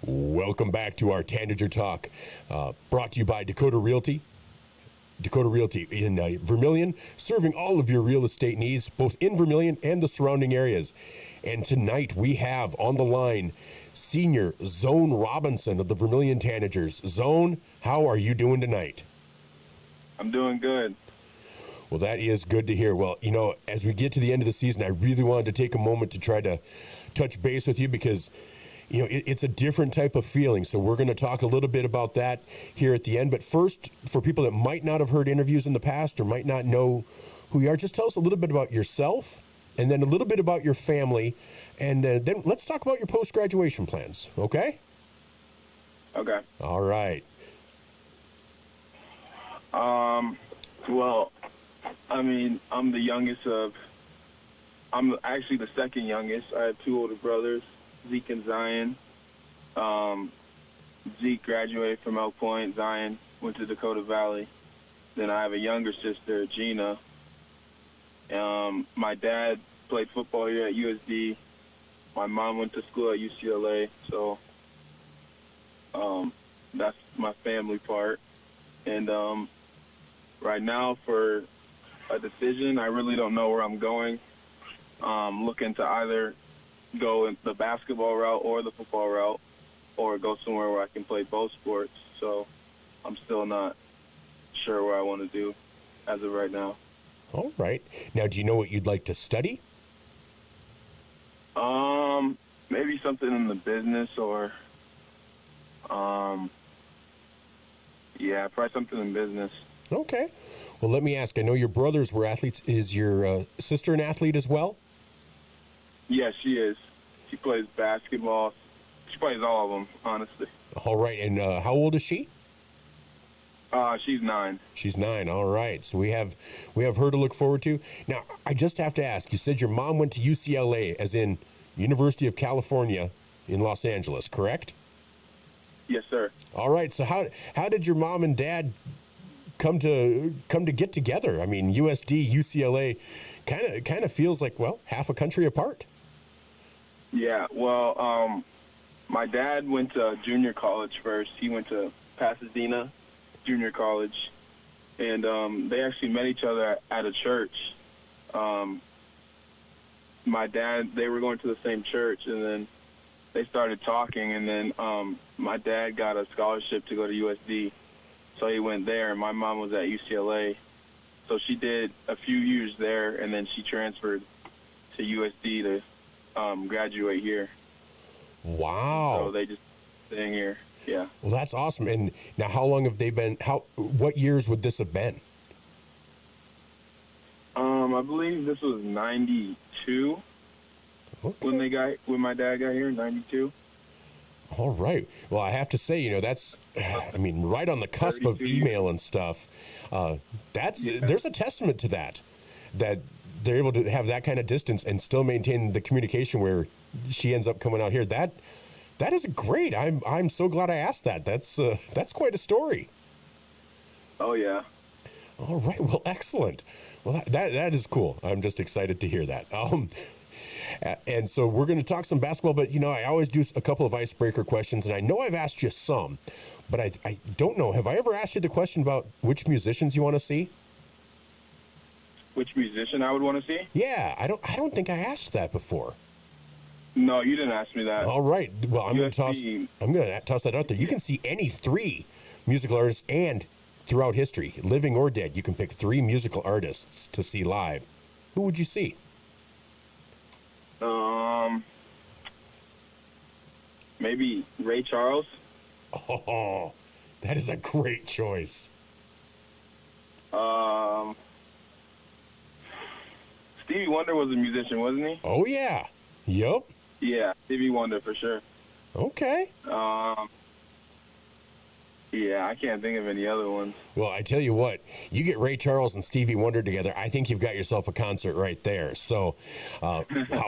Welcome back to our Tanager Talk, brought to you by Dakota Realty. Dakota Realty in Vermillion, serving all of your real estate needs, both in Vermillion and the surrounding areas. And tonight we have on the line Senior Zone Robinson of the Vermillion Tanagers. Zone, how are you doing tonight? I'm doing good. Well, that is good to hear. Well, you know, as we get to the end of the season, I really wanted to take a moment to try to touch base with you because, you know, it's a different type of feeling. So we're going to talk a little bit about that here at the end. But first, for people that might not have heard interviews in the past or might not know who you are, just tell us a little bit about yourself and then a little bit about your family. And then let's talk about your post-graduation plans, okay? Okay. All right. Well, I mean, I'm actually the second youngest. I have two older brothers, Zeke and Zion. Zeke graduated from Elk Point. Zion went to Dakota Valley. Then I have a younger sister, Gina. My dad played football here at USD. My mom went to school at UCLA. So that's my family part. And right now for a decision, I really don't know where I'm going. Looking to either go in the basketball route or the football route, or go somewhere where I can play both sports. So I'm still not sure what I want to do as of right now. All right. Now, do you know what you'd like to study? Maybe something in the business or, yeah, probably something in business. Okay. Well, let me ask. I know your brothers were athletes. Is your sister an athlete as well? Yes, she is. She plays basketball. She plays all of them, honestly. All right. And how old is she? She's 9. She's 9. All right. So we have her to look forward to. Now, I just have to ask. You said your mom went to UCLA, as in University of California in Los Angeles, correct? Yes, sir. All right. So how did your mom and dad come to get together? I mean, USD, UCLA, kind of feels like, well, half a country apart. Yeah. Well, my dad went to junior college first. He went to Pasadena Junior College, and they actually met each other at a church. My dad, they were going to the same church, and then they started talking, and then my dad got a scholarship to go to USD, so he went there, and my mom was at UCLA. So she did a few years there, and then she transferred to USD to graduate here. Wow. So they just staying here. Yeah. Well, that's awesome. And now how long have they been, what years would this have been? I believe this was 92 Okay. when my dad got here, 92. All right. Well, I have to say, you know, that's, I mean, right on the cusp of 32 email and stuff. There's a testament to that they're able to have that kind of distance and still maintain the communication where she ends up coming out here. That is great. I'm so glad I asked that. That's quite a story. Oh, yeah. All right. Well, excellent. Well, that is cool. I'm just excited to hear that. And so we're going to talk some basketball, but, you know, I always do a couple of icebreaker questions, and I know I've asked you some, but I don't know. Have I ever asked you the question about which musicians you want to see? Which musician I would want to see? Yeah, I don't think I asked that before. No, you didn't ask me that. All right. Well, I'm going to toss that out there. You can see any 3 musical artists, and throughout history, living or dead, you can pick 3 musical artists to see live. Who would you see? Maybe Ray Charles. Oh, that is a great choice. Stevie Wonder was a musician, wasn't he? Oh, yeah. Yup. Yeah, Stevie Wonder for sure. Okay. Yeah, I can't think of any other ones. Well, I tell you what, you get Ray Charles and Stevie Wonder together, I think you've got yourself a concert right there. So,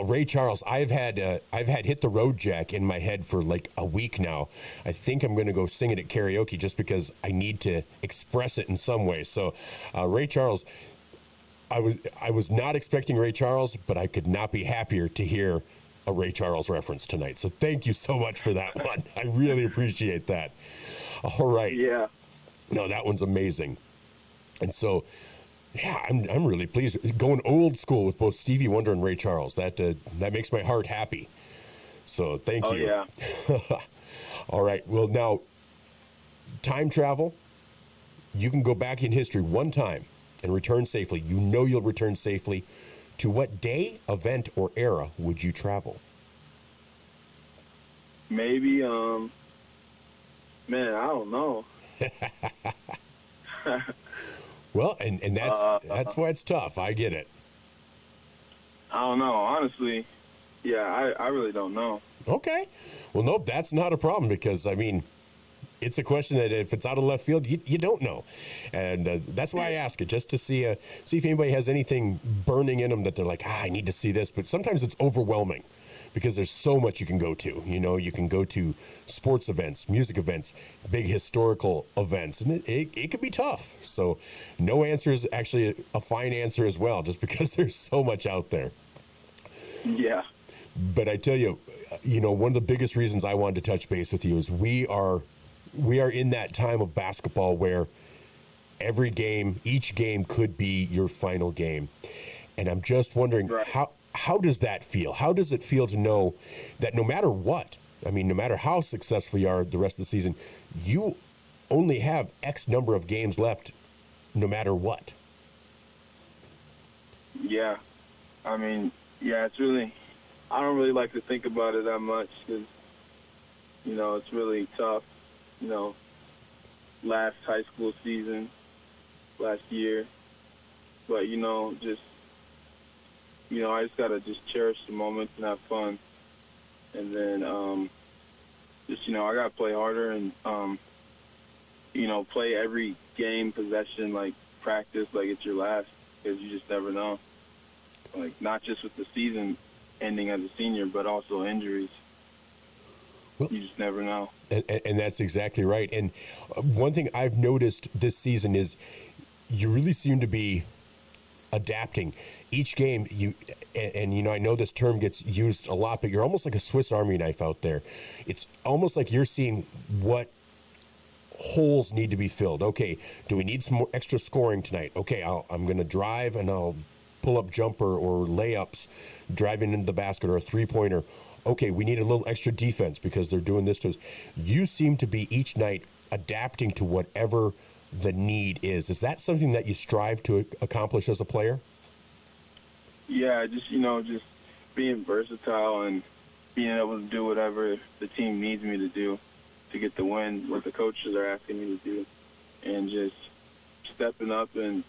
Ray Charles, I've had Hit the Road Jack in my head for like a week now. I think I'm going to go sing it at karaoke just because I need to express it in some way. So, Ray Charles, I was not expecting Ray Charles, but I could not be happier to hear a Ray Charles reference tonight. So thank you so much for that one. I really appreciate that. All right. Yeah. No, that one's amazing. And so, yeah, I'm really pleased. Going old school with both Stevie Wonder and Ray Charles. That makes my heart happy. So thank you. Oh, yeah. All right. Well, now, time travel. You can go back in history one time and return safely. You know you'll return safely. To what day, event, or era would you travel? Maybe, man, I don't know. Well, and that's why it's tough. I get it. I don't know. Honestly, yeah, I really don't know. Okay. Well, nope, that's not a problem because, I mean, it's a question that if it's out of left field, you don't know. And that's why I ask it, just to see if anybody has anything burning in them that they're like, I need to see this. But sometimes it's overwhelming because there's so much you can go to. You know, you can go to sports events, music events, big historical events, and it can be tough. So no answer is actually a fine answer as well, just because there's so much out there. Yeah. But I tell you, one of the biggest reasons I wanted to touch base with you is we are in that time of basketball where each game could be your final game. And I'm just wondering, right. How does that feel? How does it feel to know that no matter what, I mean, no matter how successful you are the rest of the season, you only have X number of games left no matter what? Yeah. I mean, yeah, it's really, I don't really like to think about it that much because, it's really tough. Last high school season, last year. But, I just got to just cherish the moments and have fun. And then, I got to play harder and, play every game, possession, like practice, like it's your last, because you just never know. Like, not just with the season ending as a senior, but also injuries. Well, you just never know. And that's exactly right. And one thing I've noticed this season is you really seem to be adapting each game. I know this term gets used a lot, but you're almost like a Swiss Army knife out there. It's almost like you're seeing what holes need to be filled. Okay, do we need some more extra scoring tonight? Okay, I'm going to drive and I'll pull up jumper or layups, driving into the basket or a three-pointer. Okay, we need a little extra defense because they're doing this to us. You seem to be each night adapting to whatever the need is. Is that something that you strive to accomplish as a player? Yeah, just being versatile and being able to do whatever the team needs me to do to get the win, what the coaches are asking me to do, and just stepping up and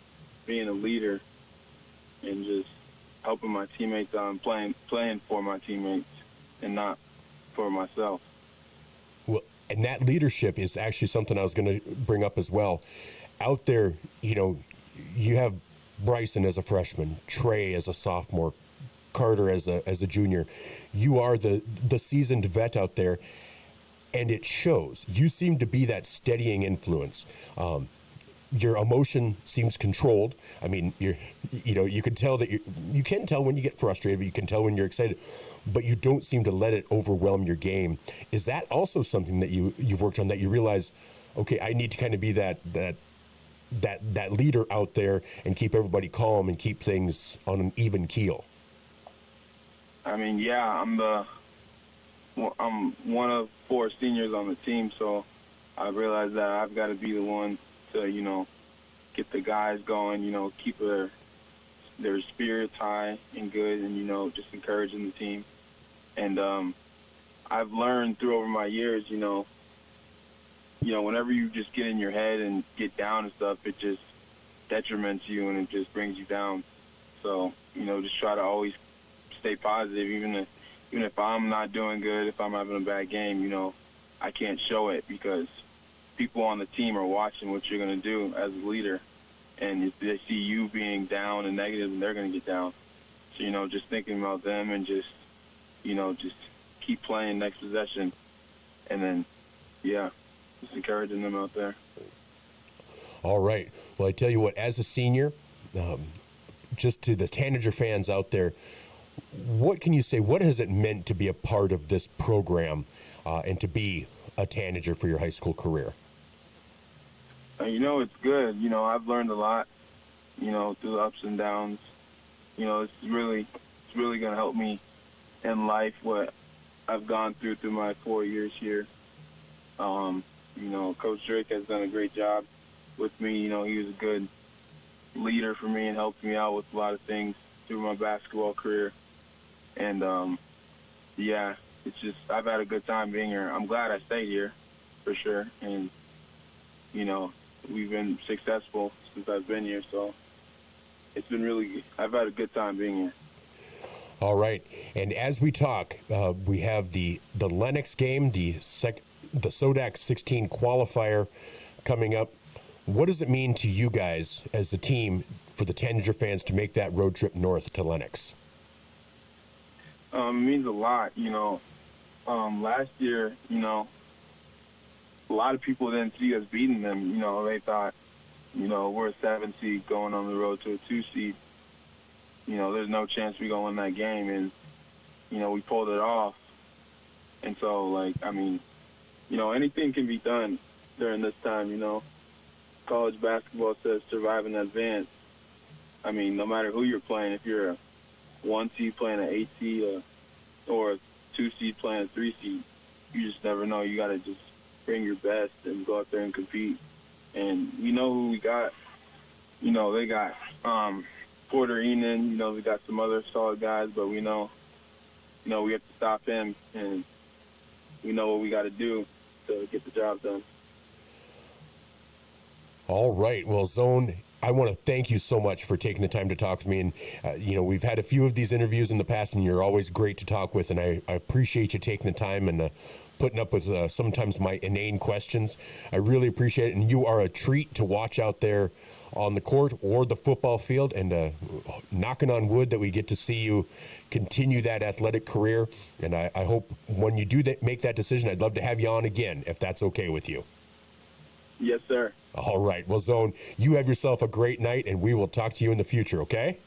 being a leader and just helping my teammates on playing for my teammates and not for myself. Well, and that leadership is actually something I was going to bring up as well. Out there, you have Bryson as a freshman, Trey as a sophomore, Carter as a junior. You are the seasoned vet out there, and it shows. You seem to be that steadying influence. Your emotion seems controlled. I mean, you can tell that you can tell when you get frustrated, but you can tell when you're excited, but you don't seem to let it overwhelm your game. Is that also something that you've worked on, that you realize, okay, I need to kind of be that leader out there and keep everybody calm and keep things on an even keel? I mean, yeah, I'm one of 4 seniors on the team, so I realize that I've got to be the one to, get the guys going, keep their spirits high and good and, just encouraging the team. And I've learned through over my years, whenever you just get in your head and get down and stuff, it just detriments you and it just brings you down. So, just try to always stay positive, even if I'm not doing good, if I'm having a bad game, I can't show it because people on the team are watching what you're going to do as a leader. And if they see you being down and negative, and they're going to get down. So, just thinking about them and just keep playing next possession. And then, yeah, just encouraging them out there. All right. Well, I tell you what, as a senior, just to the Tanager fans out there, what can you say? What has it meant to be a part of this program and to be a Tanager for your high school career? It's good. I've learned a lot, through the ups and downs. It's really going to help me in life, what I've gone through my 4 years here. Coach Drake has done a great job with me. He was a good leader for me and helped me out with a lot of things through my basketball career. And, I've had a good time being here. I'm glad I stayed here, for sure. And, we've been successful since I've been here, so it's been really good. I've had a good time being here. All right. And as we talk, we have the Lennox game, the SODAK 16 qualifier coming up. What does it mean to you guys as a team for the Tanager fans to make that road trip north to Lennox? It means a lot. Last year, a lot of people didn't see us beating them. They thought, we're a 7 seed going on the road to a 2 seed. There's no chance we're going to win that game. And, we pulled it off. And so, anything can be done during this time, College basketball says survive and advance. No matter who you're playing, if you're a 1 seed playing an 8 seed or a 2 seed playing a 3 seed, you just never know. You got to just bring your best and go out there and compete. And we know who we got. They got Porter Enan. We got some other solid guys, but we know we have to stop him, and we know what we got to do to get the job done. All right. Well, Zone, I want to thank you so much for taking the time to talk to me. And, we've had a few of these interviews in the past, and you're always great to talk with. And I appreciate you taking the time and putting up with sometimes my inane questions. I really appreciate it. And you are a treat to watch out there on the court or the football field. And knocking on wood that we get to see you continue that athletic career. And I hope when you do make that decision, I'd love to have you on again, if that's okay with you. Yes, sir. All right. Well, Zone, you have yourself a great night, and we will talk to you in the future, okay?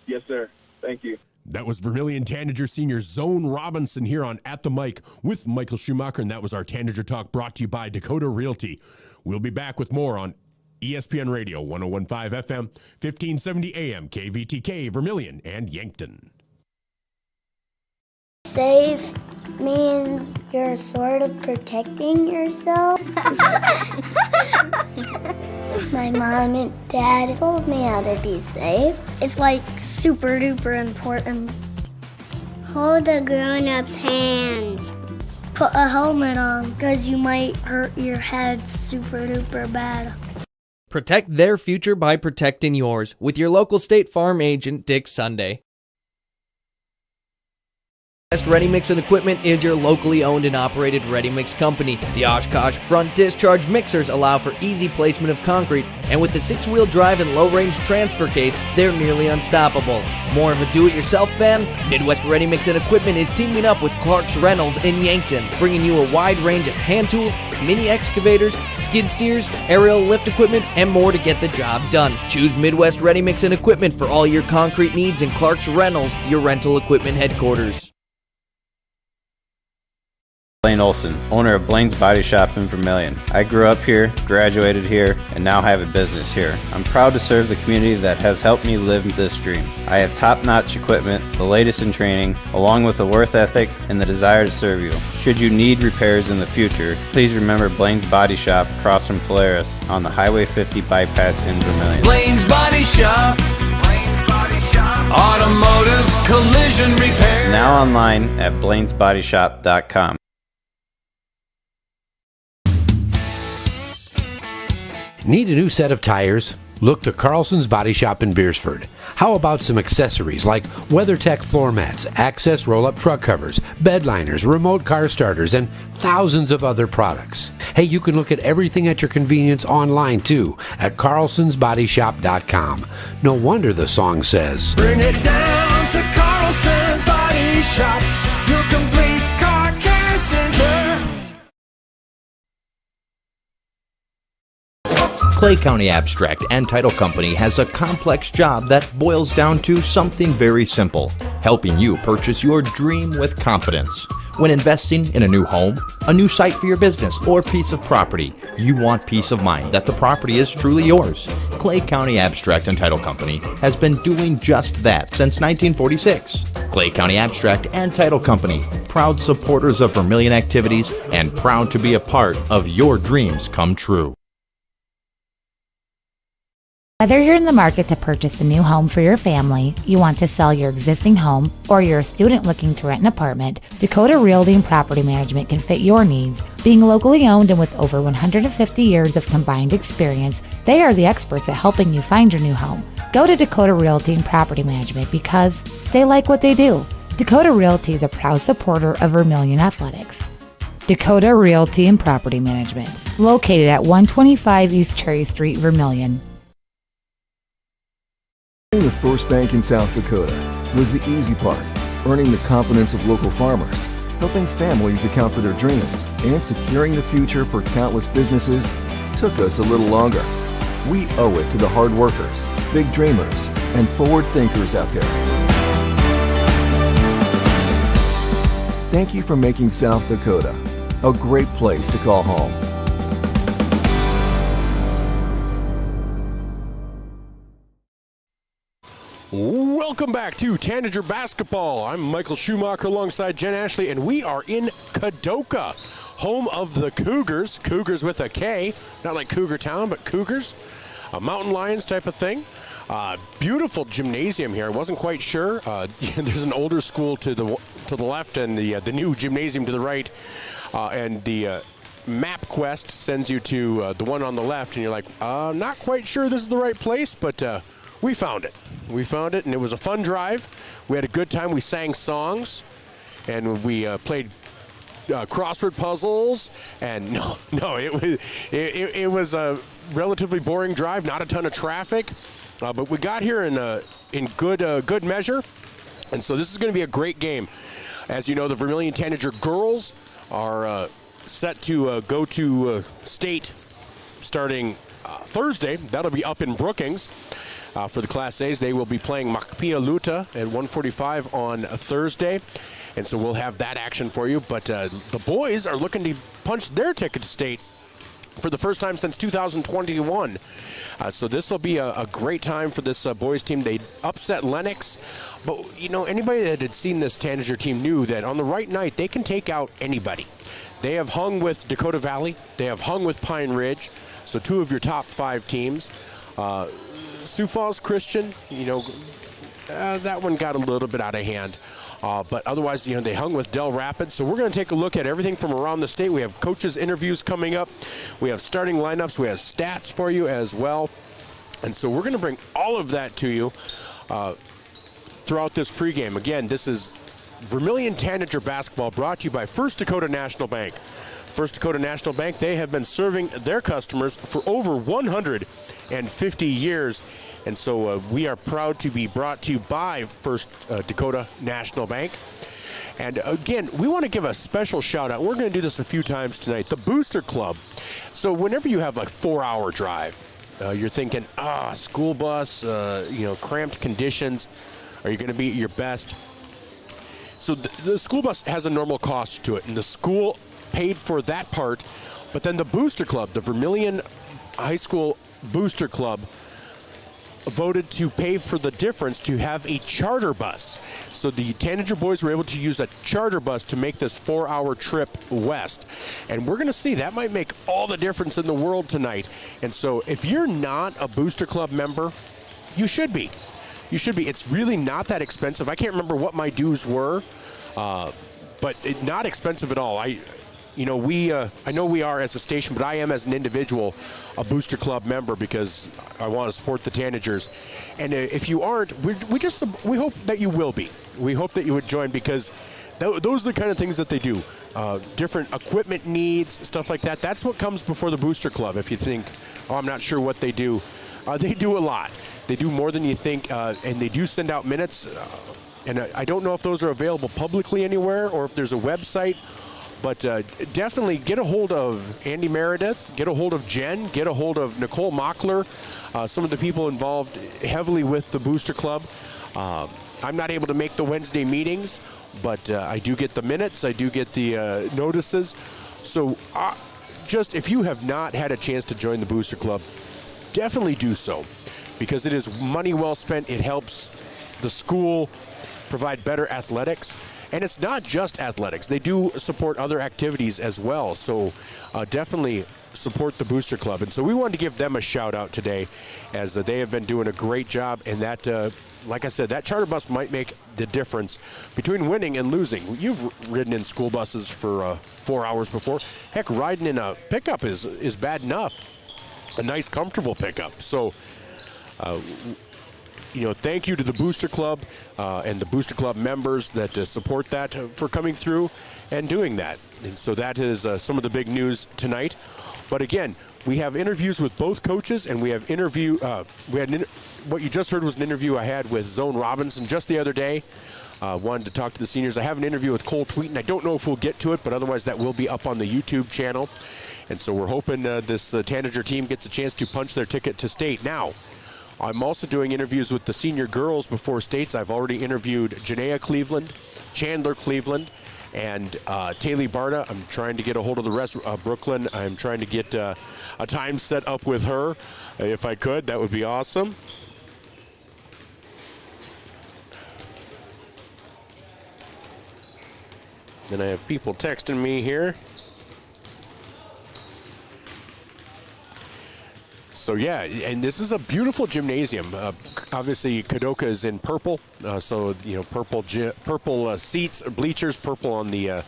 Yes, sir. Thank you. That was Vermillion Tanager Senior Zone Robinson here on At the Mic with Michael Schumacher, and that was our Tanager Talk brought to you by Dakota Realty. We'll be back with more on ESPN Radio, 101.5 FM, 1570 AM, KVTK, Vermillion, and Yankton. Safe means you're sort of protecting yourself. My mom and dad told me how to be safe. It's like super duper important. Hold a grown-up's hands. Put a helmet on because you might hurt your head super duper bad. Protect their future by protecting yours with your local State Farm agent, Dick Sunday. Best Ready Mix and Equipment is your locally owned and operated ready mix company. The Oshkosh front discharge mixers allow for easy placement of concrete, and with the 6-wheel drive and low-range transfer case, they're nearly unstoppable. More of a do-it-yourself fan? Midwest Ready Mix and Equipment is teaming up with Clark's Rentals in Yankton, bringing you a wide range of hand tools, mini excavators, skid steers, aerial lift equipment, and more to get the job done. Choose Midwest Ready Mix and Equipment for all your concrete needs, and Clark's Rentals, your rental equipment headquarters. Blaine Olson, owner of Blaine's Body Shop in Vermillion. I grew up here, graduated here, and now have a business here. I'm proud to serve the community that has helped me live this dream. I have top-notch equipment, the latest in training, along with a work ethic and the desire to serve you. Should you need repairs in the future, please remember Blaine's Body Shop across from Polaris on the Highway 50 bypass in Vermillion. Blaine's Body Shop. Automotive collision repair. Now online at blainesbodyshop.com. Need a new set of tires? Look to Carlson's Body Shop in Beersford. How about some accessories like WeatherTech floor mats, access roll-up truck covers, bed liners, remote car starters, and thousands of other products. Hey, you can look at everything at your convenience online too at carlsonsbodyshop.com. No wonder the song says, Bring it down to Carlson's Body Shop, your complete car care center. Clay County Abstract and Title Company has a complex job that boils down to something very simple: helping you purchase your dream with confidence. When investing in a new home, a new site for your business, or piece of property, you want peace of mind that the property is truly yours. Clay County Abstract and Title Company has been doing just that since 1946. Clay County Abstract and Title Company, proud supporters of Vermillion activities and proud to be a part of your dreams come true. Whether you're in the market to purchase a new home for your family, you want to sell your existing home, or you're a student looking to rent an apartment, Dakota Realty and Property Management can fit your needs. Being locally owned and with over 150 years of combined experience, they are the experts at helping you find your new home. Go to Dakota Realty and Property Management because they like what they do. Dakota Realty is a proud supporter of Vermillion Athletics. Dakota Realty and Property Management, located at 125 East Cherry Street, Vermillion. The first bank in South Dakota was the easy part, earning the confidence of local farmers, helping families account for their dreams, and securing the future for countless businesses took us a little longer. We owe it to the hard workers, big dreamers, and forward thinkers out there. Thank you for making South Dakota a great place to call home. Welcome back to Tanager Basketball. I'm Michael Schumacher alongside Jen Ashley, and we are in Kadoka, home of the Cougars. Cougars with a K, not like Cougar Town, but Cougars, Mountain Lions type of thing. Beautiful gymnasium here. I wasn't quite sure. There's an older school to the left and the new gymnasium to the right, and the MapQuest sends you to the one on the left, and you're like, not quite sure this is the right place, but we found it. We found it, and it was a fun drive. We had a good time. We sang songs, and we played crossword puzzles. And no, it was a relatively boring drive. Not a ton of traffic, but we got here in good measure. And so this is going to be a great game. As you know, the Vermillion Tanager Girls are set to go to state starting Thursday. That'll be up in Brookings. For the Class A's, they will be playing Makpia Luta at 1:45 on Thursday, and so we'll have that action for you. But the boys are looking to punch their ticket to state for the first time since 2021. So this will be a great time for this boys team. They upset Lennox, but you know, anybody that had seen this Tanager team knew that on the right night they can take out anybody. They have hung with Dakota Valley, they have hung with Pine Ridge, so two of your top 5 teams. Sioux Falls Christian, you know, that one got a little bit out of hand. But otherwise, you know, they hung with Del Rapids. So we're going to take a look at everything from around the state. We have coaches' interviews coming up. We have starting lineups. We have stats for you as well. And so we're going to bring all of that to you throughout this pregame. Again, this is Vermillion Tanager Basketball brought to you by First Dakota National Bank. First Dakota National Bank, they have been serving their customers for over 150 years. And so we are proud to be brought to you by First Dakota National Bank. And again, we want to give a special shout out. We're going to do this a few times tonight. The Booster Club. So whenever you have a 4-hour drive, you're thinking, school bus, you know, cramped conditions. Are you going to be at your best? So the school bus has a normal cost to it, and the school paid for that part, but then the Booster Club, the Vermillion High School Booster Club, voted to pay for the difference to have a charter bus. So the Tanager boys were able to use a charter bus to make this 4-hour trip west. And we're going to see that might make all the difference in the world tonight. And so if you're not a Booster Club member, you should be. You should be. It's really not that expensive. I can't remember what my dues were, but not expensive at all. I know we are as a station, but I am as an individual a Booster Club member because I want to support the Tanagers. And if you aren't, we hope that you will be. We hope that you would join because those are the kind of things that they do. Different equipment needs, stuff like that. That's what comes before the Booster Club. If you think, I'm not sure what they do. They do a lot. They do more than you think, and they do send out minutes. And I don't know if those are available publicly anywhere or if there's a website. But definitely get a hold of Andy Meredith, get a hold of Jen, get a hold of Nicole Mockler, some of the people involved heavily with the Booster Club. I'm not able to make the Wednesday meetings, but I do get the minutes, I do get the notices. So just if you have not had a chance to join the Booster Club, definitely do so, because it is money well spent. It helps the school provide better athletics. And it's not just athletics. They do support other activities as well. So definitely support the Booster Club. And so we wanted to give them a shout out today, as they have been doing a great job. And that, like I said, that charter bus might make the difference between winning and losing. You've ridden in school buses for 4 hours before. Heck, riding in a pickup is bad enough. A nice, comfortable pickup. So, thank you to the Booster Club and the Booster Club members that support that for coming through and doing that. And so that is some of the big news tonight. But again, we have interviews with both coaches, and we have what you just heard was an interview I had with Zone Robinson just the other day. Wanted to talk to the seniors. I have an interview with Cole Tweeten. I don't know if we'll get to it, but otherwise that will be up on the YouTube channel. And so we're hoping this Tanager team gets a chance to punch their ticket to state. Now, I'm also doing interviews with the senior girls before states. I've already interviewed Janaea Cleveland, Chandler Cleveland, and Taylor Barta. I'm trying to get a hold of the rest. Brooklyn, I'm trying to get a time set up with her. If I could, that would be awesome. Then I have people texting me here. So yeah, and this is a beautiful gymnasium. Obviously, Kadoka is in purple, so purple seats, bleachers, purple on the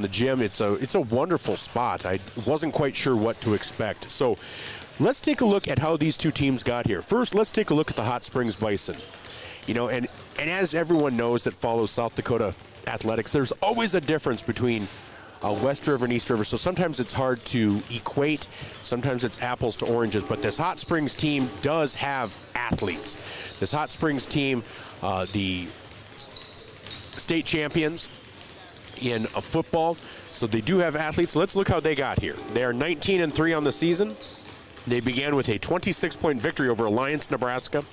gym. It's a wonderful spot. I wasn't quite sure what to expect. So let's take a look at how these two teams got here. First, let's take a look at the Hot Springs Bison. And as everyone knows that follows South Dakota athletics, there's always a difference between West River and East River, so sometimes it's hard to equate. Sometimes it's apples to oranges, but this Hot Springs team does have athletes. This Hot Springs team, the state champions in football, so they do have athletes. Let's look how they got here. They are 19-3 on the season. They began with a 26-point victory over Alliance, Nebraska.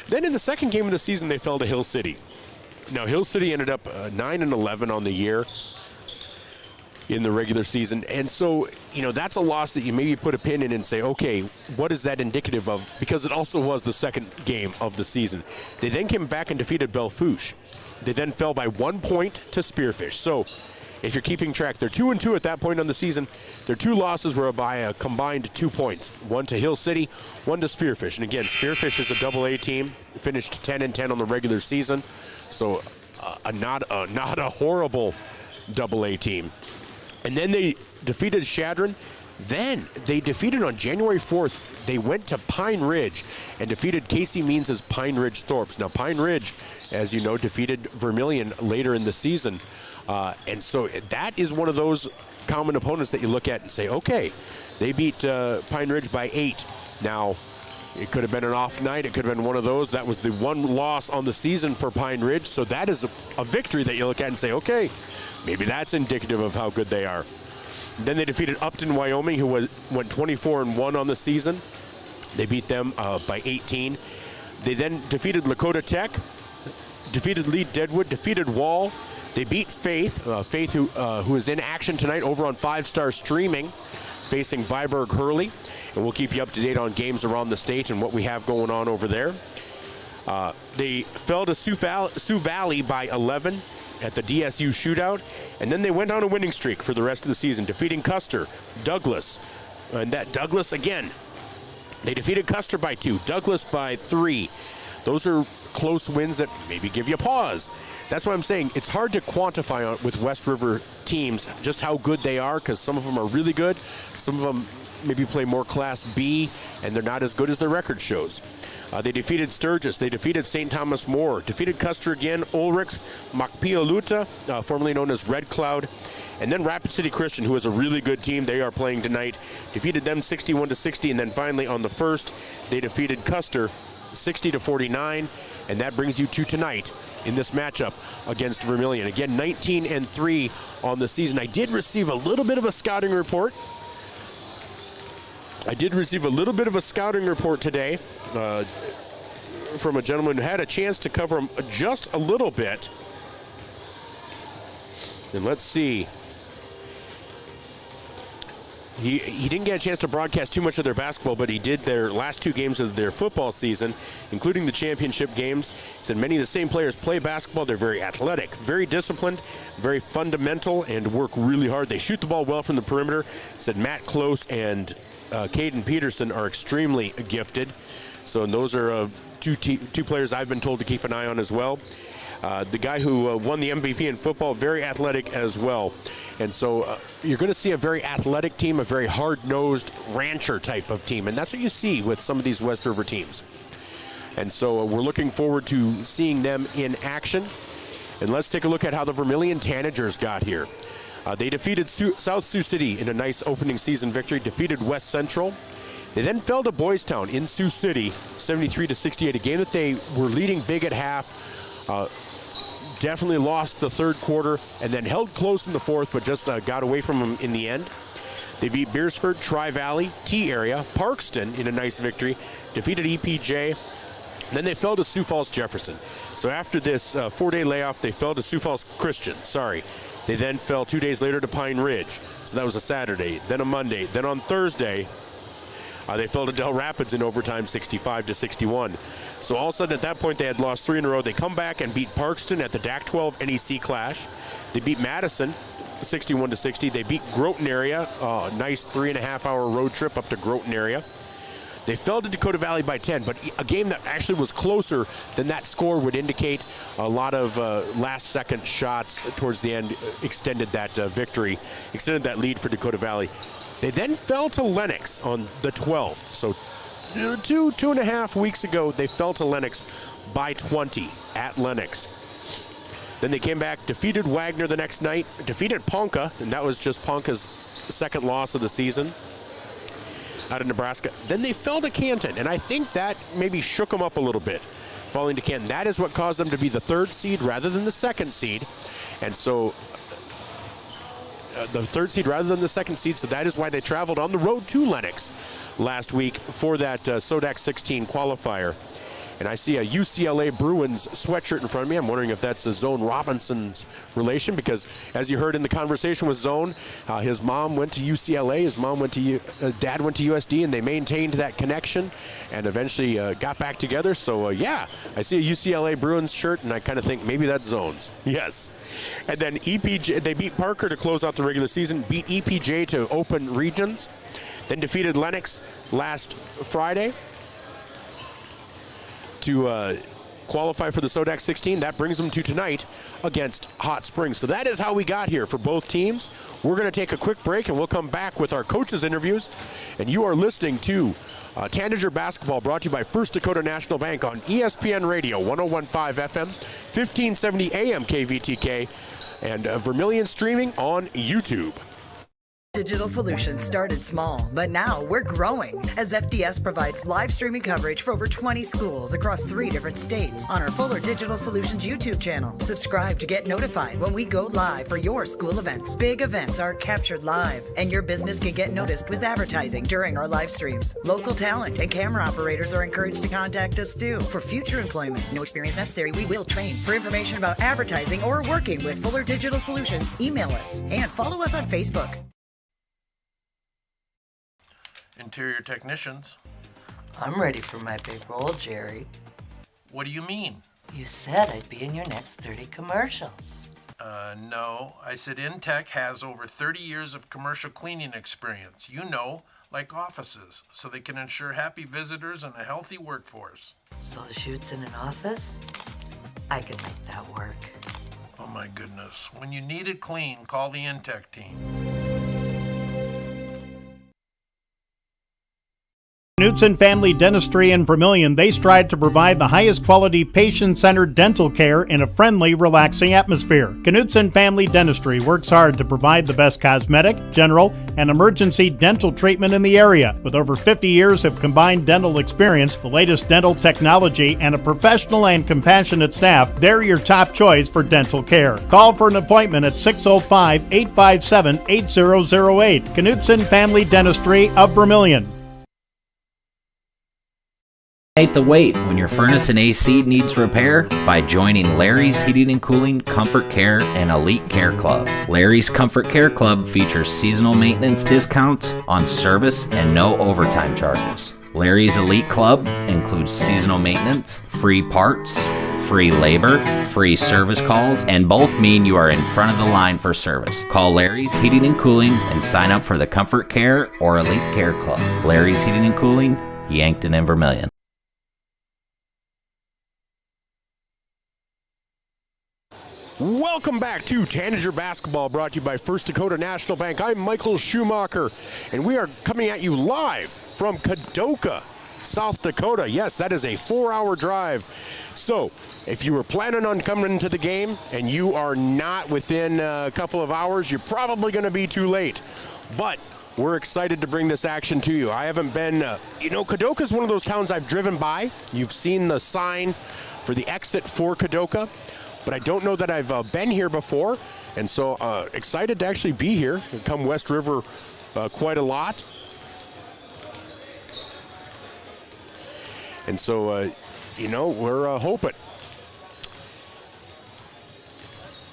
Then in the second game of the season, they fell to Hill City. Now, Hill City ended up 9-11 on the year in the regular season. And so, that's a loss that you maybe put a pin in and say, okay, what is that indicative of? Because it also was the second game of the season. They then came back and defeated Belle-Fourche. They then fell by 1 point to Spearfish. So if you're keeping track, they're 2-2 at that point on the season. Their two losses were by a combined 2 points. One to Hill City, one to Spearfish. And again, Spearfish is a AA team, finished 10-10 on the regular season. So not a horrible AA team. And then they defeated Chadron. Then they defeated on January 4th. They went to Pine Ridge and defeated Casey Means' Pine Ridge Thorpes. Now, Pine Ridge, as you know, defeated Vermillion later in the season. And so that is one of those common opponents that you look at and say, okay, they beat Pine Ridge by 8. Now, it could have been an off night. It could have been one of those. That was the one loss on the season for Pine Ridge. So that is a victory that you look at and say, okay, maybe that's indicative of how good they are. Then they defeated Upton, Wyoming, who went 24-1 on the season. They beat them by 18. They then defeated Lakota Tech, defeated Lee Deadwood, defeated Wall. They beat Faith, who is in action tonight over on 5-Star Streaming, facing Viborg Hurley. And we'll keep you up to date on games around the state and what we have going on over there. They fell to Sioux Valley by 11 at the DSU shootout, and then they went on a winning streak for the rest of the season, defeating Custer, Douglas, and that Douglas again. They defeated Custer by 2, Douglas by 3. Those are close wins that maybe give you pause. That's why I'm saying it's hard to quantify with West River teams just how good they are, because some of them are really good, some of them maybe play more Class B, and they're not as good as their record shows. They defeated Sturgis. They defeated St. Thomas More. Defeated Custer again, Ulrichs, Makpialuta, formerly known as Red Cloud. And then Rapid City Christian, who is a really good team. They are playing tonight. Defeated them 61-60. And then finally on the first, they defeated Custer 60-49. And that brings you to tonight. in this matchup against Vermillion. Again, 19-3 on the season. I did receive a little bit of a scouting report. Today from a gentleman who had a chance to cover him just a little bit. And let's see. He didn't get a chance to broadcast too much of their basketball, but he did their last 2 games of their football season, including the championship games. He said many of the same players play basketball. They're very athletic, very disciplined, very fundamental, and work really hard. They shoot the ball well from the perimeter. He said Matt Close and Caden Peterson are extremely gifted. So and those are two players I've been told to keep an eye on as well. The guy who won the MVP in football, very athletic as well. And so you're going to see a very athletic team, a very hard-nosed rancher type of team. And that's what you see with some of these West River teams. And so we're looking forward to seeing them in action. And let's take a look at how the Vermillion Tanagers got here. They defeated South Sioux City in a nice opening season victory, defeated West Central. They then fell to Boys Town in Sioux City, 73-68, a game that they were leading big at half. Definitely lost the third quarter and then held close in the fourth, but just got away from them in the end. They beat Beersford, Tri-Valley, T-Area, Parkston in a nice victory, defeated EPJ. Then they fell to Sioux Falls Jefferson. So after this 4-day layoff, they fell to Sioux Falls Christian, They then fell 2 days later to Pine Ridge. So that was a Saturday, then a Monday. Then on Thursday, they fell to Del Rapids in overtime, 65-61. So all of a sudden at that point they had lost 3 in a row. They come back and beat Parkston at the DAC-12 NEC Clash. They beat Madison 61-60. They beat Groton area, nice 3.5-hour road trip up to Groton area. They fell to Dakota Valley by 10, but a game that actually was closer than that score would indicate. A lot of last-second shots towards the end extended that victory, extended that lead for Dakota Valley. They then fell to Lennox on the 12th. So 2.5 weeks ago, they fell to Lennox by 20 at Lennox. Then they came back, defeated Wagner the next night, defeated Ponca, and that was just Ponca's second loss of the season out of Nebraska. Then they fell to Canton, and I think that maybe shook them up a little bit, falling to Canton. That is what caused them to be the 3rd seed rather than the 2nd seed. And so the 3rd seed rather than the 2nd seed, so that is why they traveled on the road to Lennox last week for that SODAK 16 qualifier. And I see a UCLA Bruins sweatshirt in front of me. I'm wondering if that's a Zone Robinson's relation, because as you heard in the conversation with Zone, his mom went to UCLA, his dad went to USD, and they maintained that connection and eventually got back together. So yeah, I see a UCLA Bruins shirt, and I kind of think maybe that's Zone's. Yes. And then EPJ, they beat Parker to close out the regular season, beat EPJ to open regions, then defeated Lennox last Friday to qualify for the SODAK 16. That brings them to tonight against Hot Springs. So that is how we got here for both teams. We're going to take a quick break, and we'll come back with our coaches' interviews. And you are listening to Tanager Basketball, brought to you by First Dakota National Bank on ESPN Radio, 101.5 FM, 1570 AM KVTK, and Vermillion streaming on YouTube. Digital Solutions started small, but now we're growing as FDS provides live streaming coverage for over 20 schools across 3 different states on our Fuller Digital Solutions YouTube channel. Subscribe to get notified when we go live for your school events. Big events are captured live, and your business can get noticed with advertising during our live streams. Local talent and camera operators are encouraged to contact us too for future employment. No experience necessary. We will train. For information about advertising or working with Fuller Digital Solutions, email us and follow us on Facebook. Interior technicians. I'm ready for my big role, Jerry. What do you mean? You said I'd be in your next 30 commercials. No. I said Intech has over 30 years of commercial cleaning experience. You know, like offices, so they can ensure happy visitors and a healthy workforce. So the shoot's in an office? I can make that work. Oh my goodness. When you need it clean, call the Intech team. Knutson Family Dentistry in Vermillion, they strive to provide the highest quality patient-centered dental care in a friendly, relaxing atmosphere. Knutson Family Dentistry works hard to provide the best cosmetic, general, and emergency dental treatment in the area. With over 50 years of combined dental experience, the latest dental technology, and a professional and compassionate staff, they're your top choice for dental care. Call for an appointment at 605-857-8008. Knutson Family Dentistry of Vermillion. Eliminate the wait when your furnace and AC needs repair by joining Larry's Heating and Cooling Comfort Care and Elite Care Club. Larry's Comfort Care Club features seasonal maintenance discounts on service and no overtime charges. Larry's Elite Club includes seasonal maintenance, free parts, free labor, free service calls, and both mean you are in front of the line for service. Call Larry's Heating and Cooling and sign up for the Comfort Care or Elite Care Club. Larry's Heating and Cooling, Yankton and Vermillion. Welcome back to Tanager Basketball, brought to you by First Dakota National Bank. I'm Michael Schumacher, and we are coming at you live from Kadoka, South Dakota. Yes, that is a 4-hour drive. So, if you were planning on coming to the game and you are not within a couple of hours, you're probably going to be too late. But we're excited to bring this action to you. I haven't been, Kadoka is one of those towns I've driven by. You've seen the sign for the exit for Kadoka, but I don't know that I've been here before, and so excited to actually be here. I come West River quite a lot. And so, we're hoping.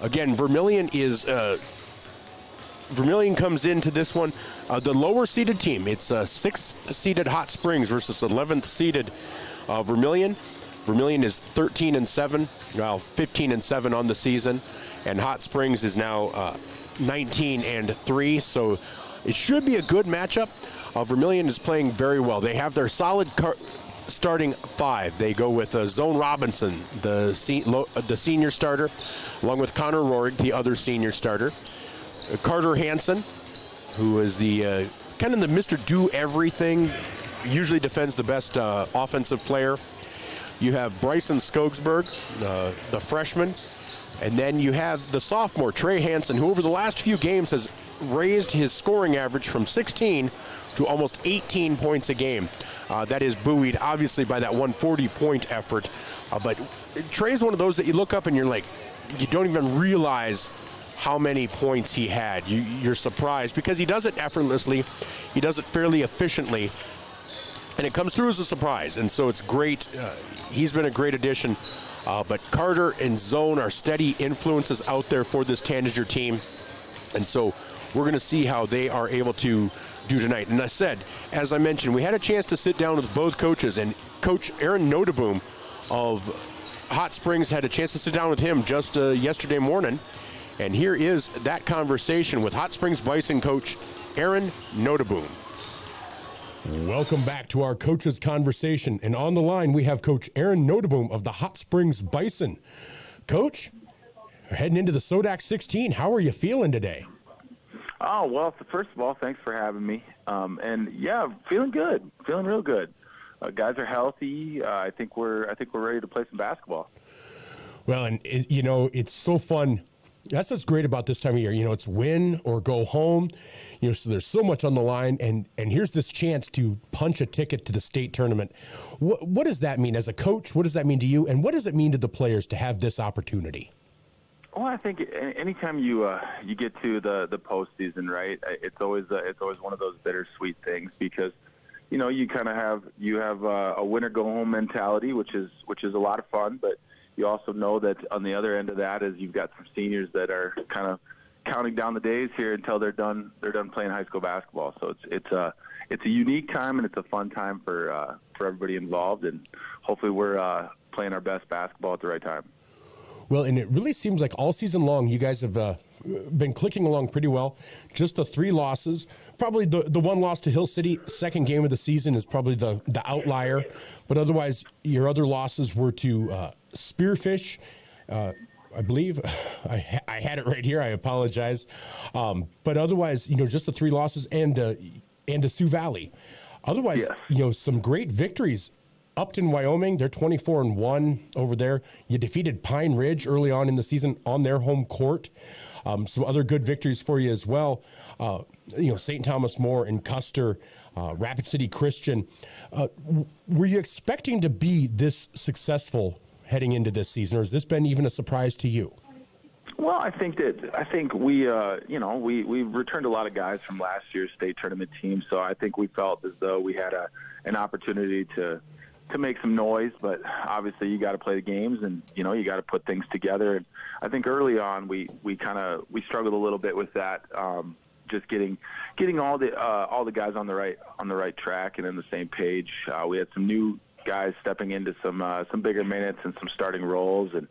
Again, Vermillion comes into this one, the lower seeded team. It's 6th seeded Hot Springs versus 11th seeded Vermillion. Vermillion is 13-7, 15-7 on the season, and Hot Springs is now 19-3. So it should be a good matchup. Vermillion is playing very well. They have their solid starting 5. They go with Zone Robinson, the senior starter, along with Connor Rohrig, the other senior starter. Carter Hansen, who is the kind of the Mr. Do-Everything, usually defends the best offensive player. You have Bryson Skogsberg, the freshman, and then you have the sophomore, Trey Hansen, who over the last few games has raised his scoring average from 16 to almost 18 points a game. That is buoyed, obviously, by that 140-point effort. But Trey's one of those that you look up and you're like, you don't even realize how many points he had. You're surprised because he does it effortlessly. He does it fairly efficiently. And it comes through as a surprise, and so it's great. He's been a great addition. But Carter and Zone are steady influences out there for this Tanager team. And so we're going to see how they are able to do tonight. And as I mentioned, we had a chance to sit down with both coaches, and Coach Aaron Noteboom of Hot Springs had a chance to sit down with him just yesterday morning. And here is that conversation with Hot Springs Bison coach Aaron Noteboom. Welcome back to our coaches conversation, and on the line we have Coach Aaron Noteboom of the Hot Springs Bison. Coach, we're heading into the SODAK 16. How are you feeling today? Oh, well, first of all, thanks for having me. And yeah, feeling good, feeling real good. Guys are healthy. I think we're ready to play some basketball. Well, and it's so fun. That's what's great about this time of year. It's win or go home. So there's so much on the line, and here's this chance to punch a ticket to the state tournament. What does that mean as a coach? What does that mean to you, and what does it mean to the players to have this opportunity? Well, I think anytime you get to the postseason, right? It's always one of those bittersweet things because you kind of have a win or go home mentality, which is a lot of fun, but you also know that on the other end of that is you've got some seniors that are kind of counting down the days here until they're done playing high school basketball. So it's a unique time and it's a fun time for everybody involved, and hopefully we're playing our best basketball at the right time. Well, and it really seems like all season long you guys have been clicking along pretty well. Just the 3 losses. Probably the one loss to Hill City, second game of the season, is probably the outlier. But otherwise, your other losses were to Spearfish, I believe. I had it right here. I apologize. But otherwise, just the 3 losses and to Sioux Valley. Otherwise, some great victories. Upton, Wyoming, they're 24-1 over there. You defeated Pine Ridge early on in the season on their home court. Some other good victories for you as well. St. Thomas More and Custer, Rapid City Christian. Were you expecting to be this successful heading into this season, or has this been even a surprise to you? Well, I think we returned a lot of guys from last year's state tournament team, so I think we felt as though we had an opportunity to make some noise, but obviously you got to play the games, and you got to put things together. And I think early on we struggled a little bit with that, just getting all the guys on the right track and in the same page. We had some new guys stepping into some bigger minutes and some starting roles, and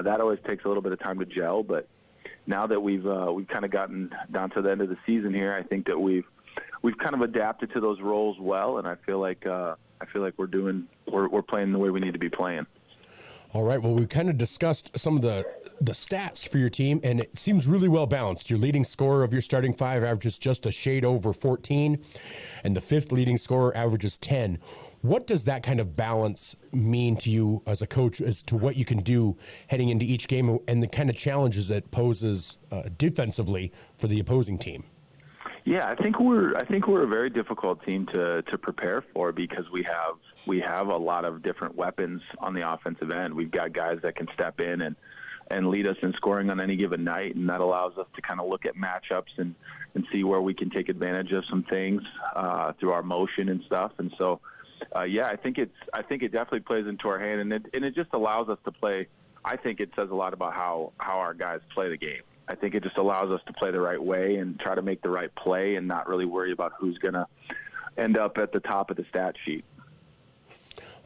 that always takes a little bit of time to gel. But now that we've kind of gotten down to the end of the season here, I think that we've kind of adapted to those roles well, and I feel like we're playing the way we need to be playing. All right. Well, we kind of discussed some of the stats for your team, and it seems really well balanced. Your leading scorer of your starting five averages just a shade over 14, and the fifth leading scorer averages 10. What does that kind of balance mean to you as a coach as to what you can do heading into each game and the kind of challenges it poses defensively for the opposing team? Yeah, I think we're a very difficult team to prepare for because we have a lot of different weapons on the offensive end. We've got guys that can step in and lead us in scoring on any given night, and that allows us to kind of look at matchups and see where we can take advantage of some things through our motion and stuff. And so, I think it definitely plays into our hand, and it just allows us to play. I think it says a lot about how our guys play the game. I think it just allows us to play the right way and try to make the right play and not really worry about who's going to end up at the top of the stat sheet.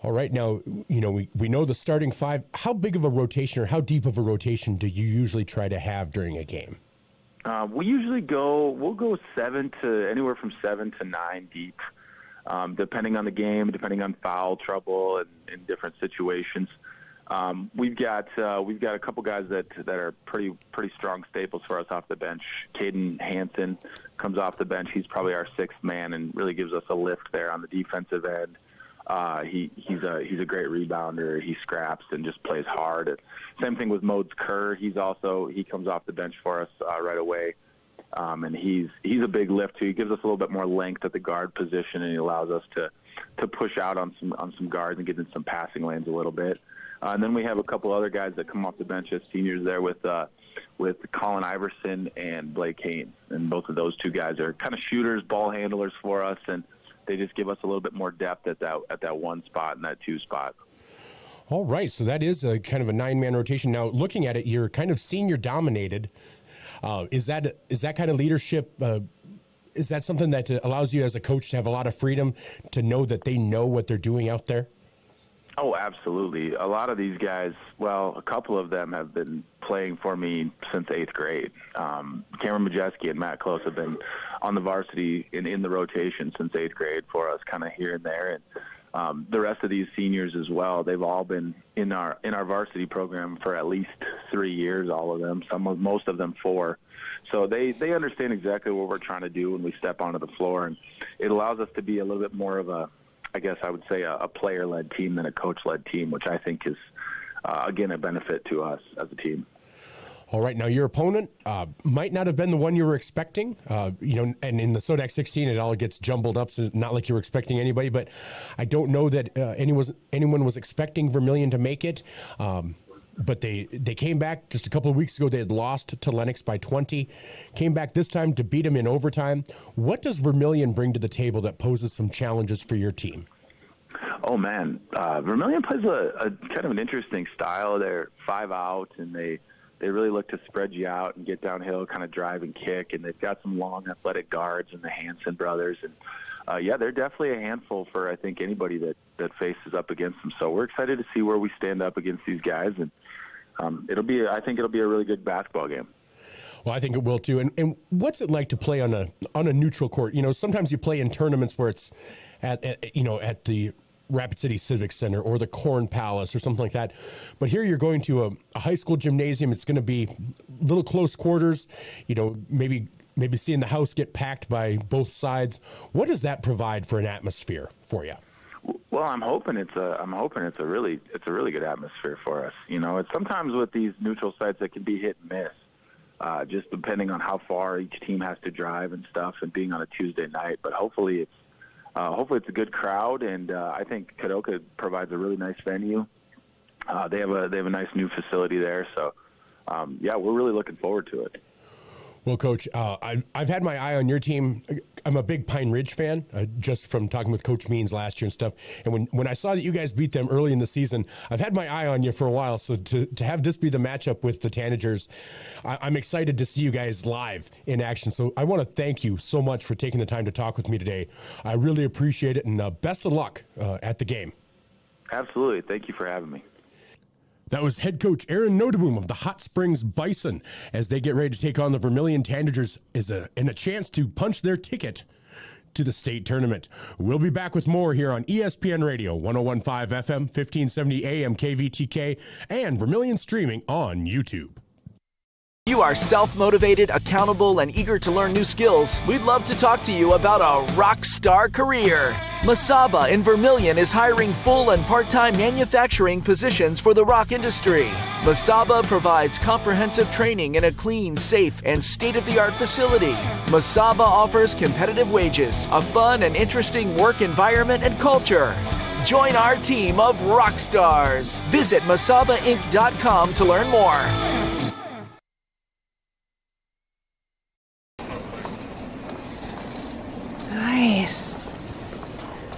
All right. Now, we know the starting five. How big of a rotation or how deep of a rotation do you usually try to have during a game? We'll go anywhere from 7 to 9 deep, depending on the game, depending on foul trouble and in different situations. We've got a couple guys that are pretty strong staples for us off the bench. Caden Hansen comes off the bench. He's probably our sixth man and really gives us a lift there on the defensive end. He's a great rebounder. He scraps and just plays hard. Same thing with Modes Kerr. He comes off the bench for us right away. And he's a big lift too. He gives us a little bit more length at the guard position, and he allows us to push out on some guards and get in some passing lanes a little bit. And then we have a couple other guys that come off the bench as seniors there with Colin Iverson and Blake Haynes. And both of those two guys are kind of shooters, ball handlers for us, and they just give us a little bit more depth at that one spot and that two spot. All right, so that is a kind of a 9-man rotation. Now, looking at it, you're kind of senior dominated. Is that kind of leadership? Is that something that allows you as a coach to have a lot of freedom to know that they know what they're doing out there? Oh, absolutely. A lot of these guys, well, a couple of them have been playing for me since 8th grade. Cameron Majeski and Matt Close have been on the varsity in the rotation since 8th grade for us, kind of here and there. And the rest of these seniors as well, they've all been in our varsity program for at least 3 years, all of them, most of them 4. So they understand exactly what we're trying to do when we step onto the floor, and it allows us to be a little bit more of I guess I would say a player-led team than a coach-led team, which I think is, again, a benefit to us as a team. All right. Now, your opponent might not have been the one you were expecting, and in the SODAK 16, it all gets jumbled up, so not like you were expecting anybody, but I don't know that anyone was expecting Vermillion to make it. But they came back just a couple of weeks ago. They had lost to Lennox by 20, came back this time to beat them in overtime. What does Vermillion bring to the table that poses some challenges for your team? Oh, man. Vermillion plays a kind of an interesting style. They're 5 out, and they really look to spread you out and get downhill, kind of drive and kick. And they've got some long athletic guards in the Hansen brothers. And, they're definitely a handful for, I think, anybody that faces up against them. So we're excited to see where we stand up against these guys. And I think it'll be a really good basketball game. Well, I think it will too. And what's it like to play on a neutral court? Sometimes you play in tournaments where it's at the Rapid City Civic Center or the Corn Palace or something like that. But here you're going to a high school gymnasium. It's going to be little close quarters, maybe maybe seeing the house get packed by both sides. What does that provide for an atmosphere for you? Well, I'm hoping it's a really good atmosphere for us. You know, it's sometimes with these neutral sites it can be hit and miss, just depending on how far each team has to drive and stuff, and being on a Tuesday night. But hopefully it's a good crowd, and I think Kadoka provides a really nice venue. They have a nice new facility there, so yeah, we're really looking forward to it. Well, Coach, I've had my eye on your team. I'm a big Pine Ridge fan, just from talking with Coach Means last year and stuff. And when I saw that you guys beat them early in the season, I've had my eye on you for a while. So to have this be the matchup with the Tanagers, I'm excited to see you guys live in action. So I want to thank you so much for taking the time to talk with me today. I really appreciate it, and best of luck at the game. Absolutely. Thank you for having me. That was head coach Aaron Noteboom of the Hot Springs Bison as they get ready to take on the Vermillion Tanagers and a chance to punch their ticket to the state tournament. We'll be back with more here on ESPN Radio, 101.5 FM, 1570 AM KVTK, and Vermillion streaming on YouTube. You are self-motivated, accountable, and eager to learn new skills. We'd love to talk to you about a rock star career. Masaba in Vermillion is hiring full and part-time manufacturing positions for the rock industry. Masaba provides comprehensive training in a clean, safe, and state-of-the-art facility. Masaba offers competitive wages, a fun and interesting work environment and culture. Join our team of rock stars. Visit masabainc.com to learn more. Nice.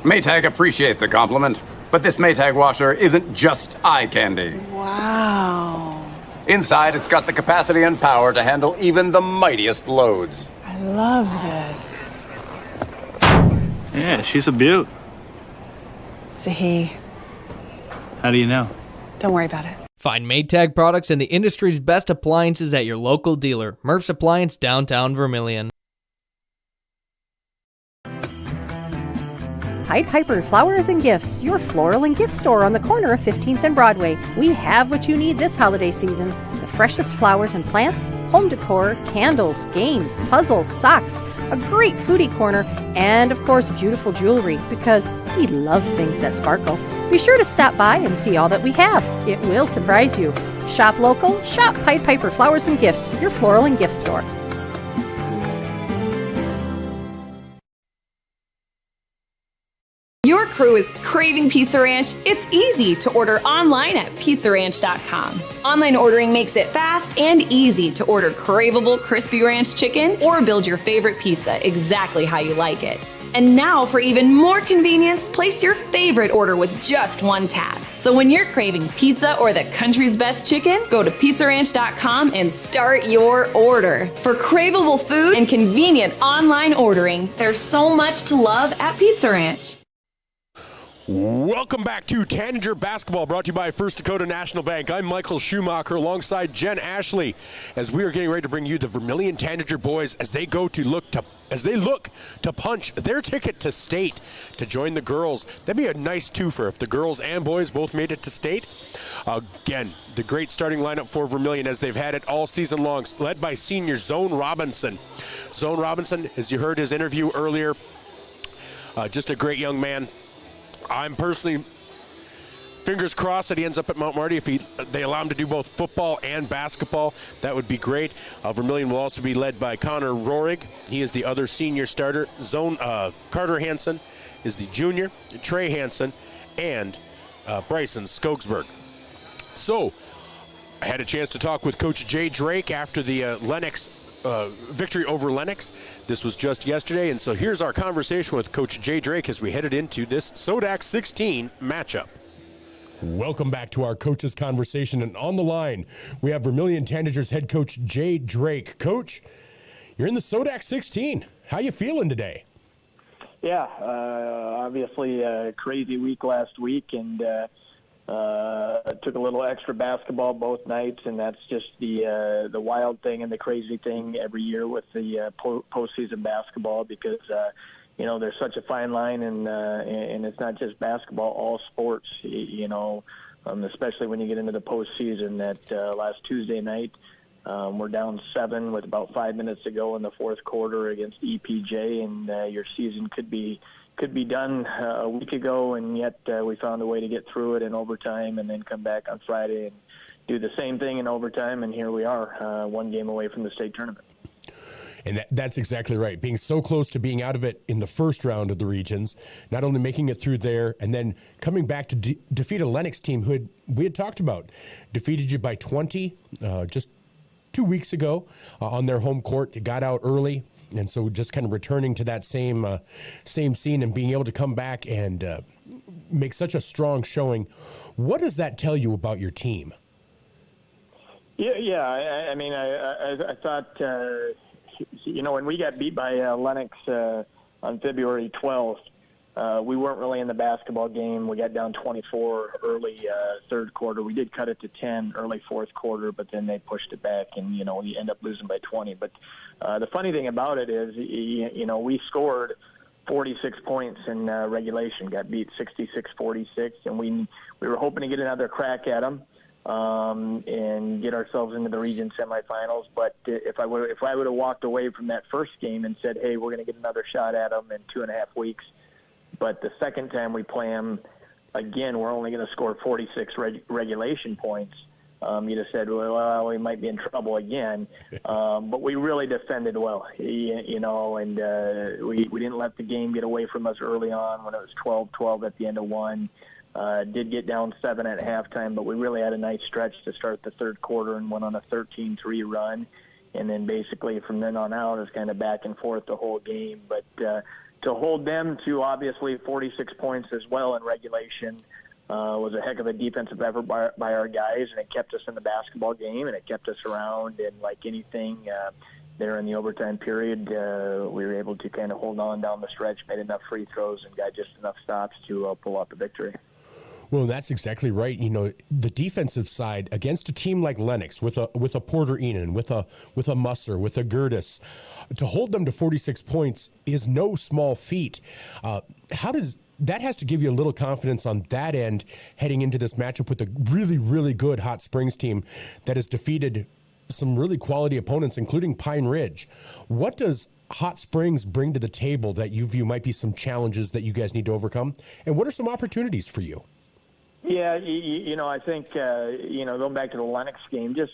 Maytag appreciates a compliment, but this Maytag washer isn't just eye candy. Wow. Inside, it's got the capacity and power to handle even the mightiest loads. I love this. Yeah, she's a beaut. It's a he. How do you know? Don't worry about it. Find Maytag products and the industry's best appliances at your local dealer. Murph's Appliance, downtown Vermillion. Pied Piper Flowers and Gifts, your floral and gift store on the corner of 15th and Broadway. We have what you need this holiday season. The freshest flowers and plants, home decor, candles, games, puzzles, socks, a great foodie corner, and of course beautiful jewelry, because we love things that sparkle. Be sure to stop by and see all that we have. It will surprise you. Shop local, shop Pied Piper Flowers and Gifts, your floral and gift store. Your crew is craving Pizza Ranch? It's easy to order online at pizzaranch.com. Online ordering makes it fast and easy to order craveable crispy ranch chicken or build your favorite pizza exactly how you like it. And now, for even more convenience, place your favorite order with just one tap. So when you're craving pizza or the country's best chicken, go to pizzaranch.com and start your order. For craveable food and convenient online ordering, there's so much to love at Pizza Ranch. Welcome back to Tanager Basketball, brought to you by First Dakota National Bank. I'm Michael Schumacher alongside Jen Ashley as we are getting ready to bring you the Vermillion Tanager Boys as they look to punch their ticket to state to join the girls. That'd be a nice twofer if the girls and boys both made it to state. Again, the great starting lineup for Vermillion as they've had it all season long, led by senior Zone Robinson. Zone Robinson, as you heard his interview earlier, just a great young man. I'm personally fingers crossed that he ends up at Mount Marty. If they allow him to do both football and basketball, that would be great. Vermillion will also be led by Connor Rohrig. He is the other senior starter. Carter Hansen is the junior. Trey Hansen and Bryson Skogsberg. So I had a chance to talk with Coach Jay Drake after the Lennox victory over Lennox. This was just yesterday, and so here's our conversation with Coach Jay Drake as we headed into this SODAK 16 matchup. Welcome back to our coaches conversation, and on the line we have Vermillion Tanagers head coach Jay Drake. Coach, you're in the SODAK 16. How you feeling today? Yeah, obviously a crazy week last week, and took a little extra basketball both nights, and that's just the wild thing and the crazy thing every year with the postseason basketball, because there's such a fine line, and it's not just basketball, all sports, especially when you get into the postseason. That last Tuesday night, We're down 7 with about 5 minutes to go in the fourth quarter against EPJ, and your season could be done a week ago, and yet we found a way to get through it in overtime and then come back on Friday and do the same thing in overtime, and here we are, one game away from the state tournament. And that's exactly right. Being so close to being out of it in the first round of the regions, not only making it through there, and then coming back to defeat a Lennox team who we had talked about, defeated you by 20 just 2 weeks ago on their home court. You got out early, and so just kind of returning to that same scene and being able to come back and make such a strong showing. What does that tell you about your team? Yeah. I mean, I thought, when we got beat by Lennox on February 12th, we weren't really in the basketball game. We got down 24 early third quarter. We did cut it to 10 early fourth quarter, but then they pushed it back, and, we end up losing by 20. But the funny thing about it is, we scored 46 points in regulation, got beat 66-46, and we were hoping to get another crack at them. And get ourselves into the region semifinals. But if I would have walked away from that first game and said, hey, we're going to get another shot at them in 2.5 weeks, but the second time we play them, again, we're only going to score 46 regulation points, you'd have said, well, we might be in trouble again. But we really defended well, and we didn't let the game get away from us early on when it was 12-12 at the end of one. Did get down 7 at halftime, but we really had a nice stretch to start the third quarter and went on a 13-3 run. And then basically from then on out, it was kind of back and forth the whole game. But to hold them to obviously 46 points as well in regulation was a heck of a defensive effort by our guys, and it kept us in the basketball game, and it kept us around. And like anything, there in the overtime period, we were able to kind of hold on down the stretch, made enough free throws, and got just enough stops to pull out the victory. Well, that's exactly right. The defensive side against a team like Lennox, with a Porter Enon, with a Musser, with a Gertis, to hold them to 46 points is no small feat. That has to give you a little confidence on that end heading into this matchup with a really, really good Hot Springs team that has defeated some really quality opponents, including Pine Ridge. What does Hot Springs bring to the table that you view might be some challenges that you guys need to overcome? And what are some opportunities for you? Yeah, I think, going back to the Lennox game, just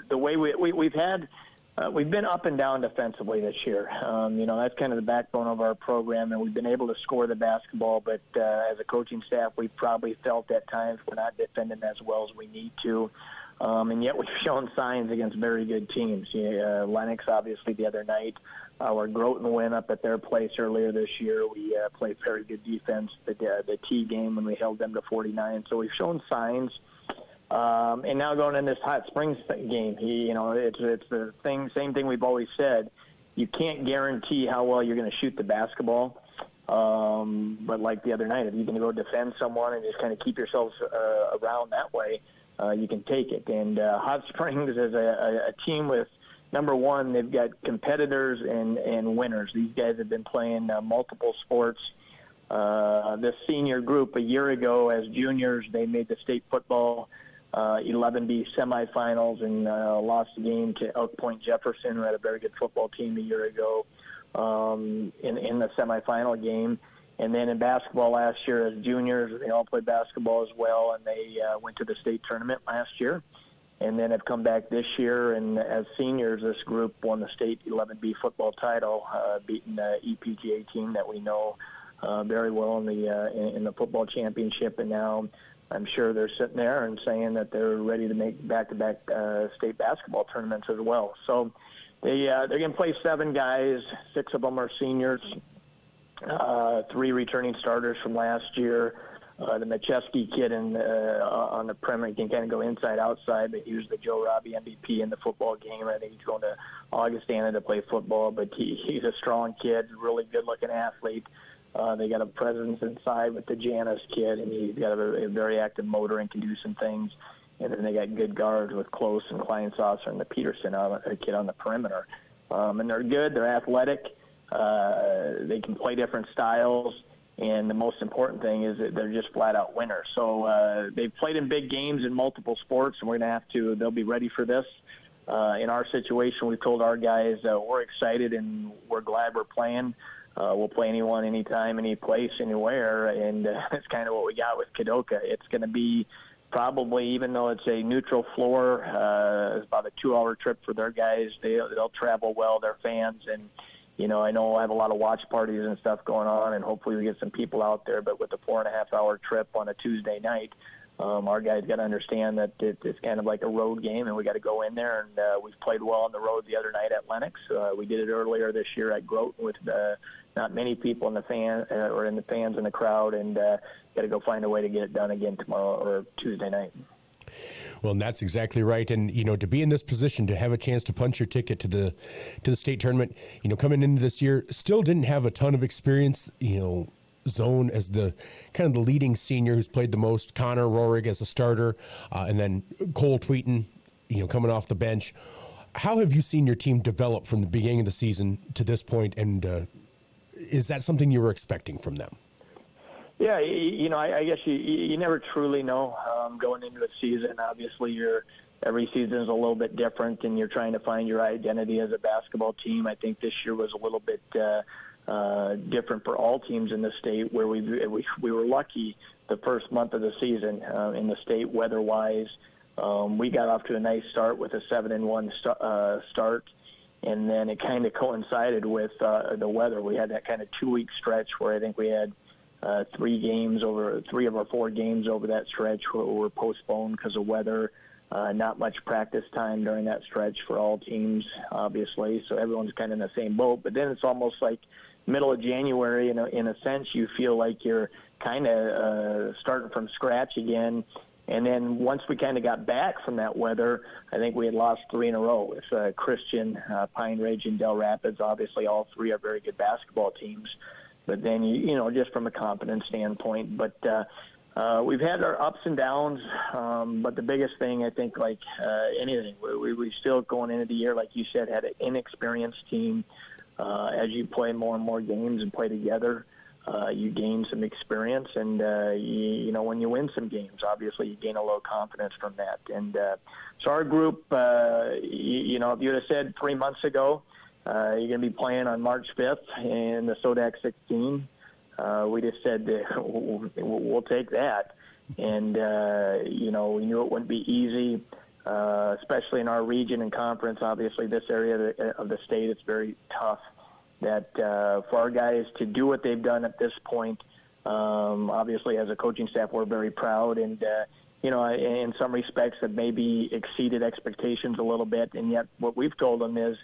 the way we've been up and down defensively this year. That's kind of the backbone of our program, and we've been able to score the basketball, but as a coaching staff, we've probably felt at times we're not defending as well as we need to. And yet we've shown signs against very good teams. Lennox, obviously, the other night. Our Groton win up at their place earlier this year. We played very good defense. The T game when we held them to 49. So we've shown signs. And now going in this Hot Springs game, it's the same thing we've always said. You can't guarantee how well you're going to shoot the basketball. But like the other night, if you can go defend someone and just kind of keep yourselves around that way, you can take it. And Hot Springs is a team with, number one, they've got competitors and winners. These guys have been playing multiple sports. This senior group a year ago as juniors, they made the state football 11B semifinals and lost the game to Elk Point Jefferson, who had a very good football team a year ago in the semifinal game. And then in basketball last year as juniors, they all played basketball as well, and they went to the state tournament last year. And then have come back this year, and as seniors, this group won the state 11B football title, beating the EPGA team that we know very well in the football championship. And now I'm sure they're sitting there and saying that they're ready to make back-to-back state basketball tournaments as well. So they're going to play 7 guys. 6 of them are seniors, 3 returning starters from last year. The Macheski kid on the perimeter can kind of go inside, outside, but he was the Joe Robbie MVP in the football game. I think he's going to Augustana to play football, but he's a strong kid, really good-looking athlete. They got a presence inside with the Janus kid, and he's got a very active motor and can do some things. And then they got good guards with Close and Kleinsasser and the Peterson kid on the perimeter. And they're good. They're athletic. They can play different styles. And the most important thing is that they're just flat-out winners. So they've played in big games in multiple sports, and they'll be ready for this. in our situation, we've told our guys we're excited and we're glad we're playing. We'll play anyone, anytime, any place, anywhere, and that's kind of what we got with Kadoka. It's going to be probably, even though it's a neutral floor, it's about a 2-hour trip for their guys. They'll travel well, their fans, and I know I have a lot of watch parties and stuff going on, and hopefully we get some people out there. But with a 4.5-hour trip on a Tuesday night, our guys got to understand that it's kind of like a road game, and we got to go in there. And we've played well on the road the other night at Lennox. We did it earlier this year at Groton with not many people in the fans in the crowd, and got to go find a way to get it done again tomorrow or Tuesday night. Well, and that's exactly right. And, to be in this position, to have a chance to punch your ticket to the state tournament, coming into this year, still didn't have a ton of experience, zone as the kind of the leading senior who's played the most, Connor Rohrig as a starter, and then Cole Tweeton, coming off the bench. How have you seen your team develop from the beginning of the season to this point, and is that something you were expecting from them? Yeah, I guess you never truly know going into a season. Obviously, every season is a little bit different, and you're trying to find your identity as a basketball team. I think this year was a little bit different for all teams in the state, where we were lucky the first month of the season in the state weather-wise. We got off to a nice start with a 7-1 start, and then it kind of coincided with the weather. We had that kind of 2-week stretch where I think we had 3 of our 4 games over that stretch were postponed because of weather. Not much practice time during that stretch for all teams, obviously, so everyone's kind of in the same boat. But then it's almost like middle of January, in a sense, you feel like you're kind of starting from scratch again. And then once we kind of got back from that weather, I think we had lost 3 in a row with Christian, Pine Ridge, and Del Rapids. Obviously, all 3 are very good basketball teams. But then, just from a confidence standpoint. But we've had our ups and downs. But the biggest thing, I think, like anything, we still going into the year, like you said, had an inexperienced team. As you play more and more games and play together, you gain some experience. And, when you win some games, obviously you gain a little confidence from that. And so our group, if you would have said 3 months ago, you're going to be playing on March 5th in the SODAK 16. We just said we'll take that. And, we knew it wouldn't be easy, especially in our region and conference. Obviously, this area of the state, it's very tough. That for our guys to do what they've done at this point, obviously as a coaching staff, we're very proud. And, in some respects have maybe exceeded expectations a little bit. And yet what we've told them is,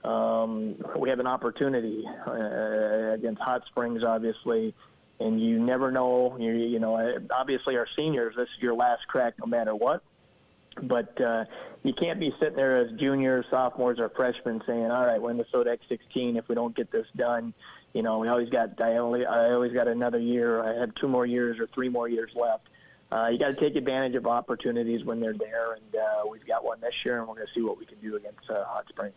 we have an opportunity against Hot Springs, obviously, and you never know. Obviously, our seniors, this is your last crack no matter what. But you can't be sitting there as juniors, sophomores, or freshmen saying, all right, we're in the SODAK 16. If we don't get this done, I always got another year. I have 2 more years or 3 more years left. You got to take advantage of opportunities when they're there, and we've got one this year, and we're going to see what we can do against Hot Springs.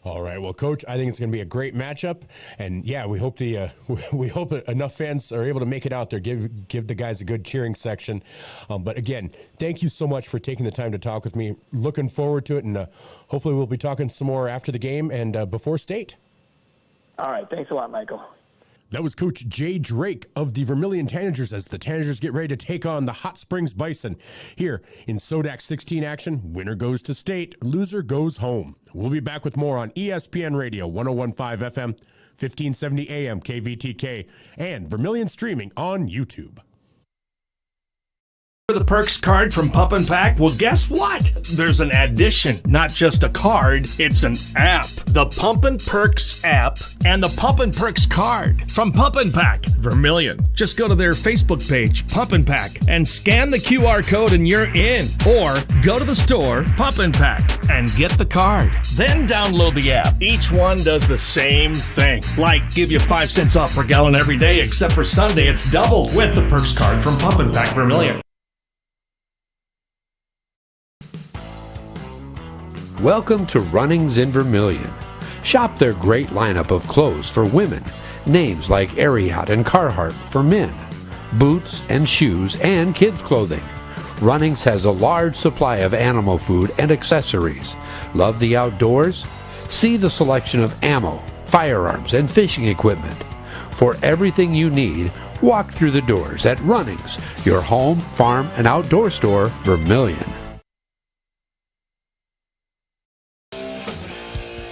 All right, well, Coach, I think it's going to be a great matchup, and yeah, we hope enough fans are able to make it out there. Give the guys a good cheering section. But again, thank you so much for taking the time to talk with me. Looking forward to it, and hopefully we'll be talking some more after the game and before state. All right, thanks a lot, Michael. That was Coach Jay Drake of the Vermillion Tanagers as the Tanagers get ready to take on the Hot Springs Bison. Here in SODAK 16 action, winner goes to state, loser goes home. We'll be back with more on ESPN Radio, 101.5 FM, 1570 AM, KVTK, and Vermillion streaming on YouTube. The Perks card from Pump and Pack? Well, guess what? There's an addition, not just a card, it's an app. The Pump and Perks app and the Pump and Perks card from Pump and Pack, Vermillion. Just go to their Facebook page, Pump and Pack, and scan the QR code and you're in. Or go to the store, Pump and Pack, and get the card. Then download the app. Each one does the same thing. Like give you 5 cents off per gallon every day, except for Sunday, it's doubled with the Perks card from Pump and Pack, Vermillion. Welcome to Runnings in Vermillion. Shop their great lineup of clothes for women, names like Ariat and Carhartt for men, boots and shoes and kids' clothing. Runnings has a large supply of animal food and accessories. Love the outdoors? See the selection of ammo, firearms, and fishing equipment. For everything you need, walk through the doors at Runnings, your home, farm, and outdoor store, Vermillion.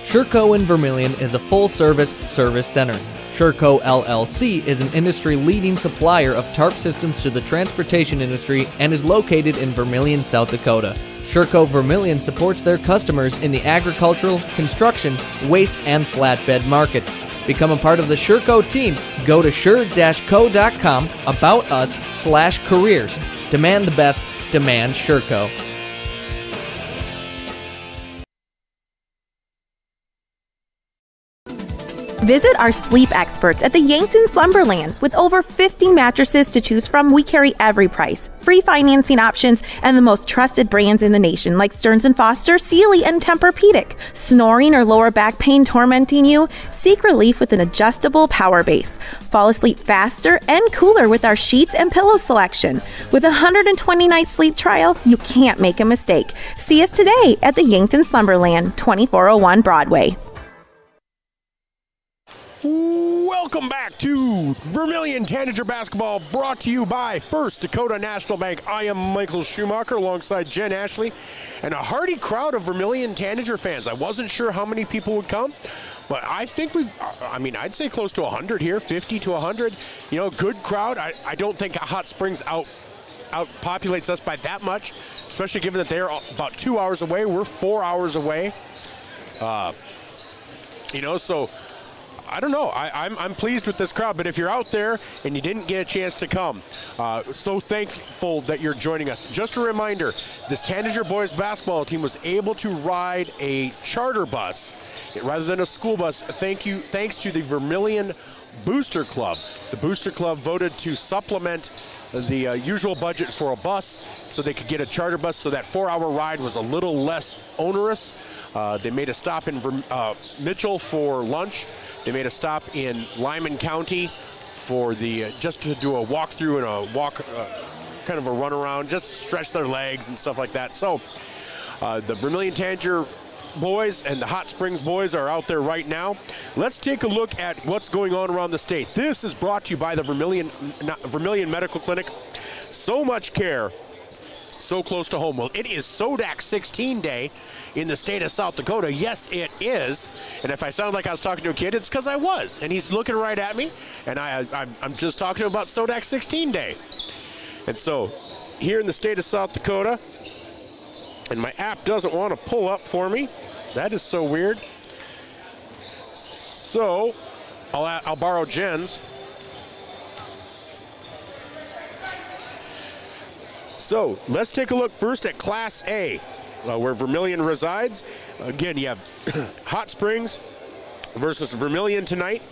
Sherco in Vermillion is a full-service service center. Sherco LLC is an industry-leading supplier of tarp systems to the transportation industry and is located in Vermillion, South Dakota. Sherco Vermillion supports their customers in the agricultural, construction, waste, and flatbed market. Become a part of the Sherco team. Go to sure-co.com, about us/careers. Demand the best. Demand Sherco. Visit our sleep experts at the Yankton Slumberland. With over 50 mattresses to choose from, we carry every price, free financing options, and the most trusted brands in the nation like Stearns & Foster, Sealy, and Tempur-Pedic. Snoring or lower back pain tormenting you? Seek relief with an adjustable power base. Fall asleep faster and cooler with our sheets and pillow selection. With a 120-night sleep trial, you can't make a mistake. See us today at the Yankton Slumberland, 2401 Broadway. Welcome back to Vermillion Tanager Basketball, brought to you by First Dakota National Bank. I am Michael Schumacher alongside Jen Ashley and a hearty crowd of Vermillion Tanager fans. I wasn't sure how many people would come, but I think I'd say close to 100 here, 50 to 100. You know, good crowd. I don't think Hot Springs outpopulates us by that much, especially given that they're about 2 hours away. We're 4 hours away. So I don't know. I'm pleased with this crowd, but if you're out there and you didn't get a chance to come, so thankful that you're joining us. Just a reminder, this Tanager Boys basketball team was able to ride a charter bus rather than a school bus. Thanks to the Vermillion Booster Club. The Booster Club voted to supplement the usual budget for a bus so they could get a charter bus, so that 4-hour ride was a little less onerous. They made a stop in Mitchell for lunch. They made a stop in Lyman County for just to do a walkthrough and a walk, kind of a run around, just stretch their legs and stuff like that. So the Vermillion Tanager Boys and the Hot Springs Boys are out there right now. Let's take a look at what's going on around the state. This is brought to you by the Vermillion Medical Clinic. So much care, so close to home. Well, it is SODAK 16 Day in the state of South Dakota. Yes, it is. And if I sound like I was talking to a kid, it's because I was. And he's looking right at me, and I'm just talking about SODAK 16 Day. And so here in the state of South Dakota, and my app doesn't want to pull up for me. That is so weird. So I'll borrow Jen's. So let's take a look first at Class A, where Vermillion resides. Again, you have Hot Springs versus Vermillion tonight.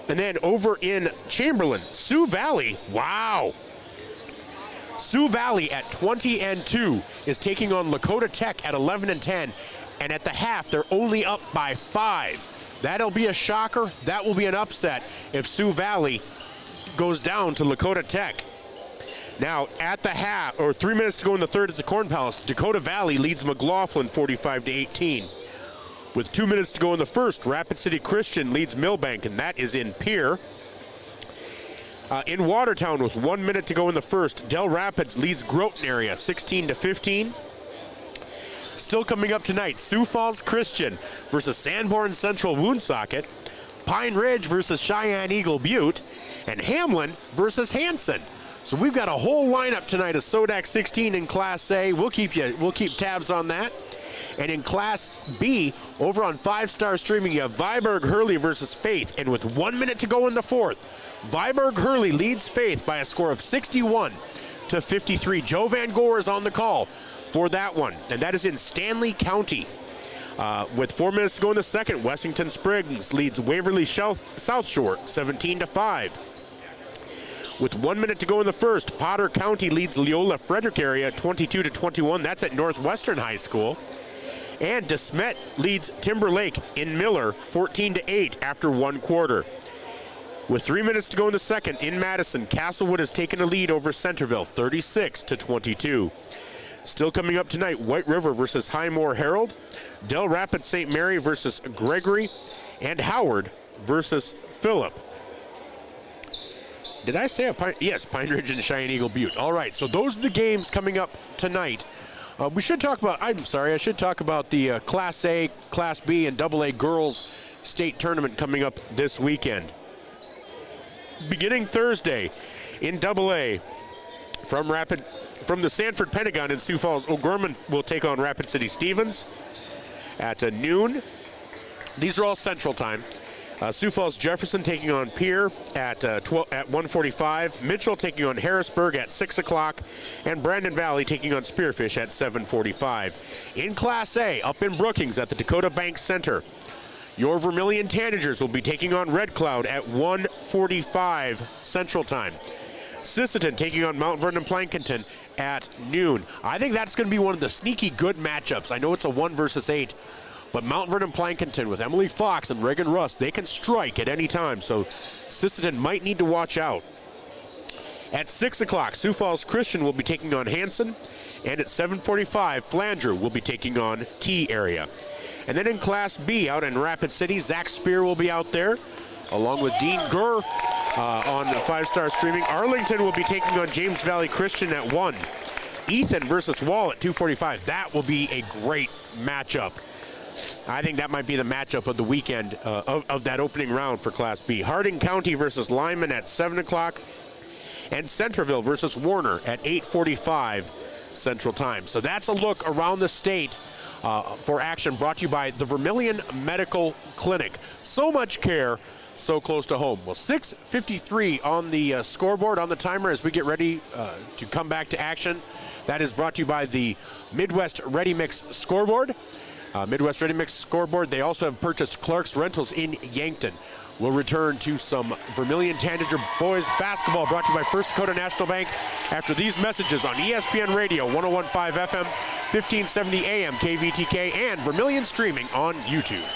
And then over in Chamberlain, Sioux Valley, wow. Sioux Valley at 20-2 is taking on Lakota Tech at 11-10. And at the half, they're only up by 5. That'll be a shocker. That will be an upset if Sioux Valley goes down to Lakota Tech. Now, at the half, or 3 minutes to go in the third at the Corn Palace, Dakota Valley leads McLaughlin 45-18. With 2 minutes to go in the first, Rapid City Christian leads Millbank, and that is in Pierre. In Watertown, with 1 minute to go in the first, Del Rapids leads Groton area 16-15. Still coming up tonight, Sioux Falls Christian versus Sanborn Central Woonsocket, Pine Ridge versus Cheyenne Eagle Butte, and Hamlin versus Hanson. So we've got a whole lineup tonight of SODAK 16 in Class A. We'll keep tabs on that. And in Class B, over on 5-Star Streaming, you have Viborg Hurley versus Faith. And with 1 minute to go in the fourth, Viborg Hurley leads Faith by a score of 61-53. Joe Van Gore is on the call for that one, and that is in Stanley County. With 4 minutes to go in the second, Wessington Springs leads Waverly South Shore 17-5. With 1 minute to go in the first, Potter County leads Leola Frederick area 22-21. That's at Northwestern High School. And DeSmet leads Timberlake in Miller 14-8 after 1 quarter. With 3 minutes to go in the second, in Madison, Castlewood has taken a lead over Centerville, 36-22. Still coming up tonight, White River versus Highmore Herald, Del Rapids St. Mary versus Gregory, and Howard versus Phillip. Did I say yes, Pine Ridge and Cheyenne Eagle Butte. All right, so those are the games coming up tonight. I should talk about the Class A, Class B, and AA girls state tournament coming up this weekend. Beginning Thursday in AA, from the Sanford Pentagon in Sioux Falls, O'Gorman will take on Rapid City Stevens at noon. These are all Central Time. Sioux Falls Jefferson taking on Pierre at 1:45. Mitchell taking on Harrisburg at 6 o'clock. And Brandon Valley taking on Spearfish at 7:45. In Class A, up in Brookings at the Dakota Bank Center, your Vermillion Tanagers will be taking on Red Cloud at 1:45 Central Time. Sisseton taking on Mount Vernon Plankinton at noon. I think that's going to be one of the sneaky good matchups. I know it's a 1 versus 8, but Mount Vernon Plankinton with Emily Fox and Reagan Russ, they can strike at any time, so Sisseton might need to watch out. At 6 o'clock, Sioux Falls Christian will be taking on Hanson, and at 7:45, Flanger will be taking on T Area. And then in Class B, out in Rapid City, Zach Spear will be out there, along with Dean Gurr on 5-star streaming. Arlington will be taking on James Valley Christian at 1. Ethan versus Wall at 2:45. That will be a great matchup. I think that might be the matchup of the weekend of that opening round for Class B. Harding County versus Lyman at 7 o'clock. And Centerville versus Warner at 8:45 Central Time. So that's a look around the state for action, brought to you by the Vermillion Medical Clinic. So much care, so close to home. Well, 6:53 on the scoreboard, on the timer, as we get ready to come back to action. That is brought to you by the Midwest Ready Mix Scoreboard. Midwest Ready Mix Scoreboard. They also have purchased Clark's Rentals in Yankton. We'll return to some Vermillion Tanager Boys basketball, brought to you by First Dakota National Bank after these messages on ESPN Radio, 101.5 FM, 1570 AM, KVTK, and Vermillion streaming on YouTube.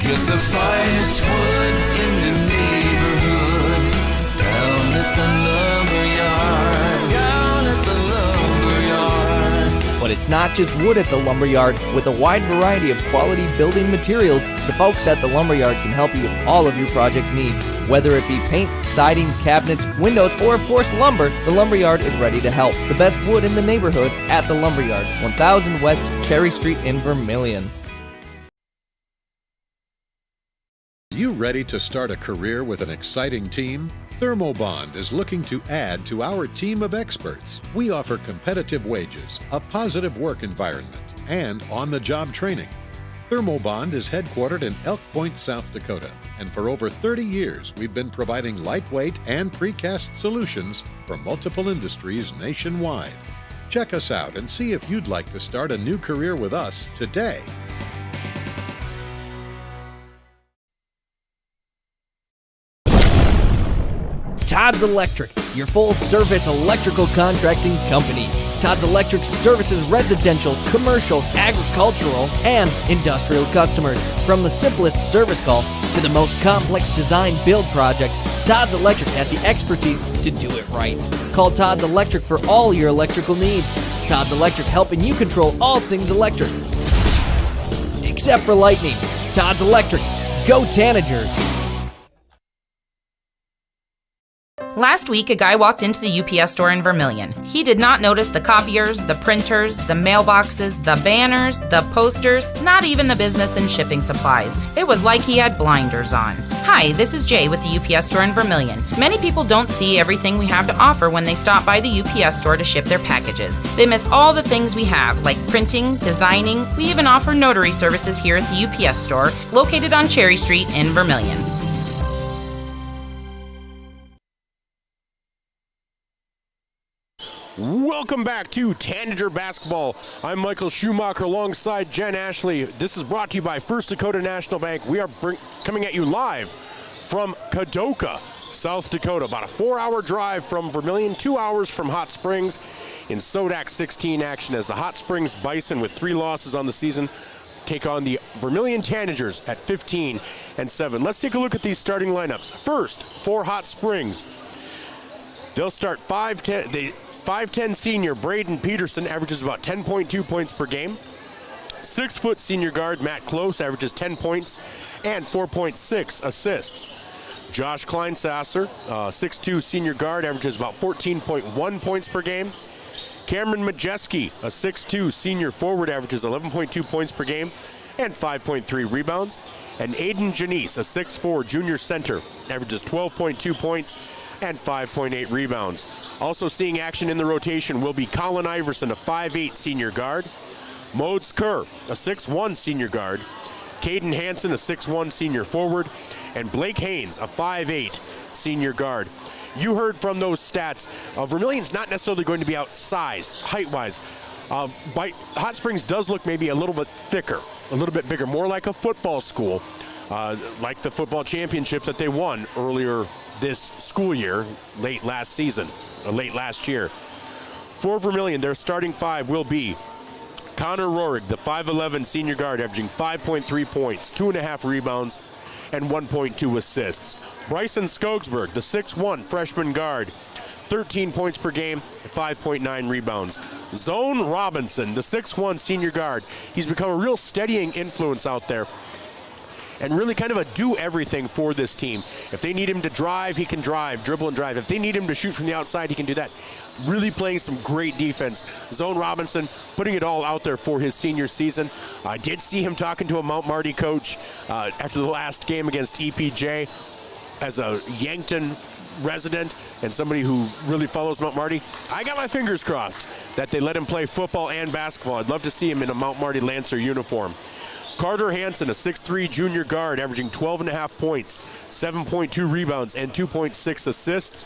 Get the finest wood in the neighborhood, down at the lumberyard, down at the lumberyard. But it's not just wood at the lumberyard. With a wide variety of quality building materials, the folks at the lumberyard can help you with all of your project needs. Whether it be paint, siding, cabinets, windows, or of course lumber, the lumberyard is ready to help. The best wood in the neighborhood at the lumberyard, 1000 West Cherry Street in Vermillion. You ready to start a career with an exciting team? Thermobond is looking to add to our team of experts. We offer competitive wages, a positive work environment, and on-the-job training. Thermobond is headquartered in Elk Point, South Dakota, and for over 30 years we've been providing lightweight and precast solutions for multiple industries nationwide. Check us out and see if you'd like to start a new career with us today. Todd's Electric, your full-service electrical contracting company. Todd's Electric services residential, commercial, agricultural, and industrial customers. From the simplest service call to the most complex design build project, Todd's Electric has the expertise to do it right. Call Todd's Electric for all your electrical needs. Todd's Electric, helping you control all things electric. Except for lightning. Todd's Electric. Go Tanagers. Last week, a guy walked into the UPS store in Vermillion. He did not notice the copiers, the printers, the mailboxes, the banners, the posters, not even the business and shipping supplies. It was like he had blinders on. Hi, this is Jay with the UPS store in Vermillion. Many people don't see everything we have to offer when they stop by the UPS store to ship their packages. They miss all the things we have, like printing, designing. We even offer notary services here at the UPS store, located on Cherry Street in Vermillion. Welcome back to Tanager Basketball. I'm Michael Schumacher alongside Jen Ashley. This is brought to you by First Dakota National Bank. We are coming at you live from Kadoka, South Dakota. About a 4-hour drive from Vermillion, 2 hours from Hot Springs in SODAK 16 action as the Hot Springs Bison, with 3 losses on the season, take on the Vermillion Tanagers at 15-7. Let's take a look at these starting lineups. First, for Hot Springs, they'll start 5'10 senior Braden Peterson, averages about 10.2 points per game. 6-foot senior guard Matt Close averages 10 points and 4.6 assists. Josh Kleinsasser, 6'2 senior guard, averages about 14.1 points per game. Cameron Majeski, a 6'2 senior forward, averages 11.2 points per game and 5.3 rebounds. And Aiden Janice, a 6'4 junior center, averages 12.2 points and 5.8 rebounds. Also seeing action in the rotation will be Colin Iverson, a 5'8 senior guard. Modes Kerr, a 6'1 senior guard. Caden Hansen, a 6'1 senior forward. And Blake Haynes, a 5'8 senior guard. You heard from those stats. Vermillion's not necessarily going to be outsized, height-wise. Hot Springs does look maybe a little bit thicker, a little bit bigger, more like a football school, like the football championship that they won earlier this school year, late last year. For Vermillion, their starting five will be Connor Rohrig, the 5'11 senior guard, averaging 5.3 points, 2.5 rebounds, and 1.2 assists. Bryson Skogsberg, the 6'1 freshman guard, 13 points per game, 5.9 rebounds. Zone Robinson, the 6'1 senior guard. He's become a real steadying influence out there and really kind of a do-everything for this team. If they need him to drive, he can drive, dribble and drive. If they need him to shoot from the outside, he can do that. Really playing some great defense. Zone Robinson putting it all out there for his senior season. I did see him talking to a Mount Marty coach after the last game against EPJ. As a Yankton resident and somebody who really follows Mount Marty, I got my fingers crossed that they let him play football and basketball. I'd love to see him in a Mount Marty Lancer uniform. Carter Hansen, a 6'3 junior guard, averaging 12.5 points, 7.2 rebounds, and 2.6 assists.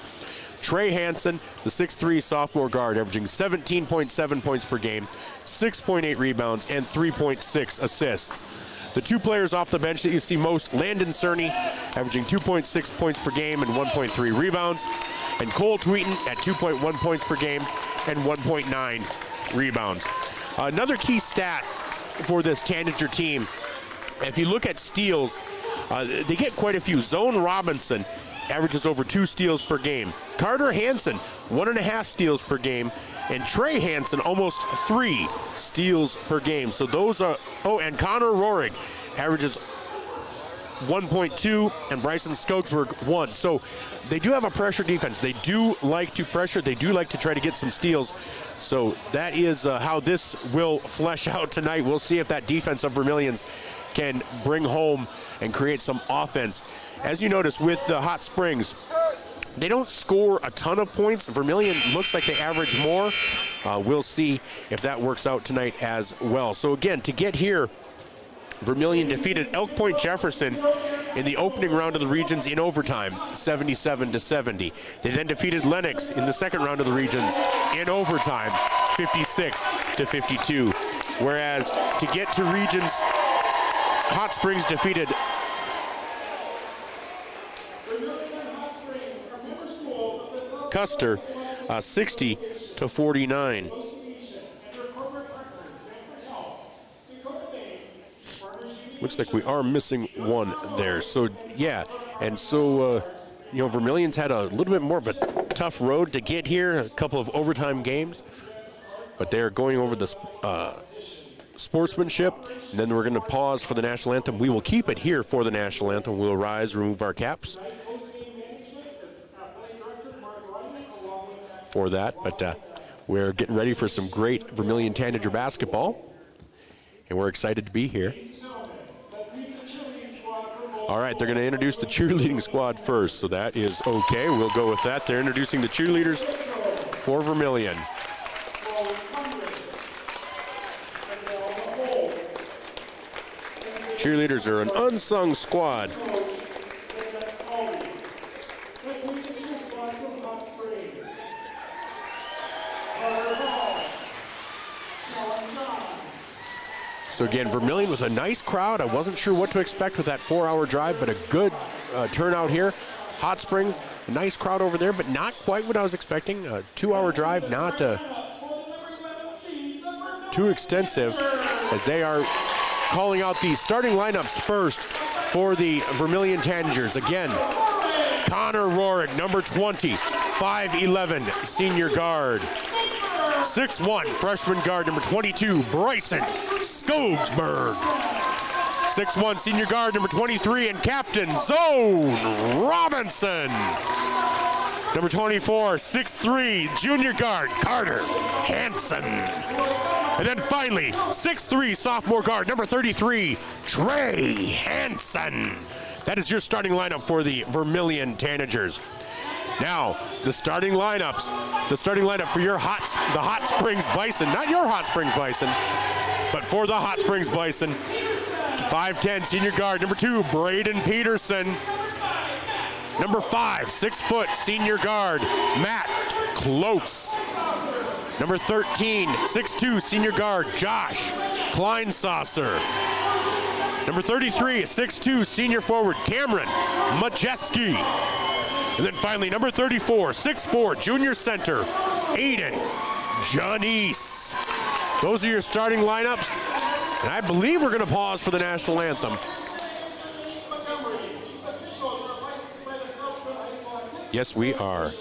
Trey Hansen, the 6'3 sophomore guard, averaging 17.7 points per game, 6.8 rebounds, and 3.6 assists. The two players off the bench that you see most, Landon Cerny, averaging 2.6 points per game and 1.3 rebounds, and Cole Tweeton at 2.1 points per game and 1.9 rebounds. Another key stat for this Tanager team, if you look at steals, they get quite a few. Zone Robinson averages over 2 steals per game. Carter Hansen, 1.5 steals per game. And Trey Hansen, almost 3 steals per game. So those are, and Connor Rohrig averages 1.2, and Bryson Skogsberg 1. So they do have a pressure defense. They do like to pressure. They do like to try to get some steals. So that is how this will flesh out tonight. We'll see if that defense of Vermillion's can bring home and create some offense. As you notice with the Hot Springs, they don't score a ton of points. Vermillion looks like they average more. We'll see if that works out tonight as well. So again, to get here, Vermillion defeated Elk Point Jefferson in the opening round of the regions in overtime, 77-70. They then defeated Lennox in the second round of the regions in overtime, 56-52. Whereas to get to regions, Hot Springs defeated Custer 60-49. Looks like we are missing one there. So yeah, and so Vermillion's had a little bit more of a tough road to get here, a couple of overtime games, but they're going over the sportsmanship, and then we're going to pause for the national anthem. We will keep it here for the national anthem. We'll rise, remove our caps for that, but we're getting ready for some great Vermillion Tanager basketball, and we're excited to be here. All right, they're going to introduce the cheerleading squad first, so that is okay. We'll go with that. They're introducing the cheerleaders for Vermillion. Cheerleaders are an unsung squad. So again, Vermillion was a nice crowd. I wasn't sure what to expect with that 4-hour drive, but a good turnout here. Hot Springs, a nice crowd over there, but not quite what I was expecting. A 2-hour drive, not too extensive, as they are calling out the starting lineups first for the Vermillion Tanagers. Again, Connor Rorick, number 20, 5'11", senior guard. 6'1", freshman guard, number 22, Bryson Skogsberg. 6'1", senior guard, number 23, and captain, Zone Robinson. Number 24, 6'3", junior guard, Carter Hansen. And then finally, 6'3", sophomore guard, number 33, Trey Hansen. That is your starting lineup for the Vermillion Tanagers. Now, the starting lineups. The starting lineup for the Hot Springs Bison. Not your Hot Springs Bison, but for the Hot Springs Bison. 5'10", senior guard, number 2, Braden Peterson. Number 5, 6 foot, senior guard, Matt Close. Number 13, 6'2", senior guard, Josh Kleinsasser. Number 33, 6'2", senior forward, Cameron Majeski. And then finally, number 34, 6'4", junior center, Aiden Janice. Those are your starting lineups. And I believe we're going to pause for the national anthem. Yes, we are.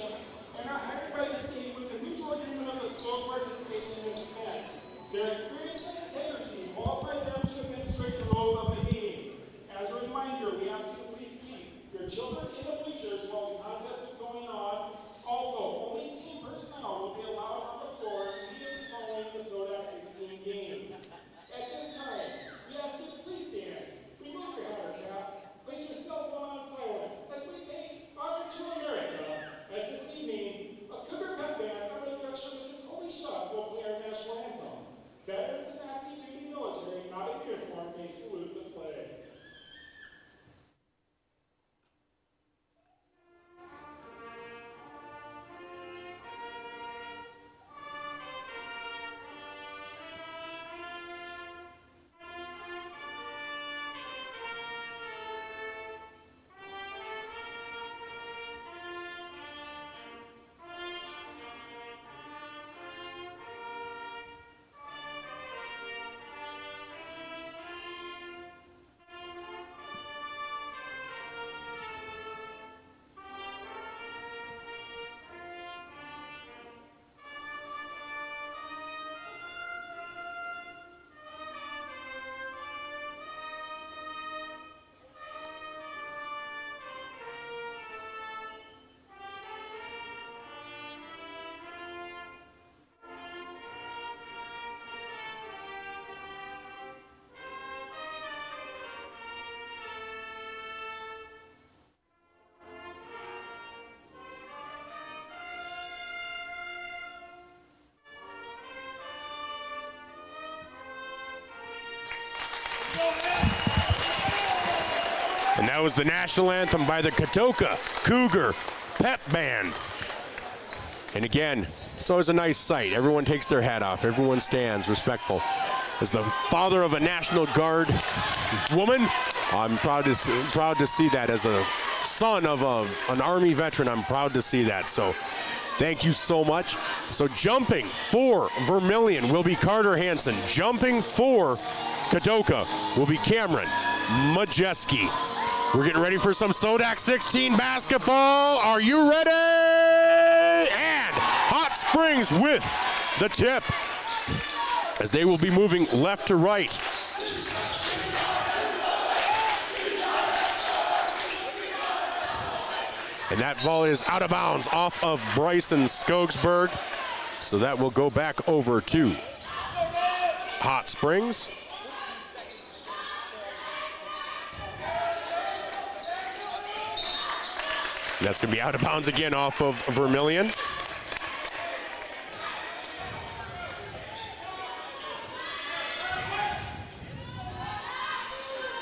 Children in the bleachers while the contest is going on. Also, only team personnel will be allowed on the floor immediately following the SODAK 16 game. At this time, we ask you to please stand, remove your hat or cap, place your cell phone on silent as we pay honor to America. As this evening, a Cougar Pep Band under the direction of Mr. Colby Shutt will play our national anthem. Veterans and active duty military not in uniform may salute the flag. And that was the national anthem by the Kadoka Cougar Pep Band. And again, it's always a nice sight. Everyone takes their hat off. Everyone stands respectful. As the father of a National Guard woman, I'm proud to see that. As a son of an Army veteran, I'm proud to see that. So thank you so much. So jumping for Vermillion will be Carter Hansen. Jumping for Kadoka will be Cameron Majeski. We're getting ready for some SODAK 16 basketball. Are you ready? And Hot Springs with the tip, as they will be moving left to right. And that ball is out of bounds off of Bryson Skogsberg. So that will go back over to Hot Springs. That's going to be out of bounds again off of Vermillion.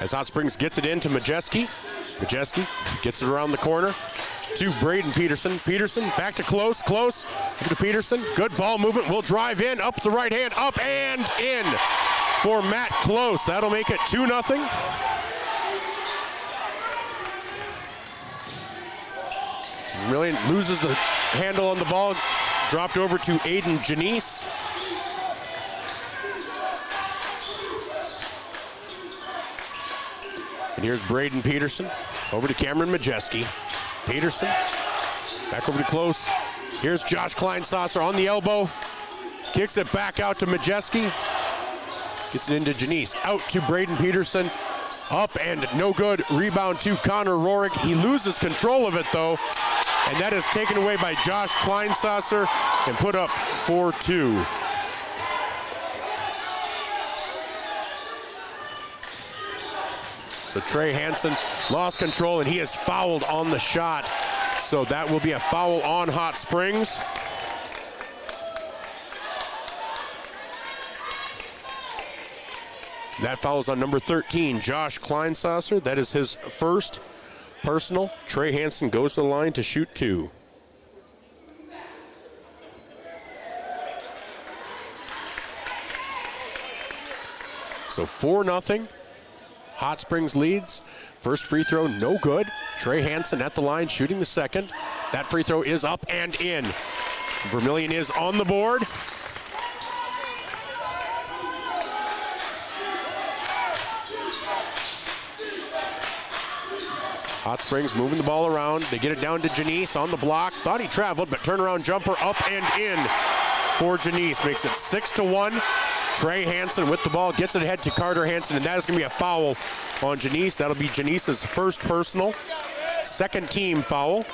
As Hot Springs gets it into Majeski. Majeski gets it around the corner to Braden Peterson. Peterson back to Close. Close to Peterson. Good ball movement. Will drive in. Up the right hand. Up and in for Matt Close. That'll make it 2-0. Vermillion loses the handle on the ball. Dropped over to Aiden Janice. And here's Braden Peterson over to Cameron Majeski. Peterson back over to Close. Here's Josh Kleinsasser on the elbow. Kicks it back out to Majeski. Gets it into Janice. Out to Braden Peterson. Up and no good. Rebound to Connor Rohrig. He loses control of it though. And that is taken away by Josh Kleinsasser and put up 4-2. So Trey Hansen lost control and he is fouled on the shot. So that will be a foul on Hot Springs. That foul is on number 13, Josh Kleinsasser. That is his first personal. Trey Hansen goes to the line to shoot 2. So 4-0. Hot Springs leads. First free throw, no good. Trey Hansen at the line shooting the second. That free throw is up and in. Vermillion is on the board. Hot Springs moving the ball around. They get it down to Janice on the block. Thought he traveled, but turnaround jumper up and in for Janice. Makes it 6-1. Trey Hansen with the ball, gets it ahead to Carter Hansen, and that is going to be a foul on Janice. That'll be Janice's first personal, second team foul.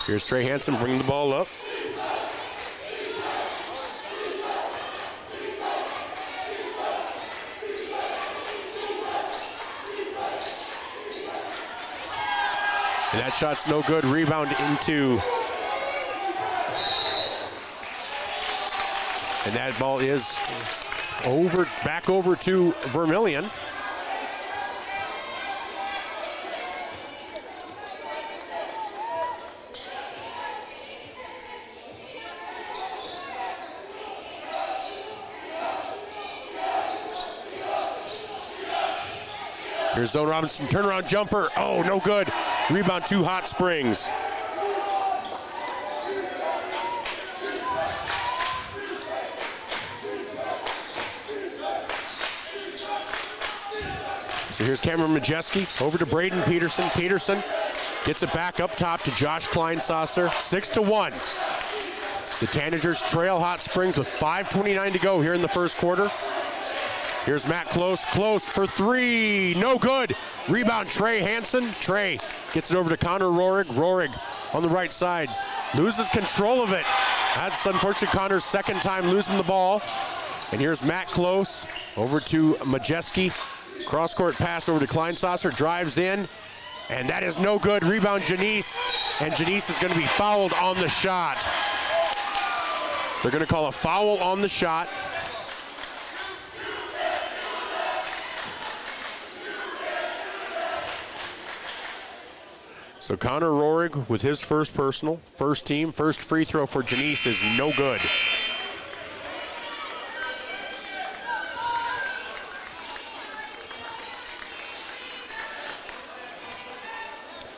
Here's Trey Hansen bringing the ball up. And that shot's no good. Rebound into. And that ball is back over to Vermillion. Here's Zone Robinson, turnaround jumper. Oh, no good. Rebound to Hot Springs. So here's Cameron Majeski over to Braden Peterson. Peterson gets it back up top to Josh Kleinsasser. 6-1. The Tanagers trail Hot Springs with 5:29 to go here in the first quarter. Here's Matt Close. Close for 3. No good. Rebound Trey Hansen. Trey gets it over to Connor Rohrig. Rohrig on the right side. Loses control of it. That's unfortunately Connor's second time losing the ball. And here's Matt Close over to Majeski. Cross-court pass over to Kleinsasser. Drives in. And that is no good. Rebound Janice. And Janice is going to be fouled on the shot. They're going to call a foul on the shot. So Connor Rohrig with his first personal, first team, first free throw for Janice is no good.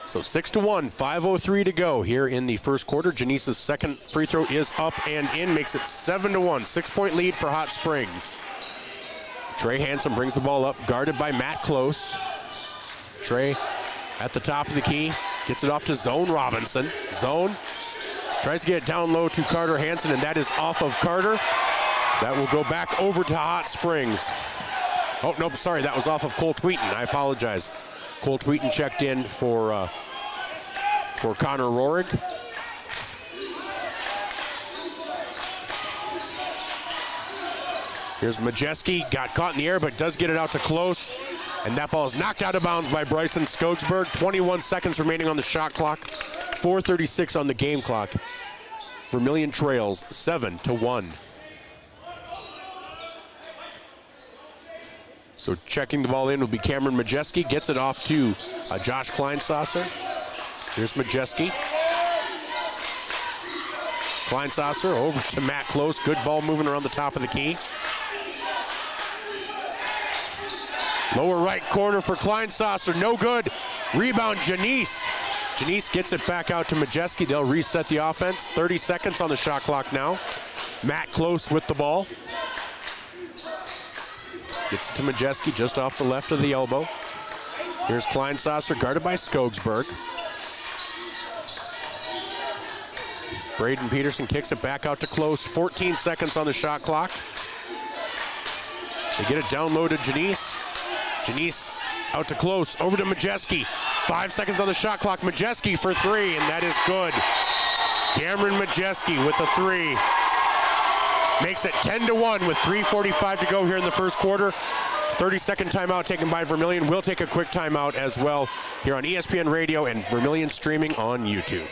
So 6-1, 5:03 to go here in the first quarter. Janice's second free throw is up and in, makes it 7-1, 6-point lead for Hot Springs. Trey Hansen brings the ball up, guarded by Matt Close. Trey at the top of the key. Gets it off to Zone Robinson. Zone tries to get it down low to Carter Hansen, and that is off of Carter. That will go back over to Hot Springs. Oh, nope, sorry, that was off of Cole Tweeten. I apologize. Cole Tweeten checked in for Connor Rohrig. Here's Majeski, got caught in the air, but does get it out to Close. And that ball is knocked out of bounds by Bryson Skogsberg. 21 seconds remaining on the shot clock. 4:36 on the game clock. Vermillion trails 7-1. So checking the ball in will be Cameron Majeski. Gets it off to Josh Kleinsasser. Here's Majeski. Kleinsasser over to Matt Close. Good ball moving around the top of the key. Lower right corner for Kleinsasser, no good. Rebound Janice. Janice gets it back out to Majeski. They'll reset the offense. 30 seconds on the shot clock now. Matt Close with the ball. Gets it to Majeski just off the left of the elbow. Here's Kleinsasser guarded by Skogsberg. Braden Peterson kicks it back out to Close. 14 seconds on the shot clock. They get it down low to Janice. Janice out to Close. Over to Majeski. 5 seconds on the shot clock. Majeski for three, and that is good. Cameron Majeski with a three. Makes it 10-1 with 3:45 to go here in the first quarter. 30-second timeout taken by Vermillion. We'll take a quick timeout as well here on ESPN Radio and Vermillion streaming on YouTube.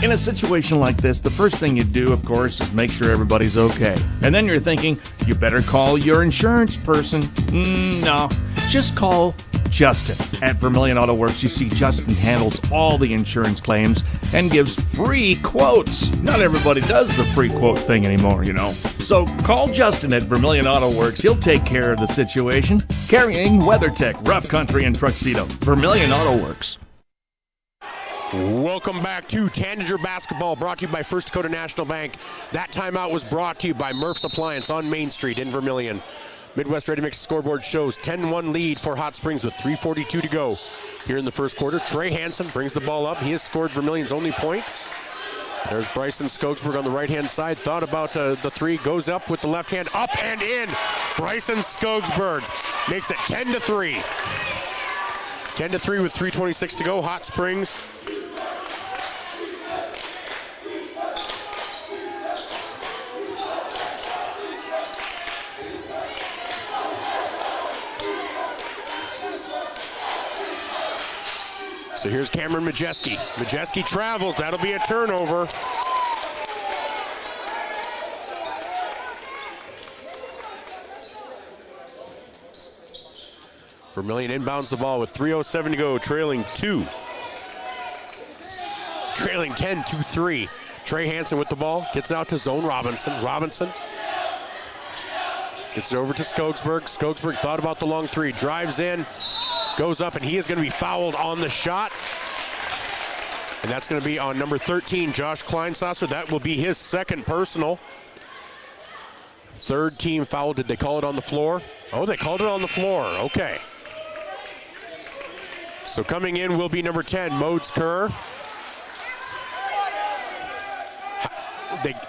In a situation like this, the first thing you do, of course, is make sure everybody's okay. And then you're thinking, you better call your insurance person. No, just call Justin. At Vermillion Auto Works, you see Justin handles all the insurance claims and gives free quotes. Not everybody does the free quote thing anymore, you know. So call Justin at Vermillion Auto Works. He'll take care of the situation. Carrying WeatherTech, Rough Country, and Tuxedo. Vermillion Auto Works. Welcome back to Tanager Basketball, brought to you by First Dakota National Bank. That timeout was brought to you by Murph's Appliance on Main Street in Vermillion. Midwest Ready Mix scoreboard shows 10-1 lead for Hot Springs with 3:42 to go here in the first quarter. Trey Hansen brings the ball up. He has scored Vermillion's only point. There's Bryson Skogsberg on the right-hand side. Thought about the three. Goes up with the left hand. Up and in. Bryson Skogsberg makes it 10-3. 10-3 with 3:26 to go. Hot Springs. So here's Cameron Majeski. Majeski travels. That'll be a turnover. Vermillion inbounds the ball with 3:07 to go, trailing 2. Trailing 10-3. Trey Hansen with the ball. Gets it out to Zone Robinson. Robinson gets it over to Skogsberg. Skogsberg thought about the long three. Drives in. Goes up, and he is going to be fouled on the shot. And that's going to be on number 13, Josh Kleinsasser. That will be his second personal. Third team foul. Did they call it on the floor? Oh, they called it on the floor. Okay. So coming in will be number 10, Modes Kerr.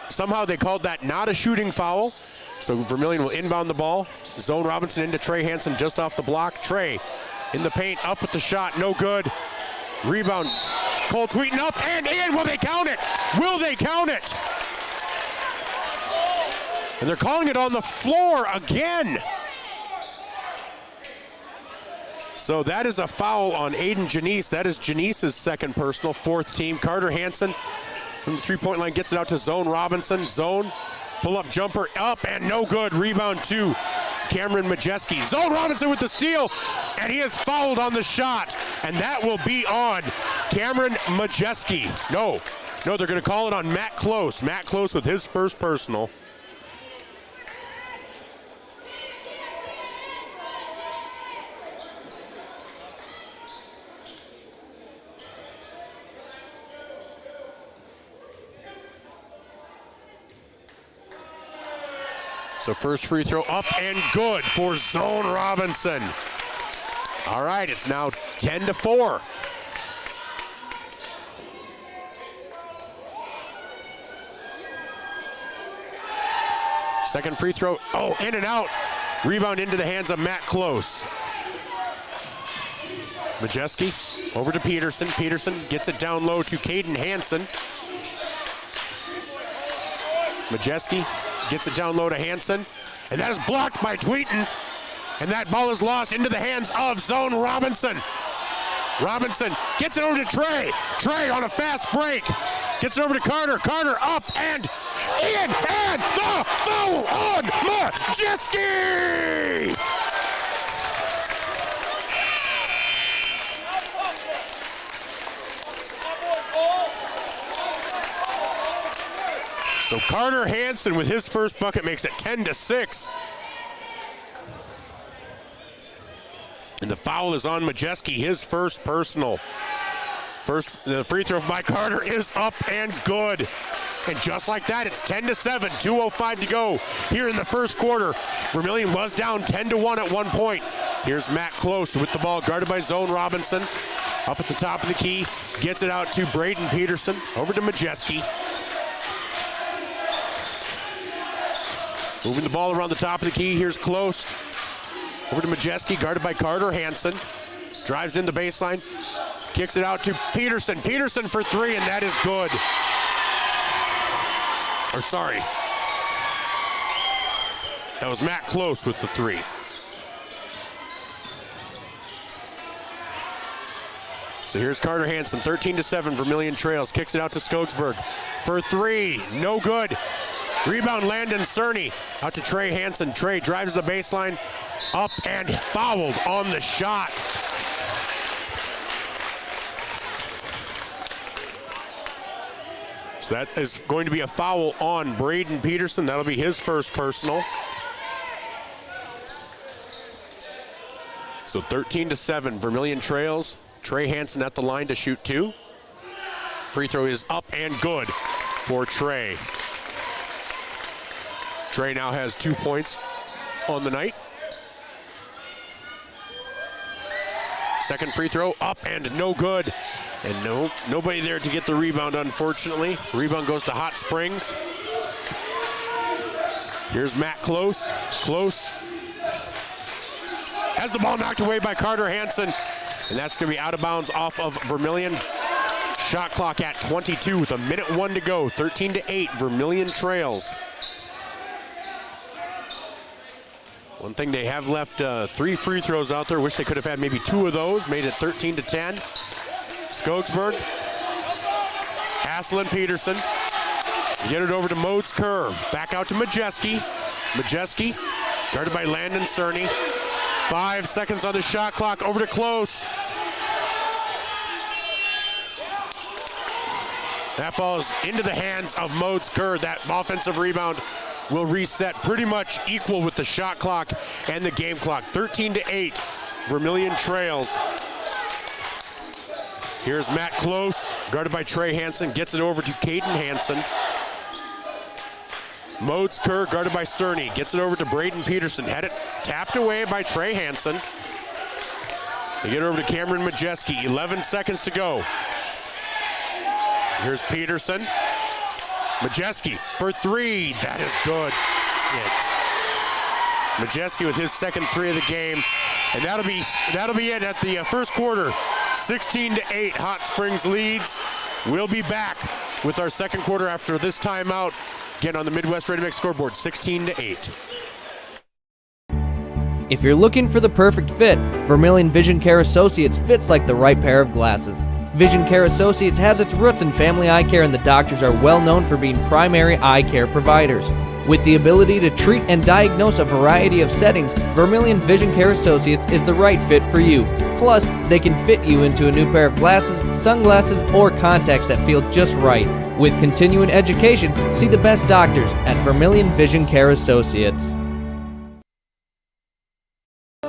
Somehow they called that not a shooting foul. So Vermillion will inbound the ball. Zone Robinson into Trey Hansen just off the block. Trey in the paint, up with the shot, no good. Rebound, Cole Tweeten up and in. Will they count it? Will they count it? And they're calling it on the floor again. So that is a foul on Aiden Janice. That is Janice's second personal, fourth team. Carter Hansen from the three-point line gets it out to Zone Robinson. Zone, pull-up jumper, up and no good. Rebound to Cameron Majeski. Zone Robinson with the steal, and he is fouled on the shot, and that will be on Cameron Majeski. No, they're going to call it on Matt Close. Matt Close with his first personal. So first free throw up and good for Zone Robinson. All right, it's now 10-4. Second free throw, oh, in and out. Rebound into the hands of Matt Close. Majeski over to Peterson. Peterson gets it down low to Caden Hansen. Majeski gets it down low to Hansen, and that is blocked by Tweeten, and that ball is lost into the hands of Zone Robinson. Robinson gets it over to Trey. Trey on a fast break. Gets it over to Carter. Carter up and in, and the foul on Majeski! So Carter Hansen with his first bucket makes it 10-6. And the foul is on Majeski, his first personal. The free throw by Carter is up and good. And just like that, it's 10-7, 2:05 to go here in the first quarter. Vermillion was down 10-1 at one point. Here's Matt Close with the ball, guarded by Zone Robinson. Up at the top of the key, gets it out to Braden Peterson, over to Majeski. Moving the ball around the top of the key, here's Close. Over to Majeski, guarded by Carter Hansen. Drives in the baseline, kicks it out to Peterson. Peterson for three, and that is good. Or sorry, that was Matt Close with the three. So here's Carter Hansen, 13-7, Vermillion trails, kicks it out to Skogsberg for three, no good. Rebound Landon Cerny, out to Trey Hansen. Trey drives the baseline, up and fouled on the shot. So that is going to be a foul on Braden Peterson. That'll be his first personal. So 13-7, Vermillion trails. Trey Hansen at the line to shoot two. Free throw is up and good for Trey. Trey now has 2 points on the night. Second free throw up and no good. And nobody there to get the rebound, unfortunately. Rebound goes to Hot Springs. Here's Matt Close. Close has the ball knocked away by Carter Hansen. And that's going to be out of bounds off of Vermillion. Shot clock at 22 with 1:01 to go. 13-8, Vermillion trails. One thing they have left, 3 free throws out there. Wish they could have had maybe 2 of those. Made it 13-10. Skogsberg, Haslin Peterson. Get it over to Modes Kerr. Back out to Majeski. Majeski, guarded by Landon Cerny. 5 seconds on the shot clock, over to Close. That ball is into the hands of Modes Kerr. That offensive rebound will reset pretty much equal with the shot clock and the game clock. 13-8, Vermillion trails. Here's Matt Close, guarded by Trey Hansen, gets it over to Caden Hansen. Modes Kerr, guarded by Cerny, gets it over to Braden Peterson. Had it tapped away by Trey Hansen. They get it over to Cameron Majeski, 11 seconds to go. Here's Peterson. Majeski for three, that is good. Majeski with his second three of the game. And that'll be it at the first quarter. 16-8, Hot Springs leads. We'll be back with our second quarter after this timeout. Again on the Midwest Ready Mix scoreboard, 16-8. If you're looking for the perfect fit, Vermillion Vision Care Associates fits like the right pair of glasses. Vision Care Associates has its roots in family eye care, and the doctors are well known for being primary eye care providers. With the ability to treat and diagnose a variety of settings, Vermillion Vision Care Associates is the right fit for you. Plus, they can fit you into a new pair of glasses, sunglasses, or contacts that feel just right. With continuing education, see the best doctors at Vermillion Vision Care Associates.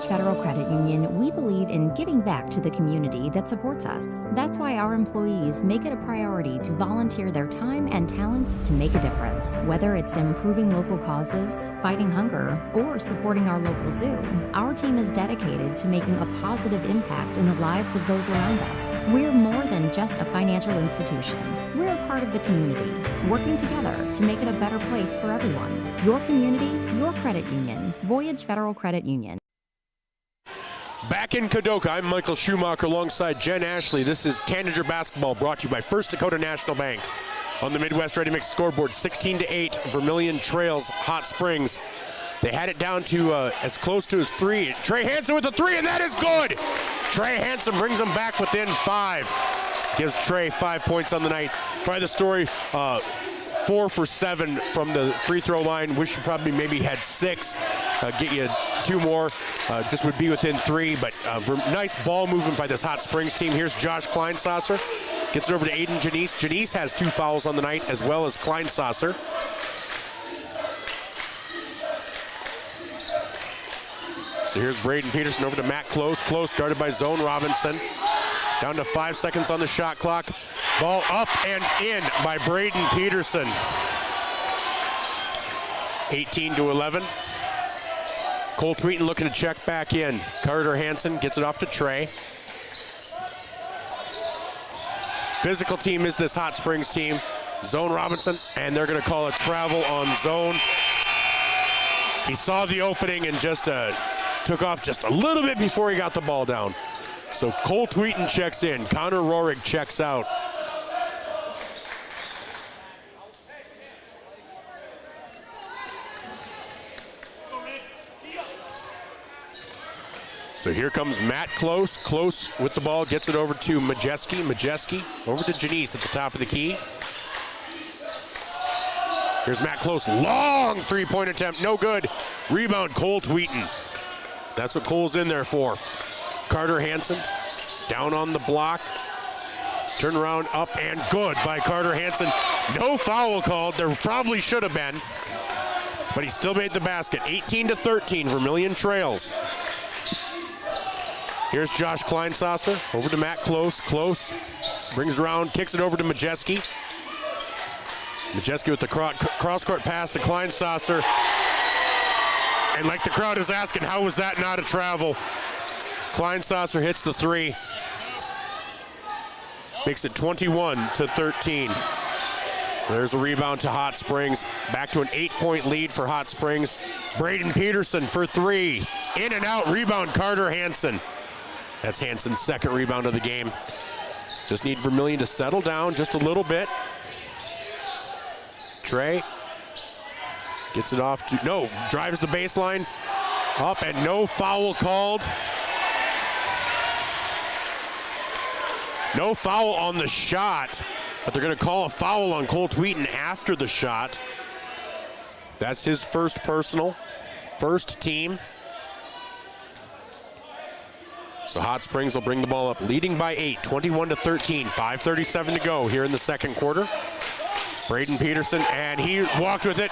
Federal Credit Union, we believe in giving back to the community that supports us. That's why our employees make it a priority to volunteer their time and talents to make a difference. Whether it's improving local causes, fighting hunger, or supporting our local zoo, our team is dedicated to making a positive impact in the lives of those around us. We're more than just a financial institution. We're a part of the community, working together to make it a better place for everyone. Your community, your credit union. Voyage Federal Credit Union. Back in Kadoka, I'm Michael Schumacher alongside Jen Ashley. This is Tanager basketball brought to you by First Dakota National Bank. On the Midwest Ready Mix scoreboard, 16-8, Vermillion trails Hot Springs. They had it down to as close to as 3. Trey Hansen with a 3, and that is good. Trey Hansen brings them back within 5. Gives Trey 5 points on the night. Probably the story, 4 for 7 from the free throw line. Wish you probably maybe had 6. Get you 2 more. Just would be within 3. But nice ball movement by this Hot Springs team. Here's Josh Kleinsasser. Gets it over to Aiden Janice. Janice has 2 fouls on the night, as well as Kleinsasser. So here's Braden Peterson over to Matt Close. Close guarded by Zone Robinson. Down to 5 seconds on the shot clock. Ball up and in by Braden Peterson. 18-11. Cole Tweeton looking to check back in. Carter Hansen gets it off to Trey. Physical team is this Hot Springs team. Zone Robinson, and they're going to call a travel on Zone. He saw the opening and just took off just a little bit before he got the ball down. So Cole Tweeton checks in. Connor Rohrig checks out. So here comes Matt Close. Close with the ball, gets it over to Majeski. Majeski over to Janice at the top of the key. Here's Matt Close, long three-point attempt, no good. Rebound, Cole Tweeton. That's what Cole's in there for. Carter Hansen down on the block. Turn around, up and good by Carter Hansen. No foul called, there probably should have been, but he still made the basket. 18-13, Vermillion trails. Here's Josh Kleinsasser over to Matt Close. Close brings around, kicks it over to Majeski. Majeski with the cross-court pass to Kleinsasser. And like the crowd is asking, how was that not a travel? Kleinsasser hits the three. Makes it 21-13. There's a rebound to Hot Springs. Back to an 8-point lead for Hot Springs. Braden Peterson for three. In and out, rebound Carter Hansen. That's Hansen's second rebound of the game. Just need Vermillion to settle down just a little bit. Trey gets it off to, no, drives the baseline, up and no foul called. No foul on the shot, but they're going to call a foul on Cole Tweeton after the shot. That's his first personal, first team. So Hot Springs will bring the ball up, leading by 8, 21-13, 5:37 to go here in the second quarter. Braden Peterson, and he walked with it.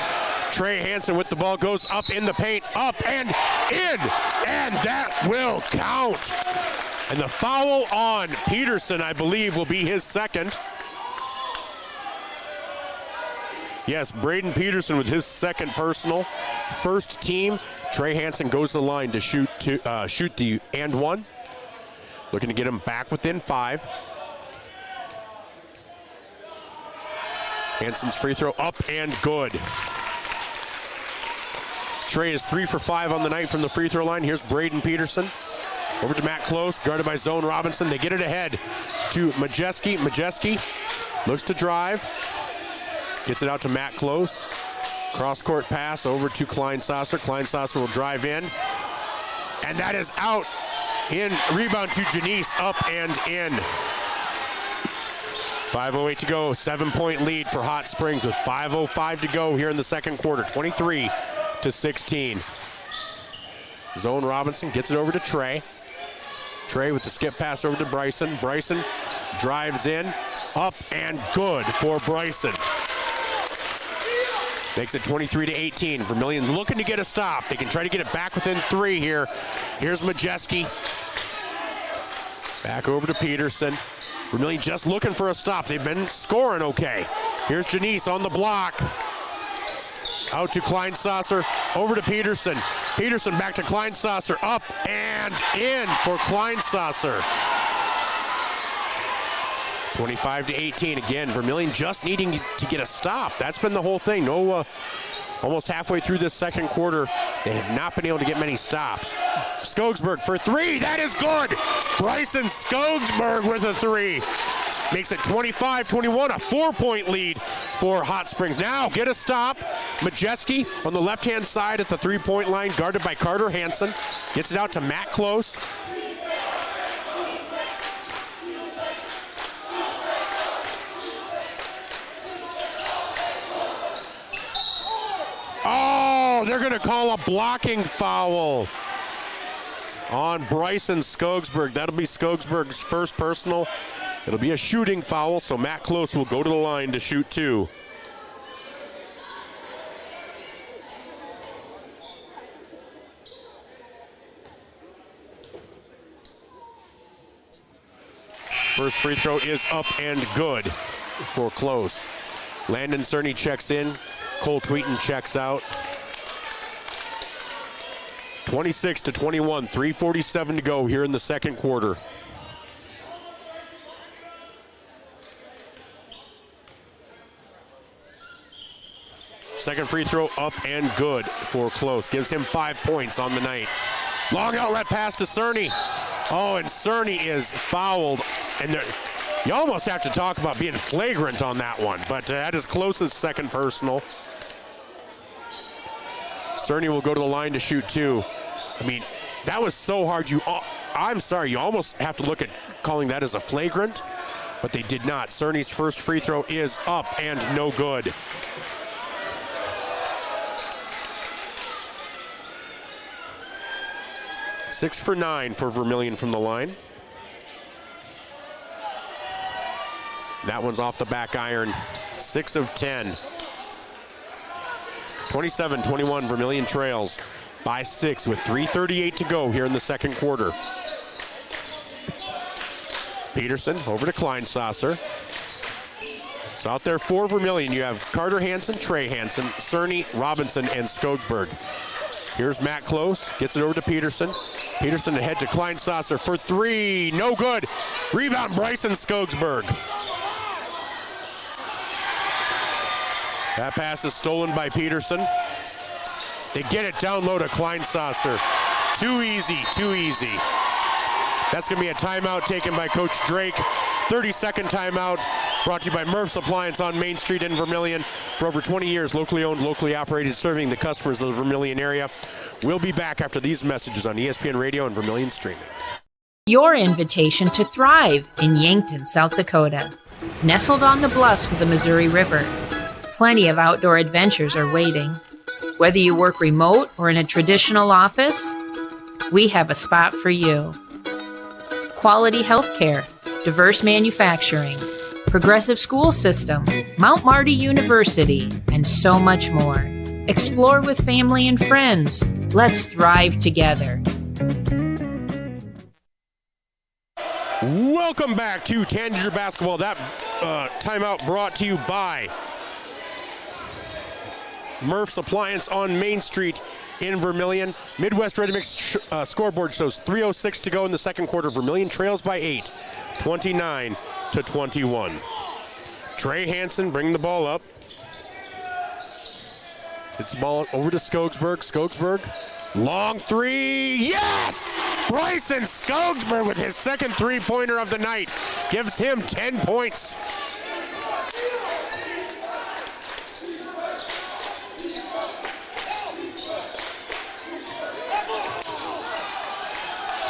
Trey Hansen with the ball, goes up in the paint, up and in, and that will count. And the foul on Peterson, I believe, will be his second. Yes, Braden Peterson with his second personal. First team, Trey Hansen goes to the line to shoot the and one. Looking to get him back within 5. Hansen's free throw up and good. Trey is 3 for 5 on the night from the free throw line. Here's Braden Peterson. Over to Matt Close, guarded by Zone Robinson. They get it ahead to Majeski. Majeski looks to drive. Gets it out to Matt Close. Cross-court pass over to Kleinsasser. Kleinsasser will drive in. And that is out. In, rebound to Janice, up and in. 5:08 to go, 7-point lead for Hot Springs with 5:05 to go here in the second quarter, 23-16. Zone Robinson gets it over to Trey. Trey with the skip pass over to Bryson. Bryson drives in, up and good for Bryson. Makes it 23-18. Vermillion looking to get a stop. They can try to get it back within 3 here. Here's Majeski. Back over to Peterson. Vermillion just looking for a stop. They've been scoring okay. Here's Janice on the block. Out to Kleinsasser. Over to Peterson. Peterson back to Kleinsasser. Up and in for Kleinsasser. 25-18 again. Vermillion just needing to get a stop. That's been the whole thing. No, almost halfway through this second quarter, they have not been able to get many stops. Skogsberg for 3. That is good. Bryson Skogsberg with a 3. Makes it 25-21, a 4-point lead for Hot Springs. Now get a stop. Majeski on the left-hand side at the 3-point line, guarded by Carter Hansen. Gets it out to Matt Close. Oh, they're going to call a blocking foul on Bryson Skogsberg. That'll be Skogsberg's first personal. It'll be a shooting foul, so Matt Close will go to the line to shoot 2. First free throw is up and good for close. Landon Cerny checks in. Cole Tweeten checks out. 26-21, 3:47 to go here in the second quarter. Second free throw up and good for close. Gives him 5 points on the night. Long outlet pass to Cerny. Oh, and Cerny is fouled. And you almost have to talk about being flagrant on that one, but that is Close's second personal. Cerny will go to the line to shoot 2. I mean, that was so hard. I'm sorry, you almost have to look at calling that as a flagrant, but they did not. Cerny's first free throw is up and no good. Six for 9 for Vermillion from the line. That one's off the back iron. 6 of 10. 27-21, Vermillion trails by 6 with 3:38 to go here in the second quarter. Peterson over to Kleinsasser. So out there for Vermillion, you have Carter Hansen, Trey Hansen, Cerny, Robinson, and Skogsberg. Here's Matt Close, gets it over to Peterson. Peterson ahead to Kleinsasser for 3, no good. Rebound, Bryson Skogsberg. That pass is stolen by Peterson. They get it down low to Kleinsasser. Too easy, too easy. That's going to be a timeout taken by Coach Drake. 30-second timeout brought to you by Murph's Appliance on Main Street in Vermillion. For over 20 years, locally owned, locally operated, serving the customers of the Vermillion area. We'll be back after these messages on ESPN Radio and Vermillion Streaming. Your invitation to thrive in Yankton, South Dakota. Nestled on the bluffs of the Missouri River, plenty of outdoor adventures are waiting. Whether you work remote or in a traditional office, we have a spot for you. Quality healthcare, diverse manufacturing, progressive school system, Mount Marty University, and so much more. Explore with family and friends. Let's thrive together. Welcome back to Tanager Basketball. That timeout brought to you by Murph's Appliance on Main Street in Vermillion. Midwest Ready Mix scoreboard shows 3:06 to go in the second quarter. Vermillion trails by 8, 29-21. Trey Hansen bringing the ball up. It's the ball over to Skogsberg. Skogsberg, long 3, yes! Bryson Skogsberg with his second three-pointer of the night. Gives him 10 points.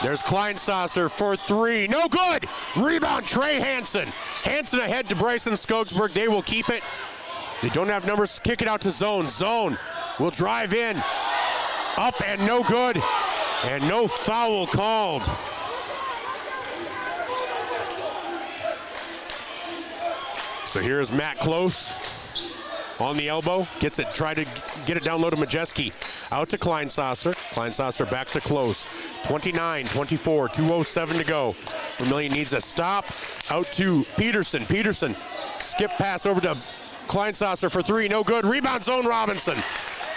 There's Kleinsasser for 3, no good! Rebound, Trey Hansen. Hansen ahead to Bryson Skogsberg. They will keep it. They don't have numbers. Kick it out to Zone. Zone will drive in. Up and no good. And no foul called. So here's Matt Close on the elbow. Gets it, try to get it down low to Majeski. Out to Kleinsasser. Kleinsasser back to Close. 29-24, 2:07 to go. Vermillion needs a stop. Out to Peterson. Peterson, skip pass over to Kleinsasser for 3, no good. Rebound, Zone Robinson.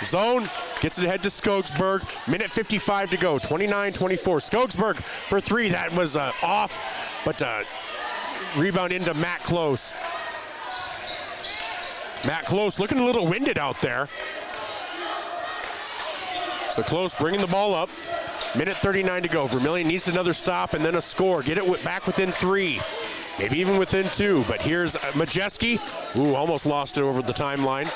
Zone gets it ahead to Skogsberg. Minute 55 to go, 29-24. Skogsberg for 3, that was off, but rebound into Matt Close. Matt Close looking a little winded out there. So Close bringing the ball up. Minute 39 to go. Vermillion needs another stop and then a score. Get it back within 3. Maybe even within 2. But here's Majeski. Ooh, almost lost it over the timeline.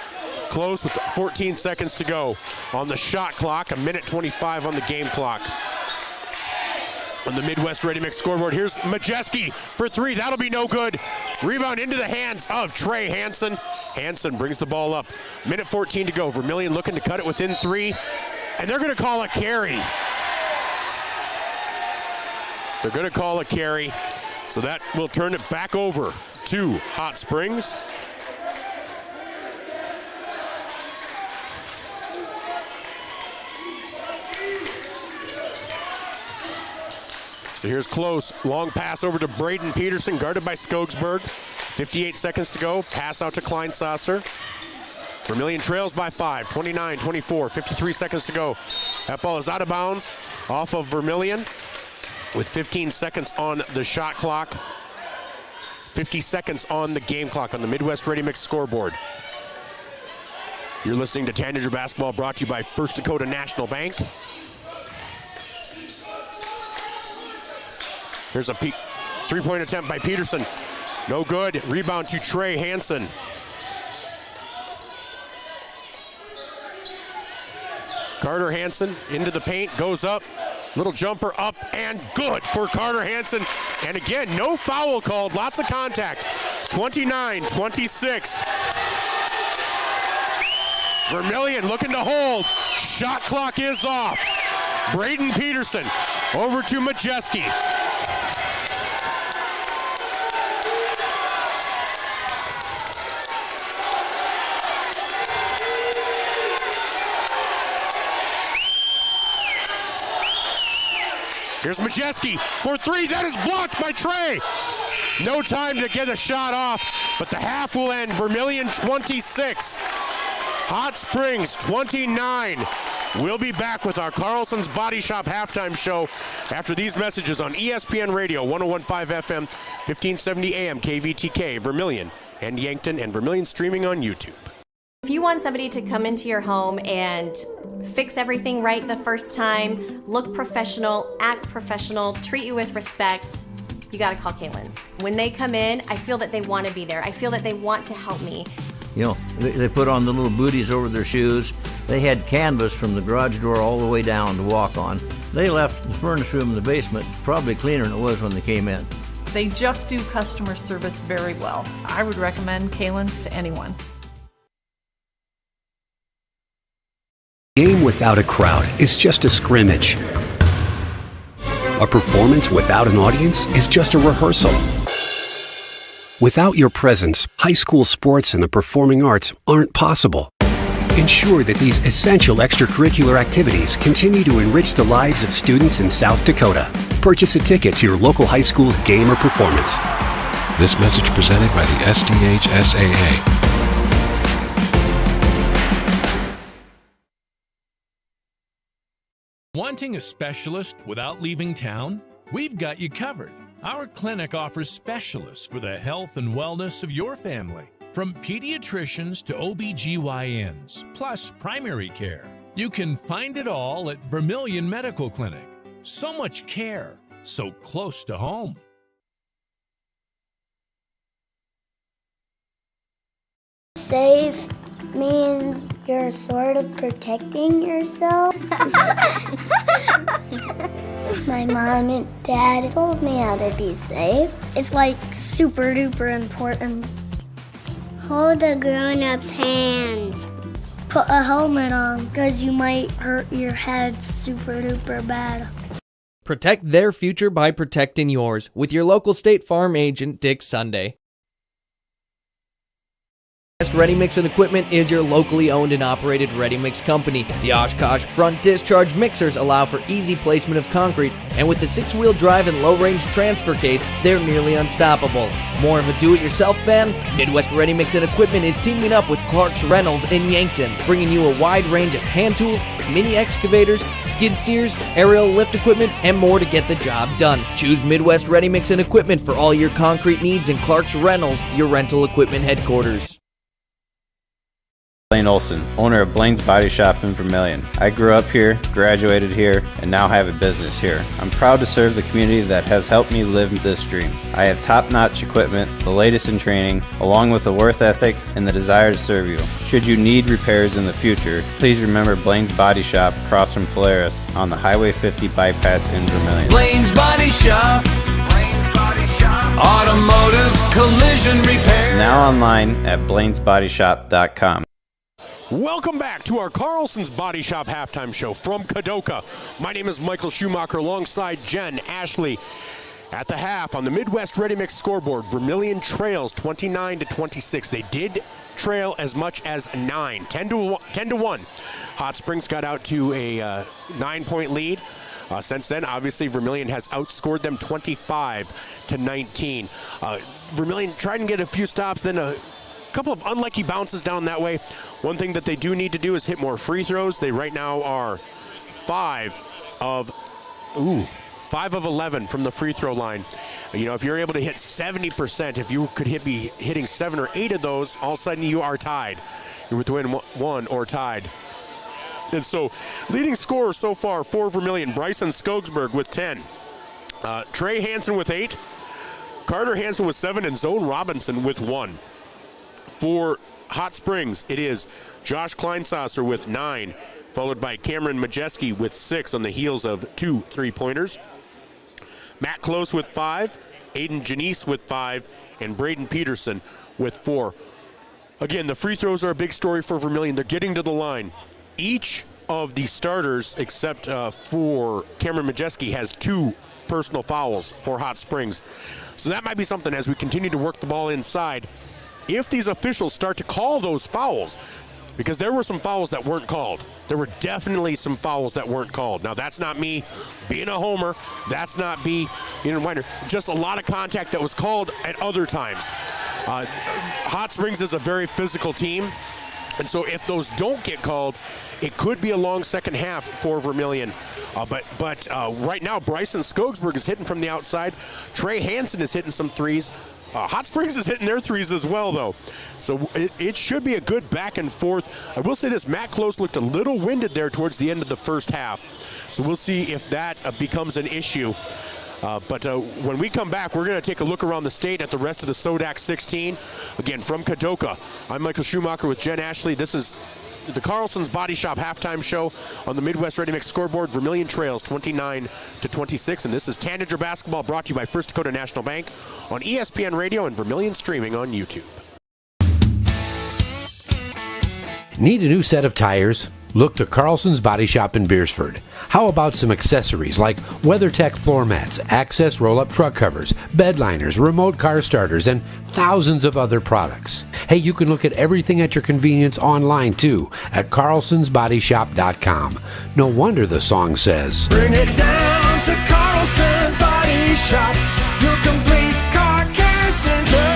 Close with 14 seconds to go on the shot clock. A minute 25 on the game clock. On the Midwest Ready Mix scoreboard, here's Majeski for 3. That'll be no good. Rebound into the hands of Trey Hansen. Hansen brings the ball up. Minute 14 to go. Vermillion looking to cut it within 3. And they're going to call a carry. They're going to call a carry. So that will turn it back over to Hot Springs. So here's close. Long pass over to Braden Peterson, guarded by Skogsberg. 58 seconds to go. Pass out to Kleinsasser. Vermillion trails by 5, 29-24, 53 seconds to go. That ball is out of bounds off of Vermillion with 15 seconds on the shot clock. 50 seconds on the game clock on the Midwest Ready Mix scoreboard. You're listening to Tanager Basketball, brought to you by First Dakota National Bank. Here's a three-point attempt by Peterson. No good. Rebound to Trey Hansen. Carter Hansen into the paint, goes up. Little jumper up and good for Carter Hansen. And again, no foul called, lots of contact. 29-26. Vermillion looking to hold. Shot clock is off. Braden Peterson over to Majeski. Here's Majeski for three. That is blocked by Trey. No time to get a shot off, but the half will end. Vermillion 26, Hot Springs 29. We'll be back with our Carlson's Body Shop halftime show after these messages on ESPN Radio, 101.5 FM, 1570 AM, KVTK, Vermillion and Yankton, and Vermillion streaming on YouTube. If you want somebody to come into your home and fix everything right the first time, look professional, act professional, treat you with respect, you gotta call Kaylin's. When they come in, I feel that they want to be there. I feel that they want to help me. You know, they put on the little booties over their shoes. They had canvas from the garage door all the way down to walk on. They left the furnace room in the basement probably cleaner than it was when they came in. They just do customer service very well. I would recommend Kaylin's to anyone. Game without a crowd is just a scrimmage. A performance without an audience is just a rehearsal. Without your presence, high school sports and the performing arts aren't possible. Ensure that these essential extracurricular activities continue to enrich the lives of students in South Dakota. Purchase a ticket to your local high school's game or performance. This message presented by the SDHSAA. Wanting a specialist without leaving town? We've got you covered. Our clinic offers specialists for the health and wellness of your family. From pediatricians to OBGYNs, plus primary care. You can find it all at Vermillion Medical Clinic. So much care, so close to home. Safe means you're sort of protecting yourself. My mom and dad told me how to be safe. It's like super duper important. Hold a grown-up's hands. Put a helmet on because you might hurt your head super duper bad. Protect their future by protecting yours with your local State Farm agent, Dick Sunday. Best Ready Mix and Equipment is your locally owned and operated ready mix company. The Oshkosh front discharge mixers allow for easy placement of concrete, and with the 6-wheel drive and low-range transfer case, they're nearly unstoppable. More of a do-it-yourself fan? Midwest Ready Mix and Equipment is teaming up with Clark's Rentals in Yankton, bringing you a wide range of hand tools, mini excavators, skid steers, aerial lift equipment, and more to get the job done. Choose Midwest Ready Mix and Equipment for all your concrete needs, and Clark's Rentals, your rental equipment headquarters. Blaine Olson, owner of Blaine's Body Shop in Vermillion. I grew up here, graduated here, and now have a business here. I'm proud to serve the community that has helped me live this dream. I have top-notch equipment, the latest in training, along with a work ethic and the desire to serve you. Should you need repairs in the future, please remember Blaine's Body Shop across from Polaris on the Highway 50 bypass in Vermillion. Blaine's Body Shop. Automotive collision repair. Now online at blainesbodyshop.com. Welcome back to our Carlson's Body Shop halftime show from Kadoka. My name is Michael Schumacher alongside Jen, Ashley. At the half on the Midwest Ready Mix scoreboard, Vermillion trails 29-26. They did trail as much as 10 to 1. Hot Springs got out to a 9-point lead. Since then, obviously, Vermillion has outscored them 25-19. Vermillion tried and get a few stops, then a couple of unlucky bounces down that way. One thing that they do need to do is hit more free throws. They right now are 5 of 11 from the free throw line. If you're able to hit 70%, if you could be hitting 7 or 8 of those, all of a sudden you are tied. You're within 1 or tied. And so, leading scorer so far for Vermillion, Bryson Skogsberg with 10. Trey Hansen with 8. Carter Hansen with 7, and Zone Robinson with 1. For Hot Springs, it is Josh Kleinsasser with 9, followed by Cameron Majeski with 6 on the heels of 2 3-pointers. Matt Close with 5, Aiden Janice with 5, and Braden Peterson with 4. Again, the free throws are a big story for Vermillion. They're getting to the line. Each of the starters, except for Cameron Majeski, has 2 personal fouls for Hot Springs. So that might be something as we continue to work the ball inside. If these officials start to call those fouls, because there were some fouls that weren't called. There were definitely some fouls that weren't called. Now, that's not me being a homer. That's not me being a whiner. Just a lot of contact that was called at other times. Hot Springs is a very physical team. And so if those don't get called, it could be a long second half for Vermillion. But right now, Bryson Skogsberg is hitting from the outside. Trey Hansen is hitting some threes. Hot Springs is hitting their threes as well, though. So it should be a good back and forth. I will say this, Matt Close looked a little winded there towards the end of the first half. So we'll see if that becomes an issue. But when we come back, we're going to take a look around the state at the rest of the SODAK 16. Again, from Kadoka, I'm Michael Schumacher with Jen Ashley. This is the Carlson's Body Shop halftime show on the Midwest Ready Mix scoreboard. Vermillion trails 29-26, and this is Tanager basketball brought to you by First Dakota National Bank on ESPN Radio and Vermillion streaming on YouTube. Need a new set of tires? Look to Carlson's Body Shop in Beersford. How about some accessories like WeatherTech floor mats, access roll-up truck covers, bed liners, remote car starters, and thousands of other products. Hey, you can look at everything at your convenience online too at carlsonsbodyshop.com. No wonder the song says, Bring it down to Carlson's Body Shop, your complete car care center.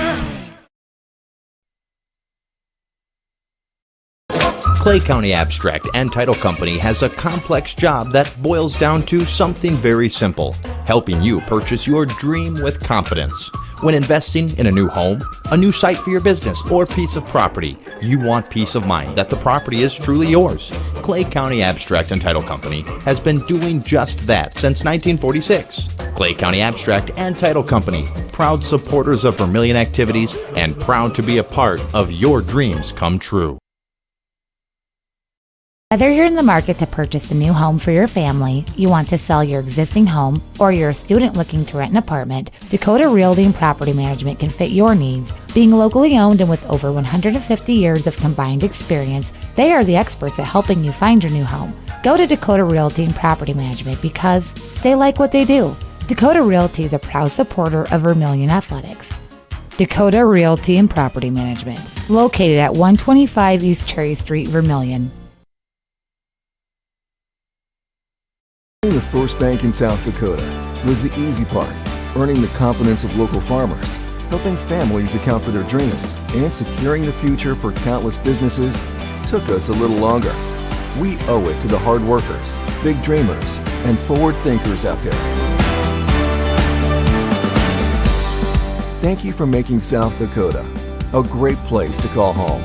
Clay County Abstract and Title Company has a complex job that boils down to something very simple, helping you purchase your dream with confidence. When investing in a new home, a new site for your business, or piece of property, you want peace of mind that the property is truly yours. Clay County Abstract and Title Company has been doing just that since 1946. Clay County Abstract and Title Company, proud supporters of Vermillion activities and proud to be a part of your dreams come true. Whether you're in the market to purchase a new home for your family, you want to sell your existing home, or you're a student looking to rent an apartment, Dakota Realty and Property Management can fit your needs. Being locally owned and with over 150 years of combined experience, they are the experts at helping you find your new home. Go to Dakota Realty and Property Management because they like what they do. Dakota Realty is a proud supporter of Vermillion Athletics. Dakota Realty and Property Management, located at 125 East Cherry Street, Vermillion. The first bank in South Dakota was the easy part, earning the confidence of local farmers, helping families account for their dreams, and securing the future for countless businesses took us a little longer. We owe it to the hard workers, big dreamers, and forward thinkers out there. Thank you for making South Dakota a great place to call home.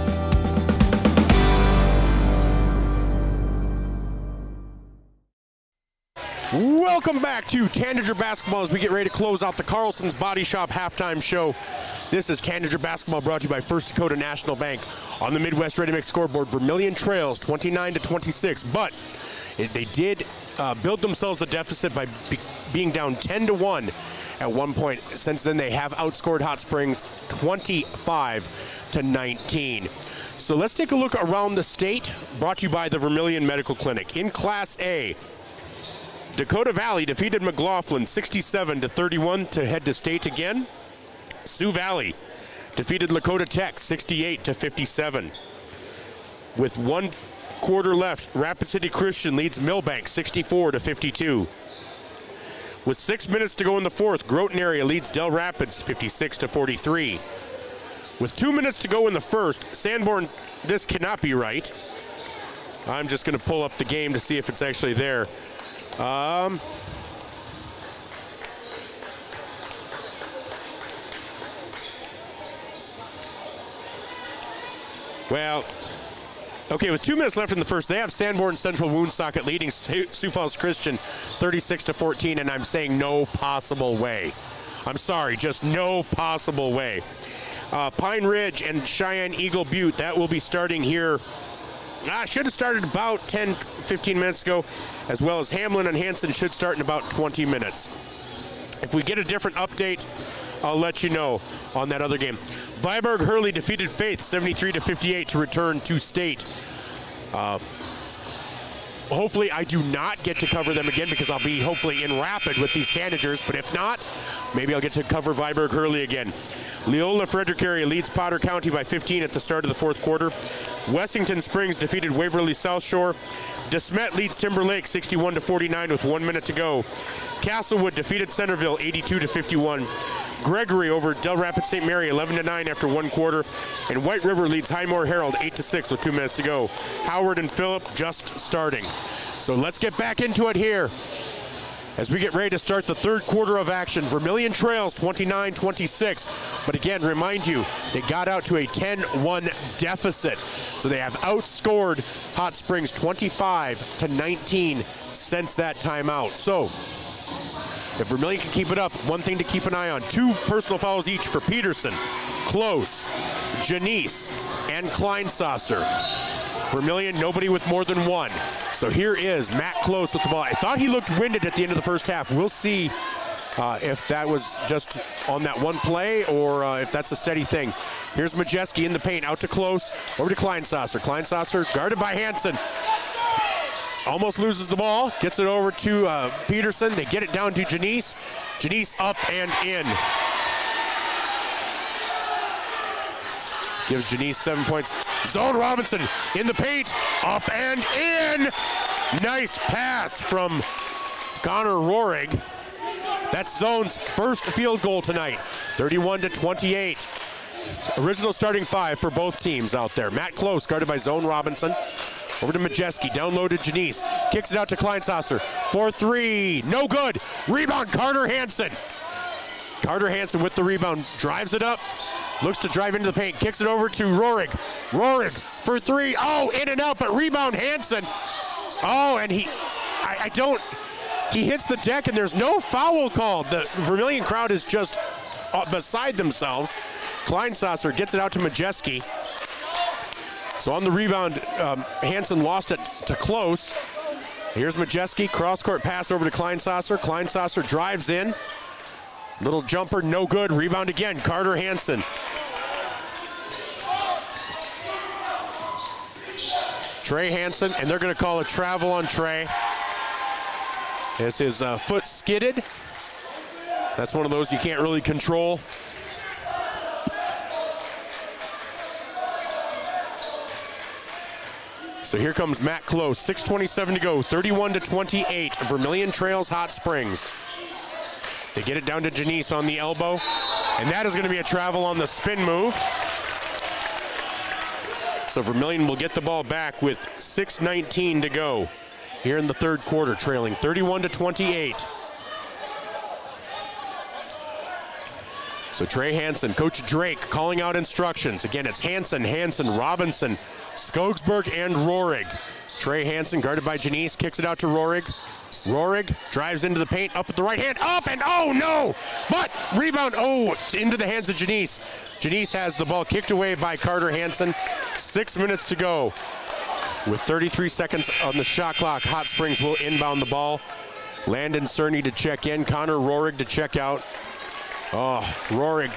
Welcome back to Tanager Basketball as we get ready to close out the Carlson's Body Shop halftime show. This is Tanager Basketball brought to you by First Dakota National Bank on the Midwest Ready Mix scoreboard. Vermillion trails 29-26, but they did build themselves a deficit by being down 10-1 at one point. Since then, they have outscored Hot Springs 25-19. So let's take a look around the state, brought to you by the Vermillion Medical Clinic. In Class A, Dakota Valley defeated McLaughlin 67-31 to head to state again. Sioux Valley defeated Lakota Tech 68-57. With 1 quarter left. Rapid City Christian leads Millbank 64-52. With 6 minutes to go in the fourth, Groton area leads Del Rapids 56-43. With 2 minutes to go in the first, Sanborn, this cannot be right. I'm just going to pull up the game to see if it's actually there. Well, okay, with 2 minutes left in the first, they have Sanborn Central Woonsocket leading Sioux Falls Christian 36-14, and I'm saying no possible way. I'm sorry, just no possible way. Pine Ridge and Cheyenne Eagle Butte, that will be starting here. Should have started about 10-15 minutes ago, as well as Hamlin and Hanson should start in about 20 minutes. If we get a different update, I'll let you know on that other game. Viborg Hurley defeated Faith 73-58 to return to state. Hopefully I do not get to cover them again because I'll be hopefully in Rapid with these Tanagers, but if not, maybe I'll get to cover Viborg Hurley again. Leola Frederick area leads Potter County by 15 at the start of the fourth quarter. Wessington Springs defeated Waverly South Shore. DeSmet leads Timber Lake 61-49 with 1 minute to go. Castlewood defeated Centerville 82-51. Gregory over Del Rapids St. Mary 11-9 after one quarter. And White River leads Highmore Herald 8-6 with 2 minutes to go. Howard and Phillip just starting. So let's get back into it here as we get ready to start the third quarter of action. Vermillion trails 29-26. But again, remind you, they got out to a 10-1 deficit. So they have outscored Hot Springs 25-19 since that timeout. So if Vermillion can keep it up, one thing to keep an eye on, 2 personal fouls each for Peterson, Close, Janice, and Kleinsasser. Vermillion, nobody with more than 1. So here is Matt Close with the ball. I thought he looked winded at the end of the first half. We'll see if that was just on that one play or if that's a steady thing. Here's Majeski in the paint, out to Close, over to Kleinsasser. Kleinsasser guarded by Hanson. Almost loses the ball, gets it over to Peterson. They get it down to Janice. Janice up and in. Gives Janice 7 points. Zone Robinson in the paint, up and in. Nice pass from Connor Rohrig. That's Zone's first field goal tonight, 31-28. Original starting 5 for both teams out there. Matt Close guarded by Zone Robinson. Over to Majeski, down low to Janice. Kicks it out to Kleinsasser. 4-3, no good. Rebound, Carter Hanson. Carter Hanson with the rebound, drives it up. Looks to drive into the paint, kicks it over to Rohrig. Rohrig for 3, oh, in and out, but rebound Hanson. Oh, and he hits the deck and there's no foul called. The Vermillion crowd is just beside themselves. Kleinsasser gets it out to Majeski. So on the rebound, Hanson lost it to Close. Here's Majeski, cross-court pass over to Kleinsasser. Kleinsasser drives in. Little jumper, no good. Rebound again, Carter Hanson. Trey Hanson, and they're going to call a travel on Trey as his foot skidded. That's one of those you can't really control. So here comes Matt Close, 6:27 to go, 31-28. Vermillion trails Hot Springs. They get it down to Janice on the elbow, and that is going to be a travel on the spin move. So Vermillion will get the ball back with 6:19 to go here in the third quarter, trailing 31-28. So Trey Hanson, Coach Drake calling out instructions. Again, it's Hanson, Robinson, Skogsberg, and Rohrig. Trey Hanson, guarded by Janice, kicks it out to Rohrig. Rohrig drives into the paint, up at the right hand, up, and oh no! But rebound, oh, into the hands of Janice. Janice has the ball kicked away by Carter Hanson. 6 minutes to go. With 33 seconds on the shot clock, Hot Springs will inbound the ball. Landon Cerny to check in, Connor Rohrig to check out. Oh, Rohrig.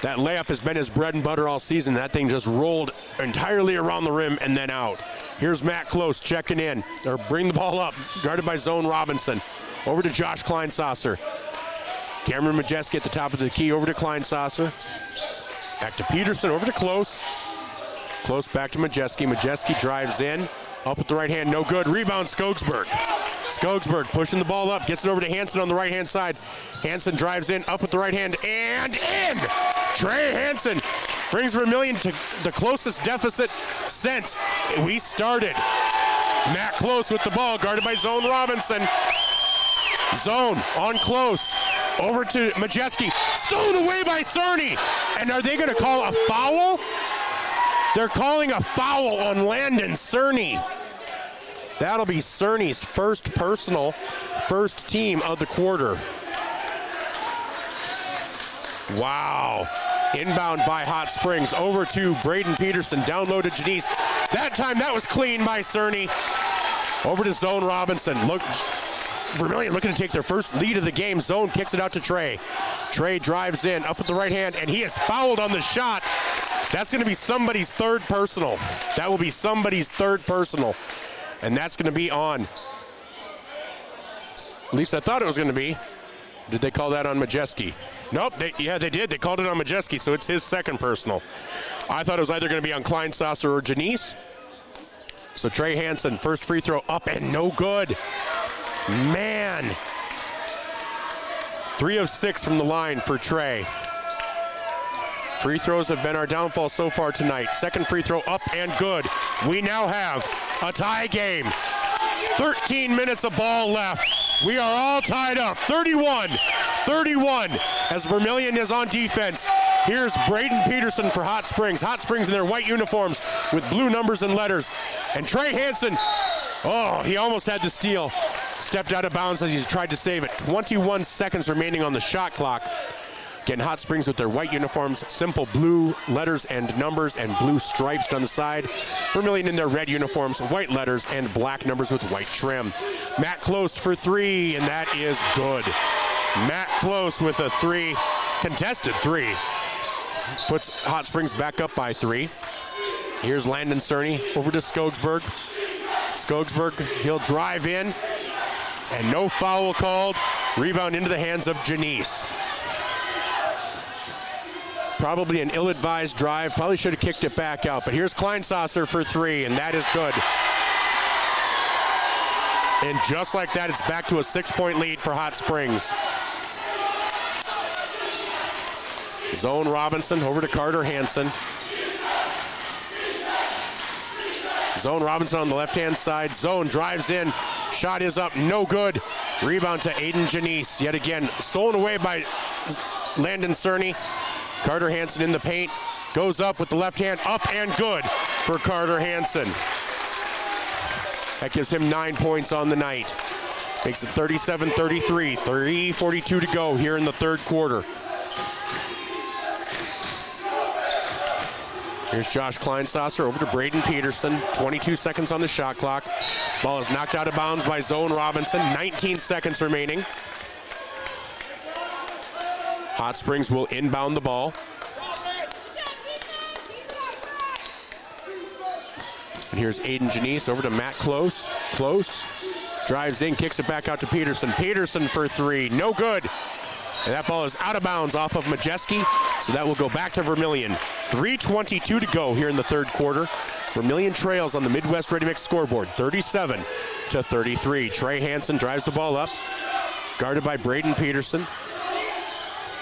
That layup has been his bread and butter all season. That thing just rolled entirely around the rim and then out. Here's Matt Close checking in, or bring the ball up, guarded by Zone Robinson. Over to Josh Kleinsasser. Cameron Majeski at the top of the key, over to Kleinsasser. Back to Peterson, over to Close. Close back to Majeski. Majeski drives in. Up with the right hand, no good. Rebound, Skogsberg. Skogsberg pushing the ball up, gets it over to Hansen on the right-hand side. Hansen drives in, up with the right hand, and in! Trey Hansen brings Vermillion to the closest deficit since we started. Matt Close with the ball, guarded by Zone Robinson. Zone on Close. Over to Majeski. Stolen away by Cerny. And are they going to call a foul? They're calling a foul on Landon Cerny. That'll be Cerny's first personal, first team of the quarter. Wow. Inbound by Hot Springs. Over to Braden Peterson. Down low to Janice. That time that was clean by Cerny. Over to Zone Robinson. Look, Vermillion looking to take their first lead of the game. Zone kicks it out to Trey. Trey drives in, up with the right hand, and he is fouled on the shot. That's going to be somebody's third personal. That will be somebody's third personal. And that's going to be on. At least I thought it was going to be. Did they call that on Majeski? Nope. They did. They called it on Majeski, so it's his second personal. I thought it was either going to be on Kleinsasser or Janice. So Trey Hansen, first free throw up and no good. Man. 3 of 6 from the line for Trey. Free throws have been our downfall so far tonight. Second free throw up and good. We now have a tie game. 13 minutes of ball left. We are all tied up. 31-31 as Vermillion is on defense. Here's Braden Peterson for Hot Springs. Hot Springs in their white uniforms with blue numbers and letters. And Trey Hansen, oh, he almost had the steal. Stepped out of bounds as he tried to save it. 21 seconds remaining on the shot clock. Again, Hot Springs with their white uniforms, simple blue letters and numbers and blue stripes down the side. Vermillion in their red uniforms, white letters and black numbers with white trim. Matt Close for 3, and that is good. Matt Close with a 3, contested 3. Puts Hot Springs back up by 3. Here's Landon Cerny over to Skogsberg. Skogsberg, he'll drive in, and no foul called. Rebound into the hands of Janice. Probably an ill-advised drive. Probably should have kicked it back out. But here's Kleinsasser for 3, and that is good. And just like that, it's back to a 6-point lead for Hot Springs. Zone Robinson over to Carter Hansen. Zone Robinson on the left-hand side. Zone drives in. Shot is up. No good. Rebound to Aiden Janice. Yet again, stolen away by Landon Cerny. Carter Hansen in the paint, goes up with the left hand, up and good for Carter Hansen. That gives him 9 points on the night. Makes it 37-33, 3:42 to go here in the third quarter. Here's Josh Kleinsasser over to Braden Peterson. 22 seconds on the shot clock. Ball is knocked out of bounds by Zone Robinson. 19 seconds remaining. Hot Springs will inbound the ball. And here's Aiden Janice over to Matt Close. Close drives in, kicks it back out to Peterson. Peterson for 3, no good. And that ball is out of bounds off of Majeski, so that will go back to Vermillion. 3:22 to go here in the third quarter. Vermillion trails on the Midwest Ready Mix scoreboard, 37-33. Trey Hansen drives the ball up, guarded by Braden Peterson.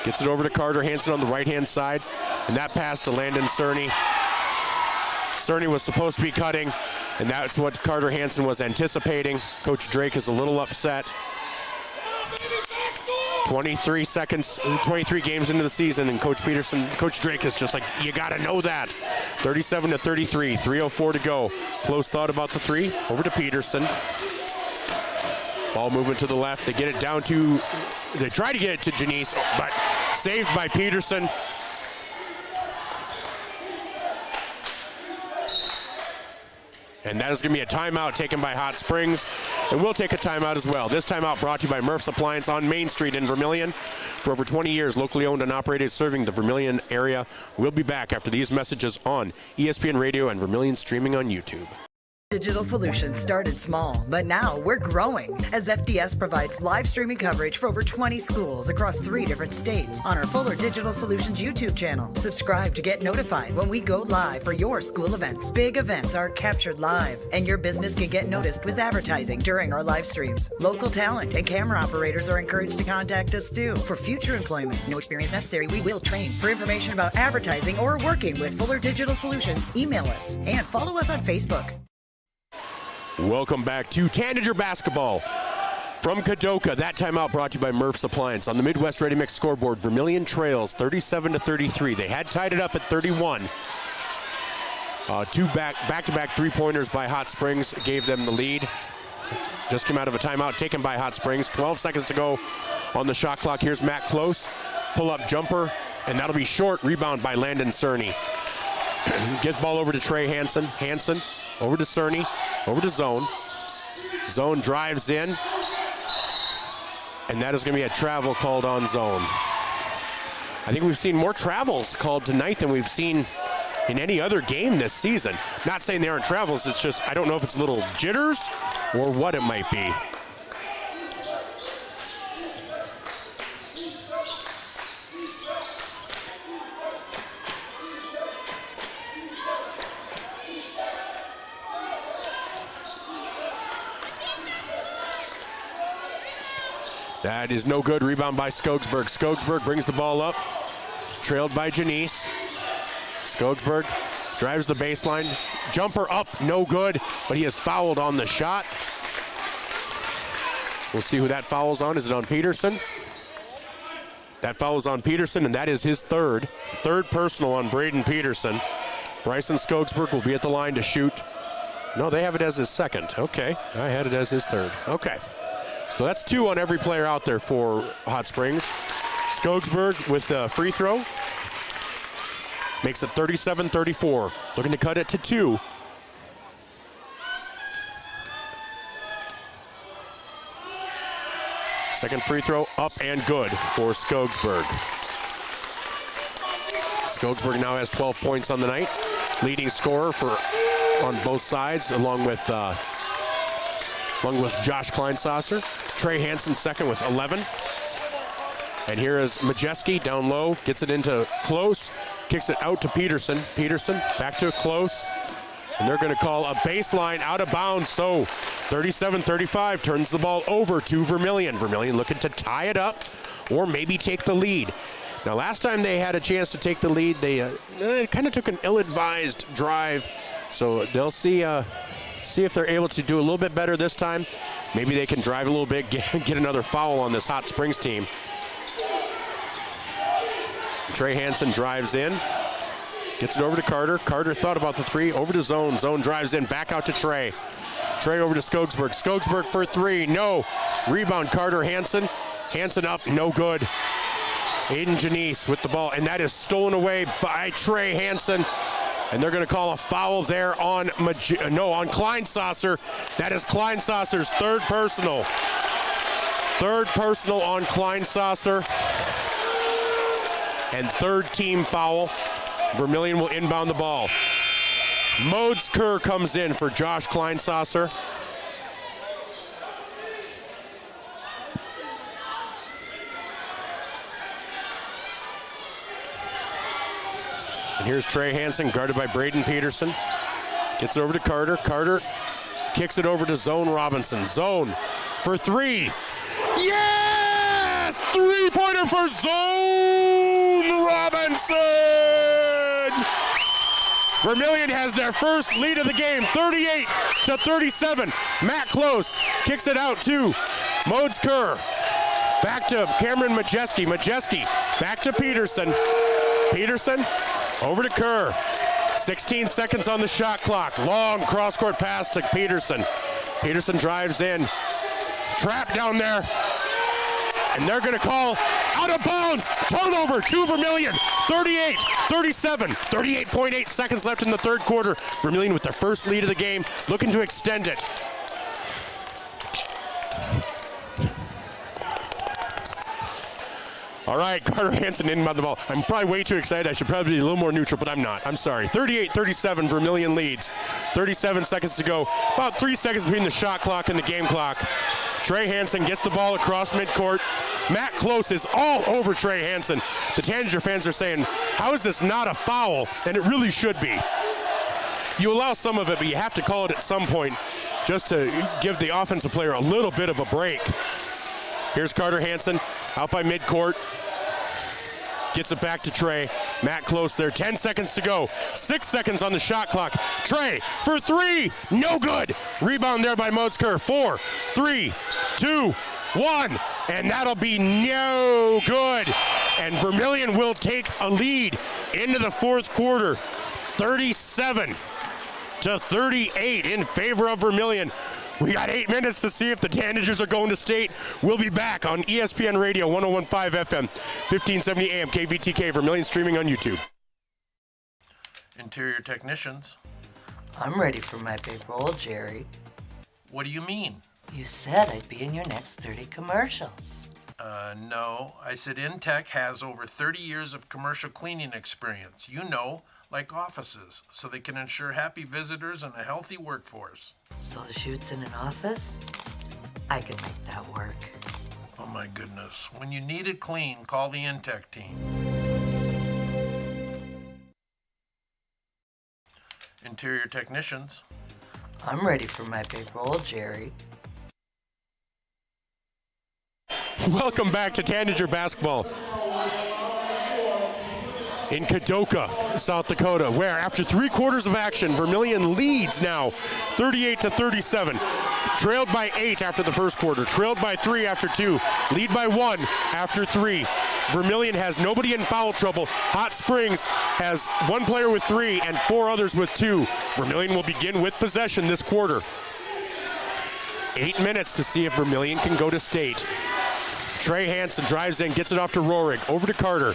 Gets it over to Carter Hansen on the right-hand side, and that pass to Landon Cerny. Cerny was supposed to be cutting, and that's what Carter Hansen was anticipating. Coach Drake is a little upset. 23 seconds, 23 games into the season, and Coach Drake is just like, you gotta know that. 37-33, 3:04 to go. Close thought about the 3, over to Peterson. Ball movement to the left, they get it down to, they try to get it to Janice, but saved by Peterson. And that is going to be a timeout taken by Hot Springs. And we'll take a timeout as well. This timeout brought to you by Murph's Appliance on Main Street in Vermillion. For over 20 years, locally owned and operated, serving the Vermillion area. We'll be back after these messages on ESPN Radio and Vermillion streaming on YouTube. Digital Solutions started small, but now we're growing as FDS provides live streaming coverage for over 20 schools across 3 different states on our Fuller Digital Solutions YouTube channel. Subscribe to get notified when we go live for your school events. Big events are captured live, and your business can get noticed with advertising during our live streams. Local talent and camera operators are encouraged to contact us too. For future employment, no experience necessary, we will train. For information about advertising or working with Fuller Digital Solutions, email us and follow us on Facebook. Welcome back to Tanager basketball from Kadoka. That timeout brought to you by Murph's Appliance. On the Midwest Ready Mix scoreboard, Vermillion trails 37-33. They had tied it up at 31. 2 back-to-back three-pointers by Hot Springs gave them the lead. Just came out of a timeout taken by Hot Springs. 12 seconds to go on the shot clock. Here's Matt Close. Pull-up jumper, and that'll be short. Rebound by Landon Cerny. Gets ball over to Trey Hansen. Hansen over to Cerny. Over to Zone. Zone drives in. And that is going to be a travel called on Zone. I think we've seen more travels called tonight than we've seen in any other game this season. Not saying they aren't travels, it's just I don't know if it's little jitters or what it might be. That is no good. Rebound by Skogsberg. Skogsberg brings the ball up. Trailed by Janice. Skogsberg drives the baseline. Jumper up, no good, but he is fouled on the shot. We'll see who that foul's on. Is it on Peterson? That foul is on Peterson, and that is his third personal on Braden Peterson. Bryson Skogsberg will be at the line to shoot. No, they have it as his second. Okay, I had it as his third. Okay. So that's 2 on every player out there for Hot Springs. Skogsberg with a free throw. Makes it 37-34. Looking to cut it to 2. Second free throw up and good for Skogsberg. Skogsberg now has 12 points on the night. Leading scorer on both sides, along with Josh Kleinsasser. Trey Hansen second with 11. And here is Majeski down low, gets it into Close, kicks it out to Peterson. Peterson back to Close. And they're going to call a baseline out of bounds. So 37-35 turns the ball over to Vermillion. Vermillion looking to tie it up or maybe take the lead. Now last time they had a chance to take the lead, they kind of took an ill-advised drive. So they'll see if they're able to do a little bit better this time. Maybe they can drive a little bit, get another foul on this Hot Springs team. Trey Hansen drives in, gets it over to Carter. Carter thought about the 3, over to Zone. Zone drives in, back out to Trey. Trey over to Skogsberg. Skogsberg for 3, no. Rebound Carter Hansen. Hansen up, no good. Aiden Janice with the ball, and that is stolen away by Trey Hansen. And they're going to call a foul there on Kleinsasser. That is Kleinsasser's third personal. Third personal on Kleinsasser. And third team foul. Vermillion will inbound the ball. Modes Kerr comes in for Josh Kleinsasser. And here's Trey Hansen, guarded by Braden Peterson. Gets it over to Carter. Carter kicks it over to Zone Robinson. Zone for 3. Yes! 3-pointer for Zone Robinson! Vermillion has their first lead of the game, 38-37. Matt Close kicks it out to Modes Kerr. Back to Cameron Majeski. Majeski back to Peterson. Peterson over to Kerr. 16 seconds on the shot clock. Long cross-court pass to Peterson. Peterson drives in. Trap down there. And they're going to call out of bounds. Turnover to Vermillion. 38-37. 38.8 seconds left in the third quarter. Vermillion with their first lead of the game, looking to extend it. All right, Carter Hansen in by the ball. I'm probably way too excited. I should probably be a little more neutral, but I'm not. I'm sorry. 38-37, Vermillion leads. 37 seconds to go. About 3 seconds between the shot clock and the game clock. Trey Hansen gets the ball across midcourt. Matt Close is all over Trey Hansen. The Tanager fans are saying, how is this not a foul? And it really should be. You allow some of it, but you have to call it at some point just to give the offensive player a little bit of a break. Here's Carter Hansen out by midcourt. Gets it back to Trey. Matt Close there. 10 seconds to go. 6 seconds on the shot clock. Trey for three. No good. Rebound there by Motzker. 4, 3, 2, 1. And that'll be no good. And Vermillion will take a lead into the fourth quarter. 37-38 in favor of Vermillion. We got 8 minutes to see if the Tanagers are going to state. We'll be back on ESPN Radio 101.5 FM, 1570 AM, KVTK, Vermillion streaming on YouTube. Interior technicians. I'm ready for my big role, Jerry. What do you mean? You said I'd be in your next 30 commercials. No. I said Intech has over 30 years of commercial cleaning experience. You know, like offices, so they can ensure happy visitors and a healthy workforce. So the shoot's in an office? I can make that work. Oh my goodness. When you need it clean, call the Intech team. Interior technicians. I'm ready for my big role, Jerry. Welcome back to Tanager basketball in Kadoka, South Dakota, where after 3 quarters of action, Vermillion leads now 38-37. Trailed by 8 after the first quarter, trailed by 3 after 2, lead by 1 after 3. Vermillion has nobody in foul trouble. Hot Springs has 1 player with 3 and 4 others with 2. Vermillion will begin with possession this quarter. 8 minutes to see if Vermillion can go to state. Trey Hansen drives in, gets it off to Rohrig, over to Carter.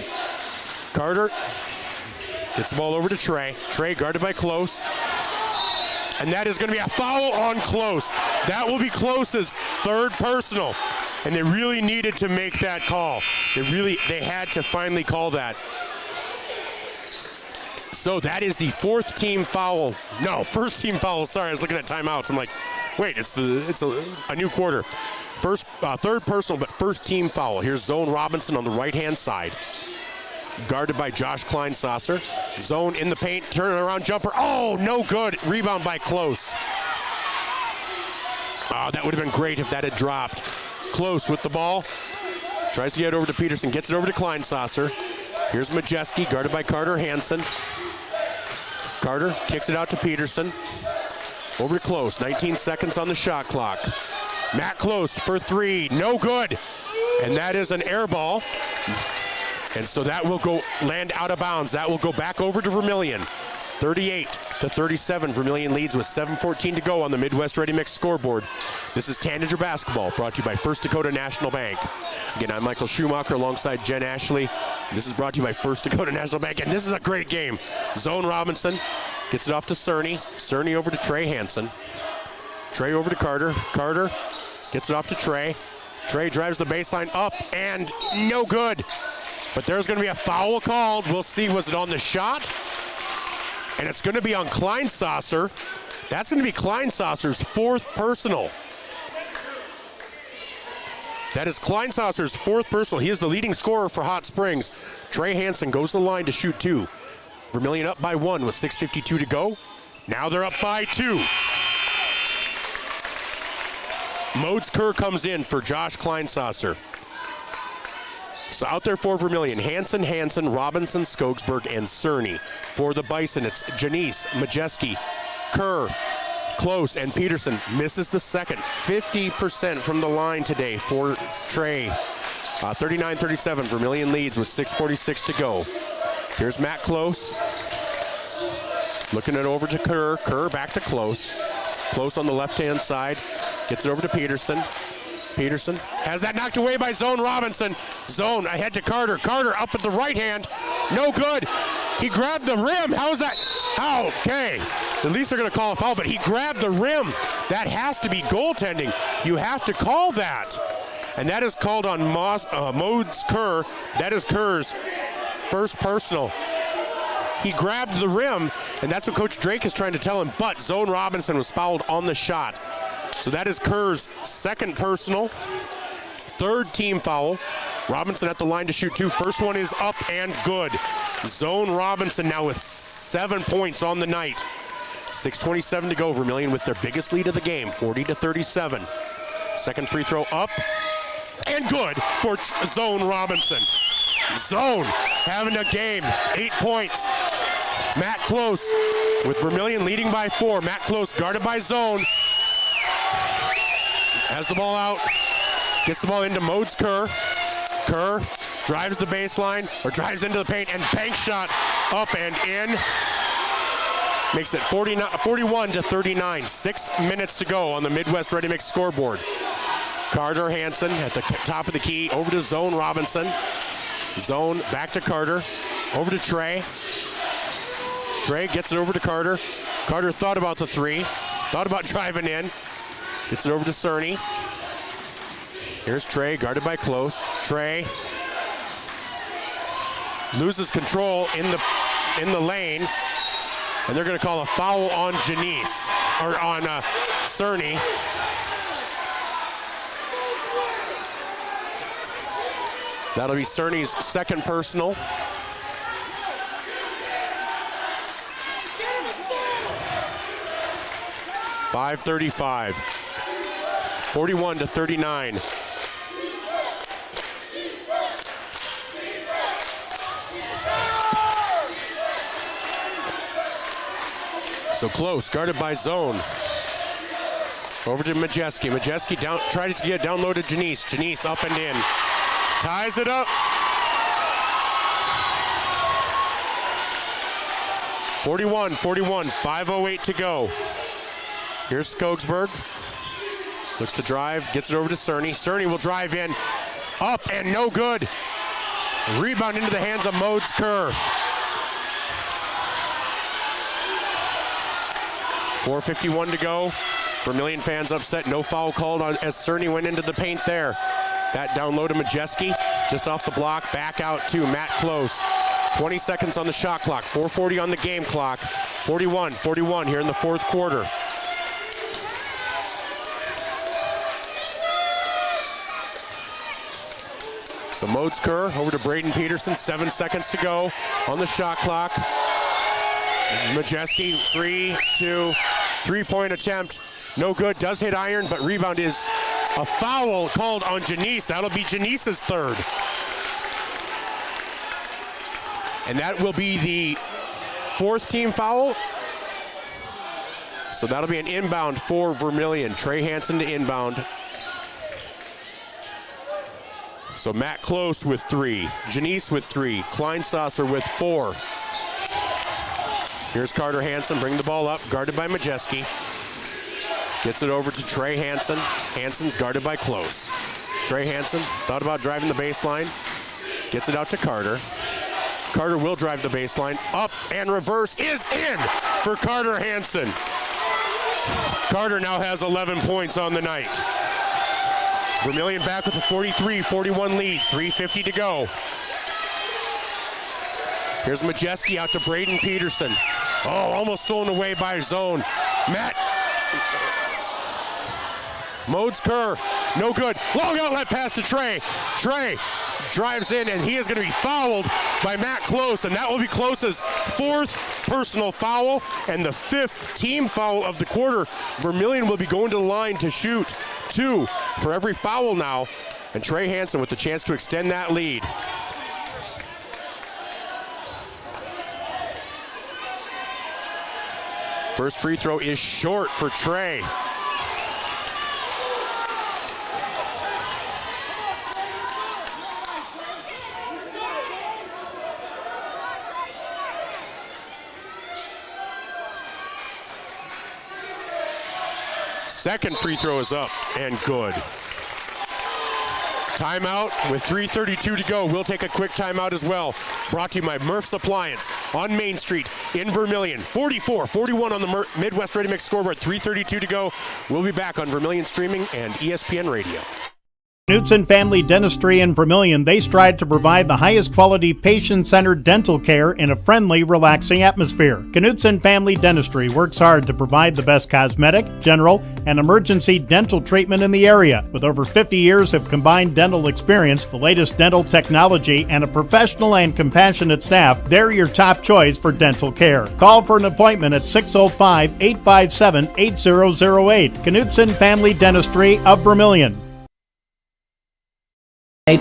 Carter gets the ball over to Trey. Trey guarded by Close. And that is going to be a foul on Close. That will be Close's 3rd personal. And they really needed to make that call. They had to finally call that. So that is the 4th team foul. No, 1st team foul. Sorry, I was looking at timeouts. I'm like, wait, it's a new quarter. 3rd personal, but 1st team foul. Here's Zone Robinson on the right-hand side. Guarded by Josh Kleinsasser. Zone in the paint, turn around jumper. Oh, no good. Rebound by Close. Oh, that would have been great if that had dropped. Close with the ball. Tries to get over to Peterson, gets it over to Kleinsasser. Here's Majeski, guarded by Carter Hansen. Carter kicks it out to Peterson. Over to Close, 19 seconds on the shot clock. Matt Close for 3, no good. And that is an air ball. And so that will land out of bounds. That will go back over to Vermillion. 38-37, Vermillion leads with 7:14 to go on the Midwest Ready Mix scoreboard. This is Tanager basketball, brought to you by First Dakota National Bank. Again, I'm Michael Schumacher alongside Jen Ashley. This is brought to you by First Dakota National Bank, and this is a great game. Zone Robinson gets it off to Cerny. Cerny over to Trey Hansen. Trey over to Carter. Carter gets it off to Trey. Trey drives the baseline up, and no good. But there's going to be a foul called. We'll see, was it on the shot? And it's going to be on Kleinsasser. That's going to be Kleinsasser's 4th personal. That is Kleinsasser's 4th personal. He is the leading scorer for Hot Springs. Trey Hansen goes to the line to shoot 2. Vermillion up by 1 with 6:52 to go. Now they're up by 2. Modes Kerr comes in for Josh Kleinsasser. So out there for Vermillion, Hansen, Robinson, Skogsberg, and Cerny. For the Bison, it's Janice, Majeski, Kerr, Close, and Peterson. Misses the second. 50% from the line today for Trey. 39-37, Vermillion leads with 6:46 to go. Here's Matt Close. Looking it over to Kerr. Kerr back to Close. Close on the left-hand side. Gets it over to Peterson. Peterson has that knocked away by Zone Robinson. Zone ahead to Carter. Carter up at the right hand. No good. He grabbed the rim. How's that? Okay. At least they're going to call a foul, but he grabbed the rim. That has to be goaltending. You have to call that. and that is called on Modes Kerr. That is Kerr's first personal. He grabbed the rim, and that's what Coach Drake is trying to tell him, but Zone Robinson was fouled on the shot. So that is Kerr's second personal, third team foul. Robinson at the line to shoot 2. First one is up and good. Zone Robinson now with 7 points on the night. 6:27 to go. Vermillion with their biggest lead of the game, 40-37. Second free throw up and good for Zone Robinson. Zone having a game, 8 points. Matt Close with Vermillion leading by 4. Matt Close guarded by Zone. Has the ball out, gets the ball into Modes Kerr. Kerr drives the baseline, or drives into the paint, and bank shot up and in. Makes it 41-39. 6 minutes to go on the Midwest Ready Mix scoreboard. Carter Hansen at the top of the key, over to Zone Robinson. Zone back to Carter, over to Trey. Trey gets it over to Carter. Carter thought about the 3, thought about driving in. Gets it over to Cerny. Here's Trey, guarded by Close. Trey loses control in the lane, and they're going to call a foul on Janice, or on Cerny. That'll be Cerny's second personal. .535. 41-39. So Close, guarded by Zone. Over to Majeski. Majeski down, tries to get down low to Janice. Janice up and in. Ties it up. 41-41, 5:08 to go. Here's Skogsberg. Looks to drive, gets it over to Cerny. Cerny will drive in, up and no good. Rebound into the hands of Modes Kerr. 4:51 to go. Vermillion fans upset, no foul called on as Cerny went into the paint there. That down low to Majeski, just off the block, back out to Matt Close. 20 seconds on the shot clock, 4:40 on the game clock. 41-41 here in the fourth quarter. So Modes Kerr over to Braden Peterson, 7 seconds to go on the shot clock. Majeski, 3-2-3-point attempt. No good, does hit iron, but rebound is a foul called on Janice. That'll be Janice's third. And that will be the fourth team foul. So that'll be an inbound for Vermillion. Trey Hansen to inbound. So Matt Close with 3, Janice with 3, Kleinsasser with 4. Here's Carter Hansen, bring the ball up, guarded by Majeski. Gets it over to Trey Hansen. Hansen's guarded by Close. Trey Hansen thought about driving the baseline. Gets it out to Carter. Carter will drive the baseline. Up and reverse is in for Carter Hansen. Carter now has 11 points on the night. Vermillion back with a 43-41 lead, 3:50 to go. Here's Majeski out to Braden Peterson. Oh, almost stolen away by Zone. Matt. Modes Kerr, no good. Long outlet pass to Trey. Trey drives in, and he is going to be fouled by Matt Close, and that will be Close's fourth personal foul and the fifth team foul of the quarter. Vermillion will be going to the line to shoot 2 for every foul now, and Trey Hansen with the chance to extend that lead. First free throw is short for Trey. Second free throw is up and good. Timeout with 3:32 to go. We'll take a quick timeout as well. Brought to you by Murph's Appliance on Main Street in Vermillion. 44-41 on the Midwest Ready Mix scoreboard. 3:32 to go. We'll be back on Vermillion Streaming and ESPN Radio. Knutson Family Dentistry in Vermillion, they strive to provide the highest quality patient-centered dental care in a friendly, relaxing atmosphere. Knutson Family Dentistry works hard to provide the best cosmetic, general, and emergency dental treatment in the area. With over 50 years of combined dental experience, the latest dental technology, and a professional and compassionate staff, they're your top choice for dental care. Call for an appointment at 605-857-8008. Knutson Family Dentistry of Vermillion.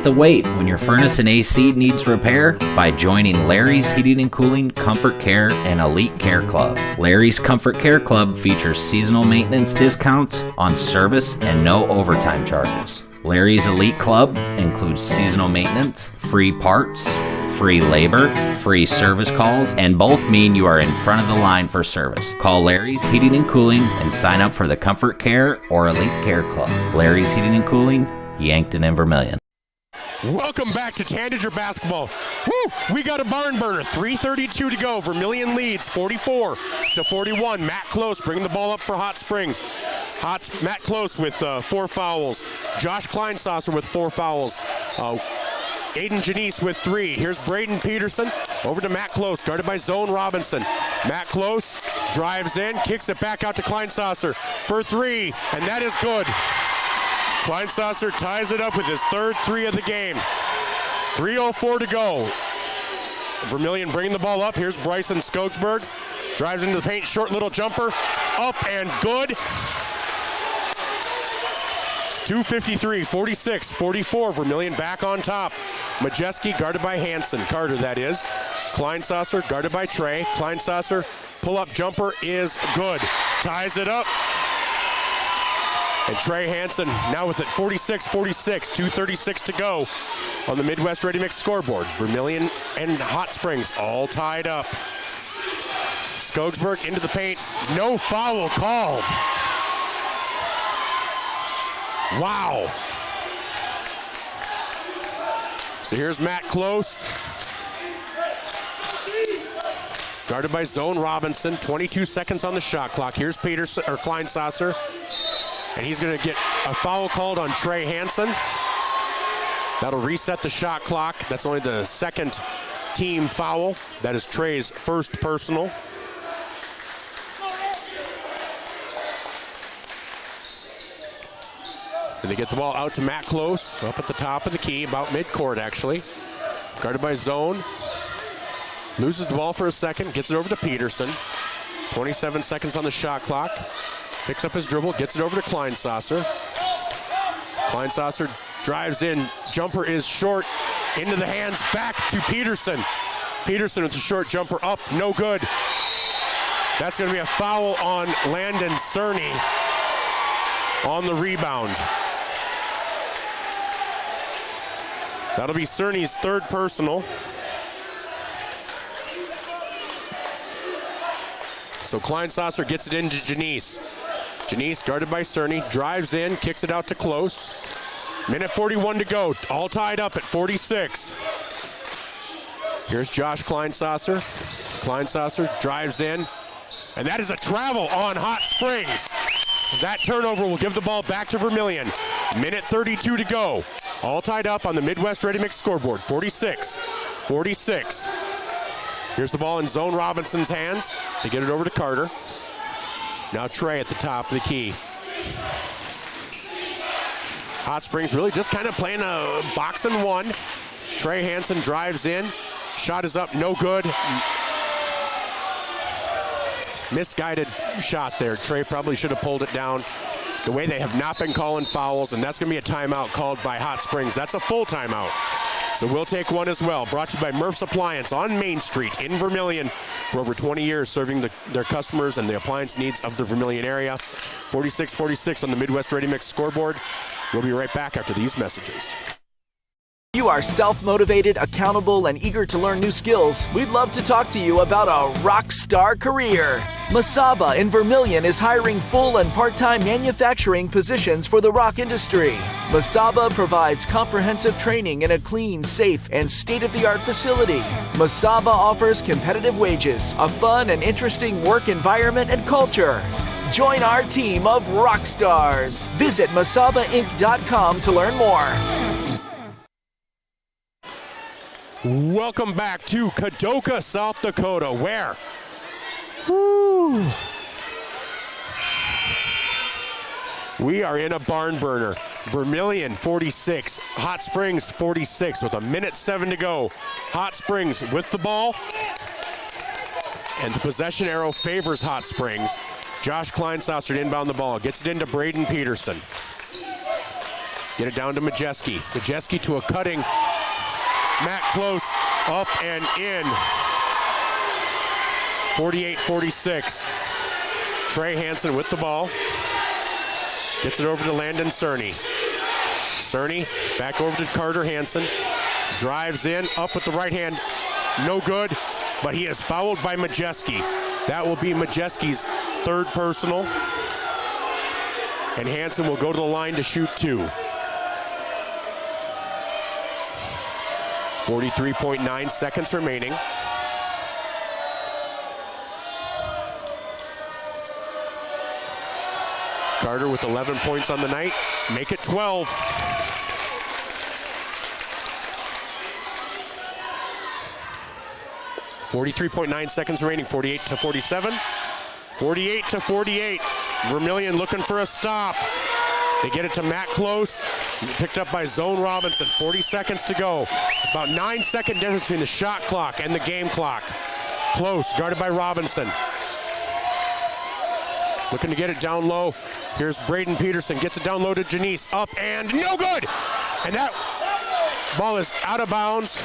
The wait when your furnace and AC needs repair by joining Larry's Heating and Cooling, Comfort Care, and Elite Care Club. Larry's Comfort Care Club features seasonal maintenance discounts on service and no overtime charges. Larry's Elite Club includes seasonal maintenance, free parts, free labor, free service calls, and both mean you are in front of the line for service. Call Larry's Heating and Cooling and sign up for the Comfort Care or Elite Care Club. Larry's Heating and Cooling, Yankton and Vermillion. Welcome back to Tanager basketball. Woo! We got a barn burner. 3:32 to go. Vermillion leads 44-41. Matt Close bringing the ball up for Hot Springs. Matt Close with 4 fouls. Josh Kleinsasser with 4 fouls. Aiden Janice with 3. Here's Braden Peterson over to Matt Close, guarded by Zone Robinson. Matt Close drives in, kicks it back out to Kleinsasser for 3, and that is good. Kleinsasser ties it up with his 3rd 3 of the game. 3:04 to go. Vermillion bringing the ball up. Here's Bryson Skogsberg. Drives into the paint, short little jumper. Up and good. 2:53, 46-44. Vermillion back on top. Majeski guarded by Hansen. Carter, that is. Kleinsasser guarded by Trey. Kleinsasser pull-up jumper is good. Ties it up. And Trey Hansen now with it 46-46, 2:36 to go on the Midwest Ready Mix scoreboard. Vermillion and Hot Springs all tied up. Skogsberg into the paint, no foul called. Wow. So here's Matt Close. Guarded by Zone Robinson, 22 seconds on the shot clock. Here's Peterson or Kleinsasser. And he's going to get a foul called on Trey Hansen. That'll reset the shot clock. That's only the 2nd team foul. That is Trey's 1st personal. And they get the ball out to Matt Close, up at the top of the key, about midcourt actually. Guarded by Zone. Loses the ball for a second, gets it over to Peterson. 27 seconds on the shot clock. Picks up his dribble, gets it over to Kleinsasser. Kleinsasser drives in, jumper is short, into the hands, back to Peterson. Peterson with the short jumper up, no good. That's going to be a foul on Landon Cerny on the rebound. That'll be Cerny's 3rd personal. So Kleinsasser gets it into Janice. Janice guarded by Cerny, drives in, kicks it out to Close. Minute 41 to go, all tied up at 46. Here's Josh Kleinsasser. Kleinsasser drives in, and that is a travel on Hot Springs. That turnover will give the ball back to Vermillion. Minute 32 to go, all tied up on the Midwest Ready Mix scoreboard, 46-46. Here's the ball in Zone Robinson's hands. They get it over to Carter. Now Trey at the top of the key. Hot Springs really just kind of playing a box and one. Trey Hansen drives in. Shot is up, no good. Misguided shot there. Trey probably should have pulled it down. The way they have not been calling fouls, and that's going to be a timeout called by Hot Springs. That's a full timeout. So we'll take one as well. Brought to you by Murph's Appliance on Main Street in Vermillion for over 20 years, serving their customers and the appliance needs of the Vermillion area. 46-46 on the Midwest Ready Mix scoreboard. We'll be right back after these messages. You are self-motivated, accountable, and eager to learn new skills. We'd love to talk to you about a rock star career. Masaba in Vermillion is hiring full and part-time manufacturing positions for the rock industry. Masaba provides comprehensive training in a clean, safe, and state-of-the-art facility. Masaba offers competitive wages, a fun and interesting work environment and culture. Join our team of rock stars. Visit masabainc.com to learn more. Welcome back to Kadoka, South Dakota, where we are in a barn burner. Vermillion 46, Hot Springs 46 with 1:07 to go. Hot Springs with the ball, and the possession arrow favors Hot Springs. Josh Kleinsasser to inbound the ball, gets it into Braden Peterson. Get it down to Majeski. Majeski to a cutting Matt Close, up and in. 48-46. Trey Hansen with the ball. Gets it over to Landon Cerny. Cerny back over to Carter Hansen. Drives in, up with the right hand. No good, but he is fouled by Majeski. That will be Majeski's third personal. And Hansen will go to the line to shoot 2. 43.9 seconds remaining. Carter with 11 points on the night. Make it 12. .9 seconds remaining. 48-47. 48-48. Vermillion looking for a stop. They get it to Matt Close. He's picked up by Zone Robinson. 40 seconds to go. About 9-second difference between the shot clock and the game clock. Close, guarded by Robinson. Looking to get it down low. Here's Braden Peterson. Gets it down low to Janice. Up and no good! And that ball is out of bounds.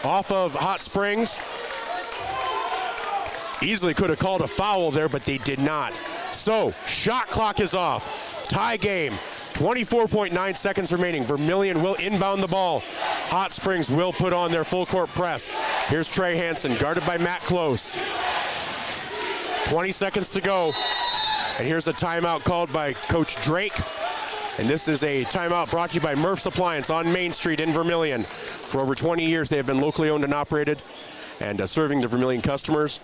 Off of Hot Springs. Easily could have called a foul there, but they did not. So, shot clock is off. Tie game. 24.9 seconds remaining. Vermillion will inbound the ball. Hot Springs will put on their full court press. Here's Trey Hansen, guarded by Matt Close. 20 seconds to go. And here's a timeout called by Coach Drake. And this is a timeout brought to you by Murph's Appliance on Main Street in Vermillion. For over 20 years, they have been locally owned and operated and serving the Vermillion customers.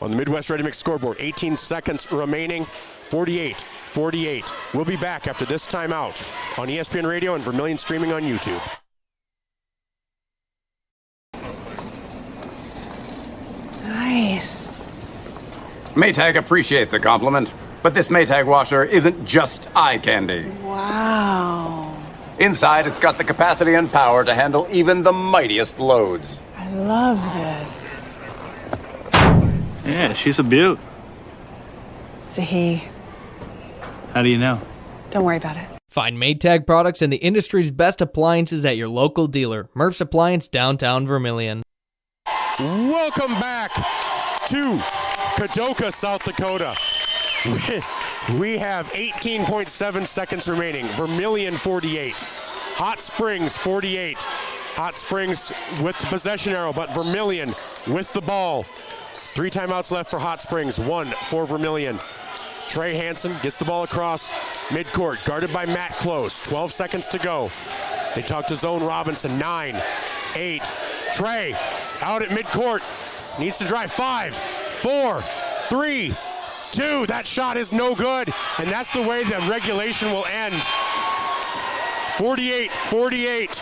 On the Midwest Ready Mix scoreboard, 18 seconds remaining, 48-48. We'll be back after this timeout on ESPN Radio and Vermillion streaming on YouTube. Nice. Maytag appreciates a compliment, but this Maytag washer isn't just eye candy. Wow. Inside, it's got the capacity and power to handle even the mightiest loads. I love this. Yeah, she's a beaut. It's a he. How do you know? Don't worry about it. Find Maytag products and the industry's best appliances at your local dealer. Murph's Appliance, downtown Vermillion. Welcome back to Kadoka, South Dakota. We have 18.7 seconds remaining. Vermillion 48. Hot Springs 48. Hot Springs with the possession arrow, but Vermillion with the ball. 3 timeouts left for Hot Springs, 1 for Vermillion. Trey Hansen gets the ball across midcourt, guarded by Matt Close. 12 seconds to go. They talk to Zone Robinson. 9, 8. Trey out at midcourt. Needs to drive. 5, 4, 3, 2. That shot is no good. And that's the way the regulation will end. 48-48.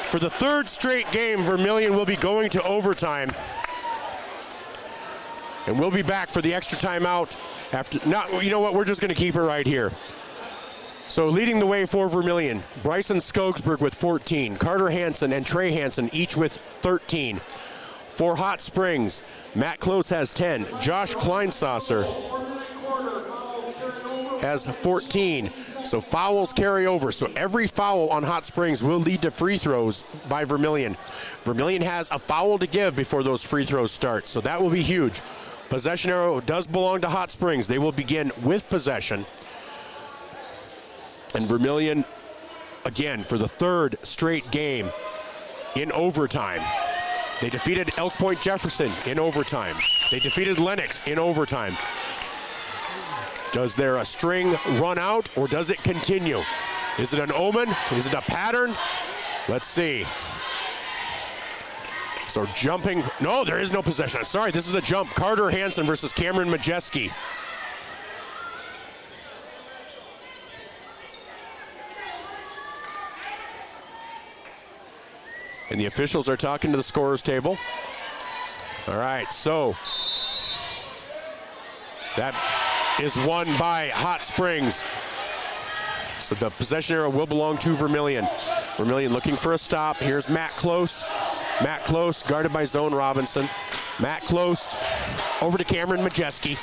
For the third straight game, Vermillion will be going to overtime. And we'll be back for the extra timeout after. Not, you know what? We're just going to keep it right here. So leading the way for Vermillion, Bryson Skogsberg with 14, Carter Hansen and Trey Hansen each with 13. For Hot Springs, Matt Close has 10. Josh Kleinsasser has 14. So fouls carry over. So every foul on Hot Springs will lead to free throws by Vermillion. Vermillion has a foul to give before those free throws start. So that will be huge. Possession arrow does belong to Hot Springs. They will begin with possession. And Vermillion, again, for the third straight game in overtime. They defeated Elk Point Jefferson in overtime. They defeated Lennox in overtime. Does their string run out or does it continue? Is it an omen? Is it a pattern? Let's see. So jumping, no, there is no possession. Sorry, this is a jump. Carter Hansen versus Cameron Majeski. And the officials are talking to the scorer's table. All right, so that is won by Hot Springs. So the possession arrow will belong to Vermillion. Vermillion looking for a stop. Here's Matt Close. Matt Close guarded by Zone Robinson. Matt Close over to Cameron Majeski.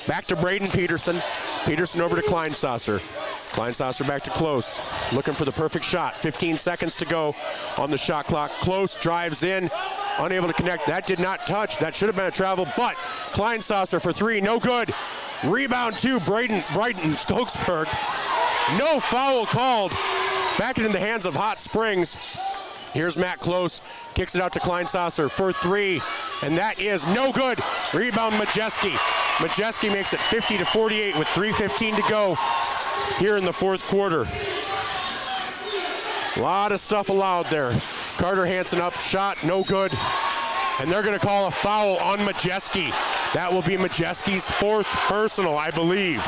Back to Braden Peterson. Peterson over to Kleinsasser. Kleinsasser back to Close. Looking for the perfect shot. 15 seconds to go on the shot clock. Close drives in. Unable to connect. That did not touch. That should have been a travel, but Kleinsasser for three. No good. Rebound to Brighton Stokesburg. No foul called. Back in the hands of Hot Springs. Here's Matt Close. Kicks it out to Kleinsasser for three. And that is no good. Rebound Majeski. Majeski makes it 50-48 with 3:15 to go here in the fourth quarter. A lot of stuff allowed there. Carter Hansen up, shot, no good. And they're going to call a foul on Majeski. That will be Majeski's fourth personal, I believe.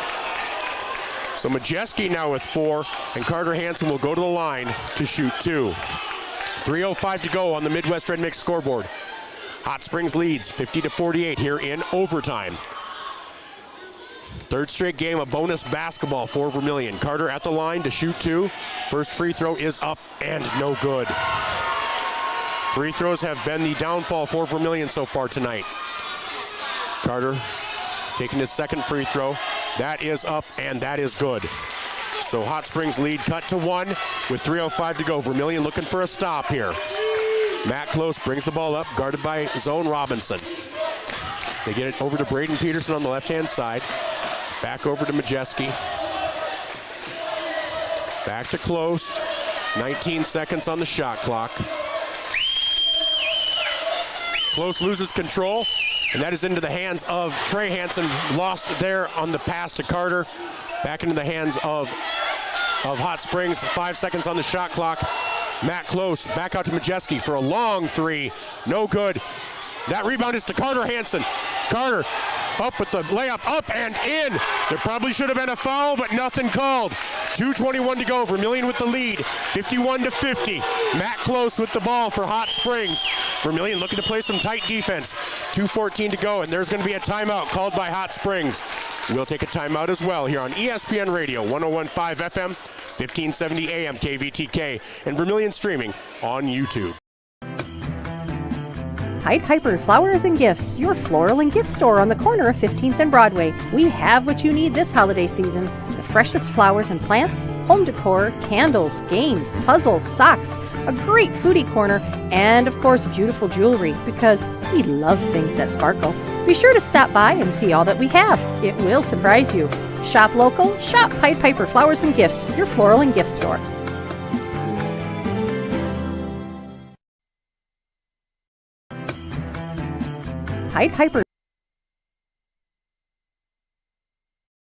So Majeski now with 4, and Carter Hansen will go to the line to shoot 2. 3:05 to go on the Midwest Red Mix scoreboard. Hot Springs leads 50-48 here in overtime. Third straight game of bonus basketball for Vermillion. Carter at the line to shoot 2. First free throw is up and no good. Free throws have been the downfall for Vermillion so far tonight. Carter taking his second free throw. That is up and that is good. So Hot Springs lead cut to 1 with 3:05 to go. Vermillion looking for a stop here. Matt Close brings the ball up, guarded by Zone Robinson. They get it over to Braden Peterson on the left-hand side. Back over to Majeski. Back to Close. 19 seconds on the shot clock. Close loses control, and that is into the hands of Trey Hansen. Lost there on the pass to Carter. Back into the hands of Hot Springs. 5 seconds on the shot clock. Matt Close back out to Majeski for a long three. No good. That rebound is to Carter Hansen. Carter up with the layup, up and in. There probably should have been a foul, but nothing called. 2:21 to go. Vermillion with the lead, 51-50. Matt Close with the ball for Hot Springs. Vermillion looking to play some tight defense. 2:14 to go, and there's going to be a timeout called by Hot Springs. We'll take a timeout as well here on ESPN Radio, 101.5 FM, 1570 AM KVTK, and Vermillion streaming on YouTube. Pied Piper Flowers and Gifts, your floral and gift store on the corner of 15th and Broadway. We have what you need this holiday season. The freshest flowers and plants, home decor, candles, games, puzzles, socks, a great foodie corner, and of course beautiful jewelry, because we love things that sparkle. Be sure to stop by and see all that we have. It will surprise you. Shop local, shop Pied Piper Flowers and Gifts, your floral and gift store. Pied Piper.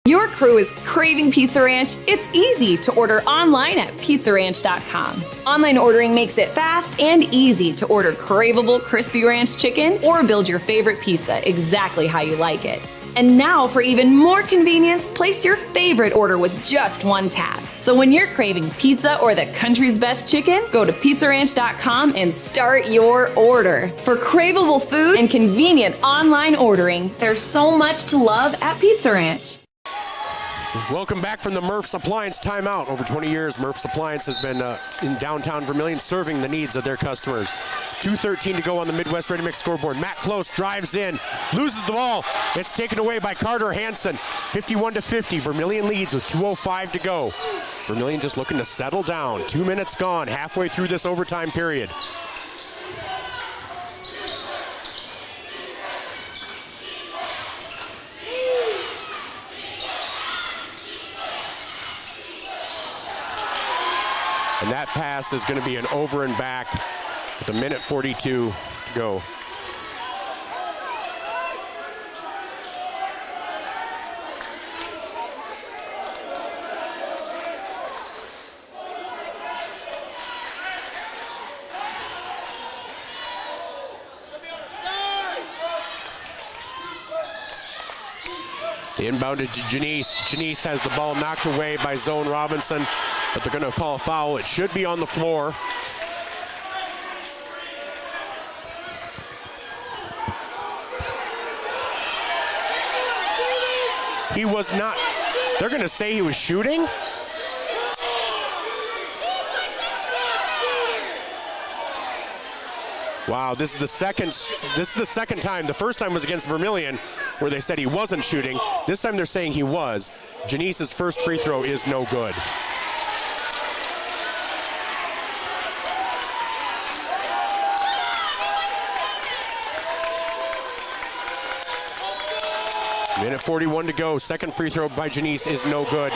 Your crew is craving Pizza Ranch? It's easy to order online at pizzaranch.com. Online ordering makes it fast and easy to order craveable crispy ranch chicken or build your favorite pizza exactly how you like it. And now, for even more convenience, place your favorite order with just one tap. So when you're craving pizza or the country's best chicken, go to pizzaranch.com and start your order. For craveable food and convenient online ordering, there's so much to love at Pizza Ranch. Welcome back from the Murph's Appliance timeout. Over 20 years, Murph's Appliance has been in downtown Vermillion serving the needs of their customers. 2:13 to go on the Midwest Ready Mix scoreboard. Matt Close drives in, loses the ball. It's taken away by Carter Hansen. 51-50. Vermillion leads with 2:05 to go. Vermillion just looking to settle down. 2 minutes gone, halfway through this overtime period. And that pass is going to be an over and back with 1:42 to go. Inbounded to Janice. Janice has the ball knocked away by Zone Robinson, but they're going to call a foul. It should be on the floor. He was not. They're going to say he was shooting? Wow, this is the second time. The first time was against Vermillion, where they said he wasn't shooting. This time they're saying he was. Janice's first free throw is no good. Minute 41 to go. Second free throw by Janice is no good.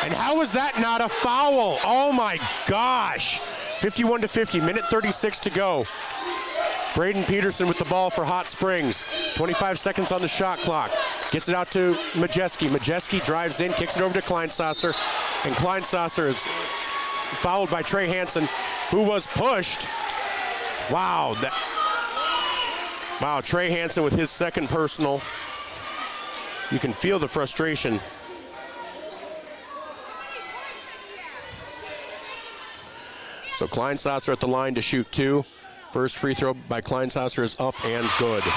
And how is that not a foul? Oh my gosh. 51-50, minute 36 to go. Braden Peterson with the ball for Hot Springs. 25 seconds on the shot clock. Gets it out to Majeski. Majeski drives in, kicks it over to Kleinsasser. And Kleinsasser is fouled by Trey Hansen, who was pushed. Wow. Wow, Trey Hansen with his second personal. You can feel the frustration. So Kleinsasser at the line to shoot two. First free throw by Kleinsasser is up and good. I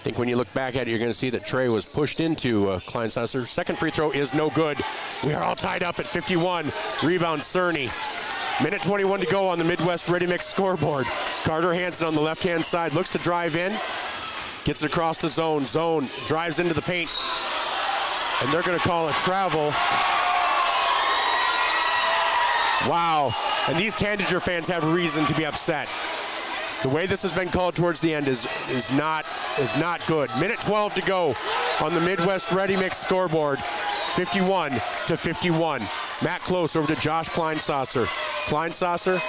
think when you look back at it, you're going to see that Trey was pushed into Kleinsasser. Second free throw is no good. We are all tied up at 51. Rebound Cerny. Minute 21 to go on the Midwest Ready Mix scoreboard. Carter Hansen on the left-hand side looks to drive in. Gets it across to Zone. Zone drives into the paint. And they're going to call a travel. Wow. And these Tanager fans have reason to be upset. The way this has been called towards the end is not good. Minute 12 to go on the Midwest Ready Mix scoreboard. 51-51. Matt Close over to Josh Kleinsasser. Kleinsasser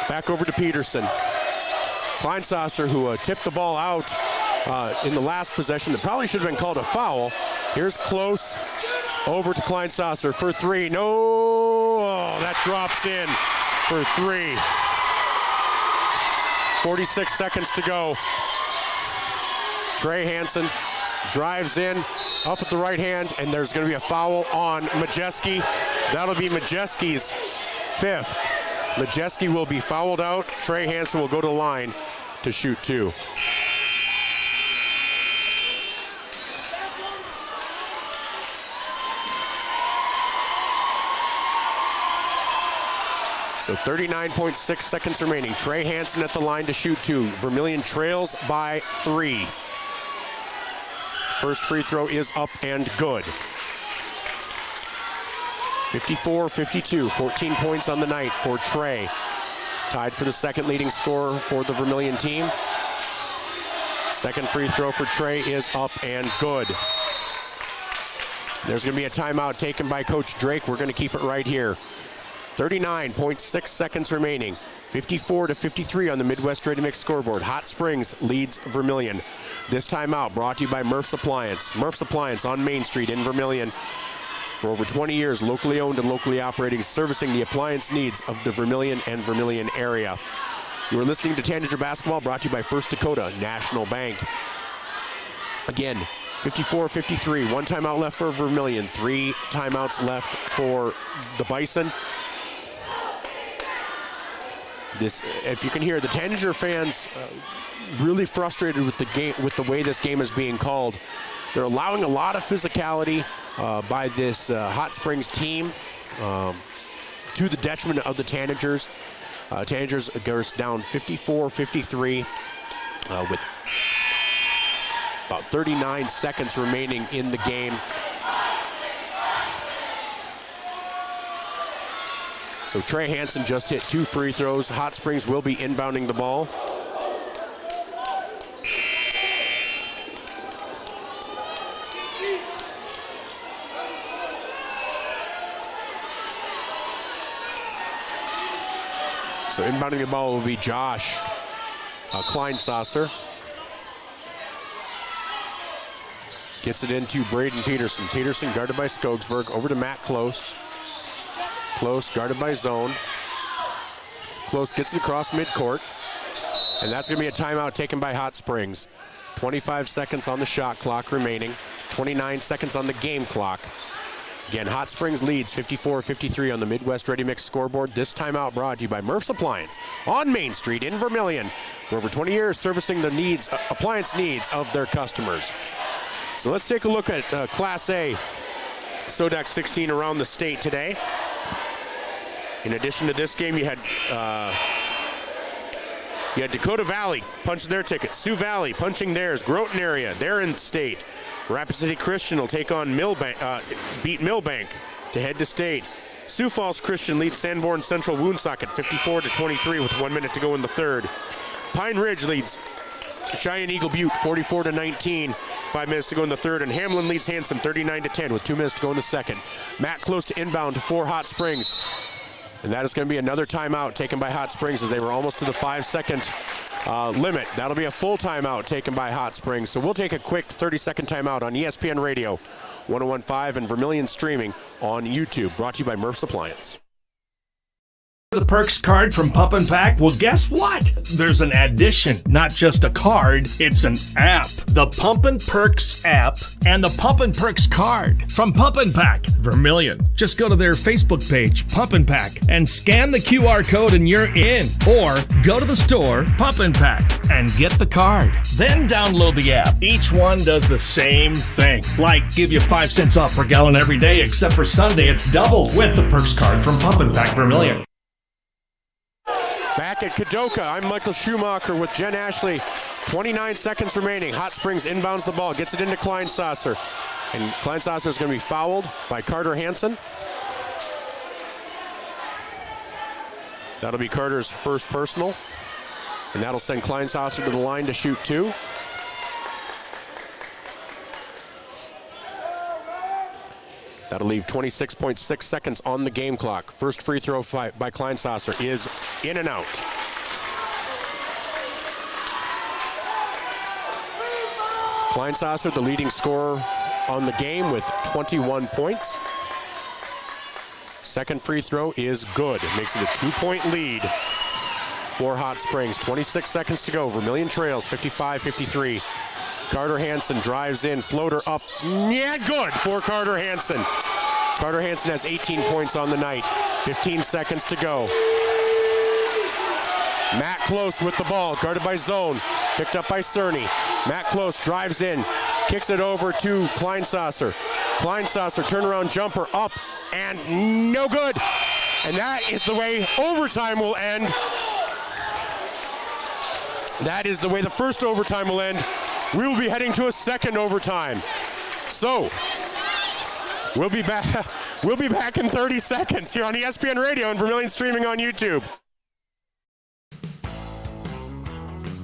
back over to Peterson. Kleinsasser, who tipped the ball out in the last possession that probably should have been called a foul. Here's Close over to Kleinsasser for three. No, oh, that drops in for three. 46 seconds to go. Trey Hansen drives in, up at the right hand, and there's going to be a foul on Majeski. That'll be Majeski's fifth. Majeski will be fouled out. Trey Hansen will go to the line to shoot two. So 39.6 seconds remaining. Trey Hansen at the line to shoot two. Vermillion trails by three. First free throw is up and good. 54-52, 14 points on the night for Trey. Tied for the second leading scorer for the Vermillion team. Second free throw for Trey is up and good. There's going to be a timeout taken by Coach Drake. We're going to keep it right here. 39.6 seconds remaining. 54-53 on the Midwest Ready Mix scoreboard. Hot Springs leads Vermillion. This timeout brought to you by Murph's Appliance. Murph's Appliance on Main Street in Vermillion. For over 20 years, locally owned and locally operating, servicing the appliance needs of the Vermillion and Vermillion area. You are listening to Tanager Basketball, brought to you by First Dakota National Bank. Again, 54-53, one timeout left for Vermillion, three timeouts left for the Bison. This, if you can hear, the Tanager fans really frustrated with the game, with the way this game is being called. They're allowing a lot of physicality by this Hot Springs team to the detriment of the Tanagers. Tanagers goes down 54-53 with about 39 seconds remaining in the game. So Trey Hansen just hit two free throws. Hot Springs will be inbounding the ball. So inbounding the ball will be Josh Kleinsasser. Gets it into Braden Peterson. Peterson guarded by Skogsberg. Over to Matt Close. Close guarded by Zone. Close gets it across midcourt. And that's going to be a timeout taken by Hot Springs. 25 seconds on the shot clock remaining. 29 seconds on the game clock. Again, Hot Springs leads 54-53 on the Midwest Ready Mix scoreboard. This timeout brought to you by Murph's Appliance on Main Street in Vermillion. For over 20 years, servicing the appliance needs of their customers. So let's take a look at Class A SODAK 16 around the state today. In addition to this game, you had Dakota Valley punching their ticket. Sioux Valley punching theirs. Groton area, they're in state. Rapid City Christian will take on beat Millbank to head to state. Sioux Falls Christian leads Sanborn Central Woonsocket 54-23 with 1 minute to go in the third. Pine Ridge leads Cheyenne Eagle Butte 44-19, 5 minutes to go in the third, and Hamlin leads Hanson 39-10 with 2 minutes to go in the second. Matt close to inbound for Hot Springs. And that is going to be another timeout taken by Hot Springs as they were almost to the 5-second limit. That'll be a full timeout taken by Hot Springs. So we'll take a quick 30-second timeout on ESPN Radio 101.5 and Vermillion streaming on YouTube. Brought to you by Murph's Appliance. The Perks card from Pump and Pack? Well, guess what? There's an addition, not just a card, it's an app. The Pump and Perks app and the Pump and Perks card from Pump and Pack, Vermillion. Just go to their Facebook page, Pump and Pack, and scan the QR code and you're in. Or go to the store, Pump and Pack, and get the card. Then download the app. Each one does the same thing. Like give you 5 cents off per gallon every day, except for Sunday, it's doubled with the Perks card from Pump and Pack, Vermillion. Back at Kadoka, I'm Michael Schumacher with Jen Ashley. 29 seconds remaining. Hot Springs inbounds the ball, gets it into Kleinsasser. And Kleinsasser is going to be fouled by Carter Hansen. That'll be Carter's first personal. And that'll send Kleinsasser to the line to shoot 2. That'll leave 26.6 seconds on the game clock. First free throw by Kleinsasser is in and out. Kleinsasser, the leading scorer on the game with 21 points. Second free throw is good. It makes it a 2-point lead for Hot Springs. 26 seconds to go. Vermillion trails 55-53. Carter Hansen drives in, floater up, yeah, good for Carter Hansen. Carter Hansen has 18 points on the night, 15 seconds to go. Matt Close with the ball, guarded by Zone, picked up by Cerny. Matt Close drives in, kicks it over to Kleinsasser. Kleinsasser, turnaround jumper up, and no good. And that is the way overtime will end. That is the way the first overtime will end. We will be heading to a second overtime. So, we'll be back in 30 seconds here on ESPN Radio and Vermillion streaming on YouTube.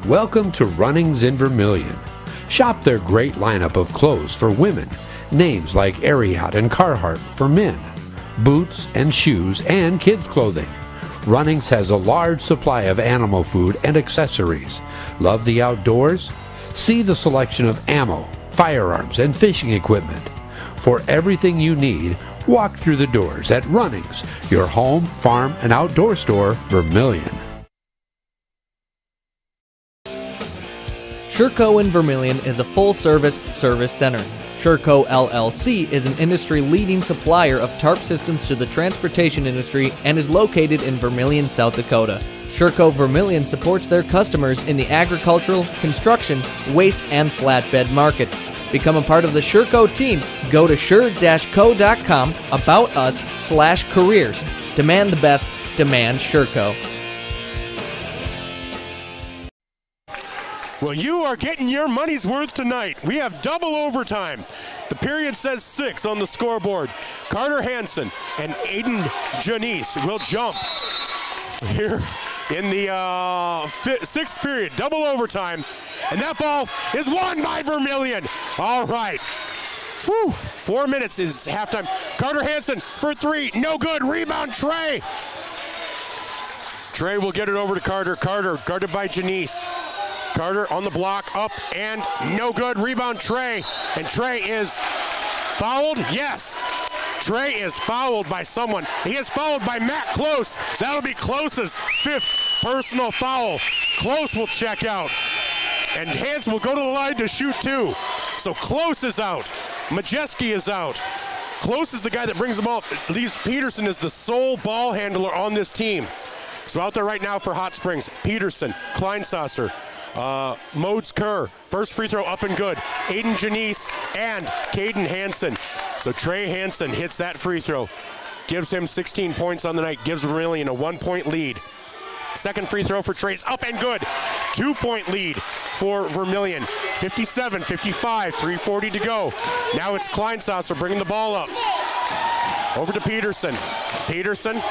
Welcome to Runnings in Vermillion. Shop their great lineup of clothes for women. Names like Ariat and Carhartt for men. Boots and shoes and kids' clothing. Runnings has a large supply of animal food and accessories. Love the outdoors? See the selection of ammo, firearms, and fishing equipment. For everything you need, walk through the doors at Runnings, your home, farm, and outdoor store, Vermillion. Sherco in Vermillion is a full-service service center. Sherco LLC is an industry-leading supplier of tarp systems to the transportation industry and is located in Vermillion, South Dakota. Sherco Vermillion supports their customers in the agricultural, construction, waste, and flatbed markets. Become a part of the Sherco team. Go to sure-co.com, about us/careers. Demand the best. Demand Sherco. Well, you are getting your money's worth tonight. We have double overtime. The period says 6 on the scoreboard. Carter Hansen and Aiden Janice will jump here in the 6th period, double overtime. And that ball is won by Vermillion. All right. Whew. 4 minutes is halftime. Carter Hansen for 3, no good. Rebound, Trey. Trey will get it over to Carter. Carter guarded by Janice. Carter on the block, up and no good. Rebound, Trey. And Trey is fouled. Yes. Trey is fouled by someone. He is fouled by Matt Close. That'll be Close's 5th personal foul. Close will check out. And Hansen will go to the line to shoot 2. So Close is out. Majeski is out. Close is the guy that brings the ball. Leaves Peterson as the sole ball handler on this team. So out there right now for Hot Springs, Peterson, Kleinsasser, Modes Kerr. First free throw up and good. Aiden Janice and Caden Hansen. So Trey Hansen hits that free throw. Gives him 16 points on the night. Gives Vermillion a 1-point lead. Second free throw for Trey's up and good. 2-point lead for Vermillion. 57-55, 3:40 to go. Now it's Kleinsasser bringing the ball up. Over to Peterson. Peterson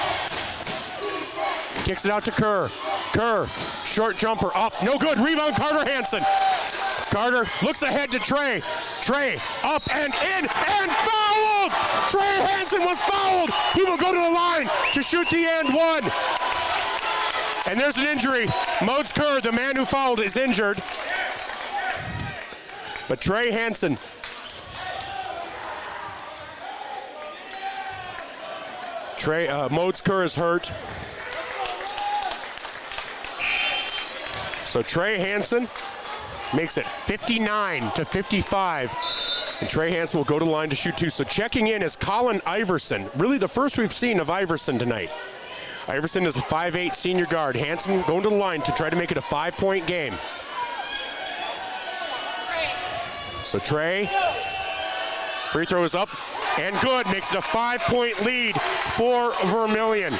kicks it out to Kerr. Kerr, short jumper up, no good. Rebound, Carter Hansen. Carter looks ahead to Trey. Trey up and in and fouled! Trey Hansen was fouled. He will go to the line to shoot the and one. And there's an injury. Modes Kerr, the man who fouled, is injured. But Trey Hansen. Modes Kerr is hurt. So Trey Hansen makes it 59-55. And Trey Hansen will go to the line to shoot 2. So checking in is Colin Iverson. Really the first we've seen of Iverson tonight. Iverson is a 5'8" senior guard. Hansen going to the line to try to make it a 5-point game. So Trey, free throw is up and good. Makes it a 5-point lead for Vermillion.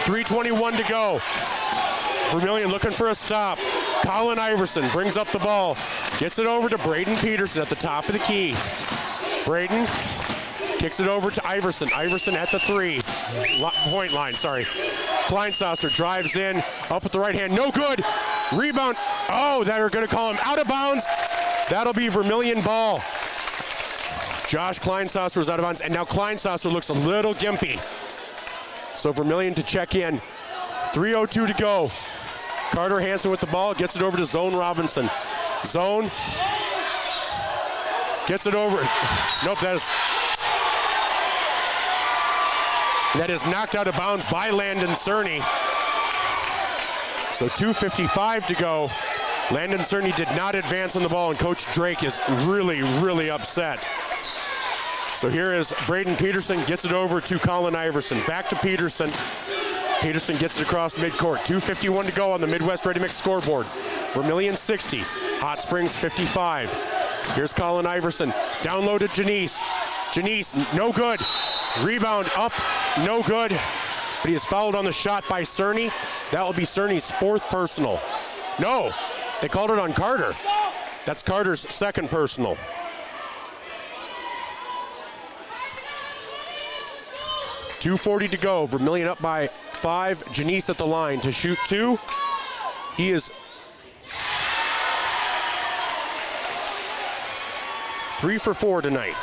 3:21 to go. Vermillion looking for a stop. Colin Iverson brings up the ball. Gets it over to Braden Peterson at the top of the key. Braden kicks it over to Iverson. Iverson at the 3-point line, sorry. Kleinsasser drives in, up with the right hand, no good. Rebound, oh, they're gonna call him out of bounds. That'll be Vermillion ball. Josh Kleinsasser was out of bounds, and now Kleinsasser looks a little gimpy. So Vermillion to check in. 3:02 to go. Carter Hansen with the ball, gets it over to Zone Robinson. Zone gets it over. Nope, that is knocked out of bounds by Landon Cerny. So 2:55 to go. Landon Cerny did not advance on the ball, and Coach Drake is really, really upset. So here is Braden Peterson, gets it over to Colin Iverson. Back to Peterson. Peterson gets it across midcourt. 2:51 to go on the Midwest Ready Mix scoreboard. Vermillion 60, Hot Springs 55. Here's Colin Iverson. Down low to Janice. Janice, no good. Rebound up, no good. But he is fouled on the shot by Cerny. That will be Cerny's 4th personal. No, they called it on Carter. That's Carter's 2nd personal. .240 to go. Vermillion up by 5. Janice at the line to shoot 2. He is 3 for 4 tonight.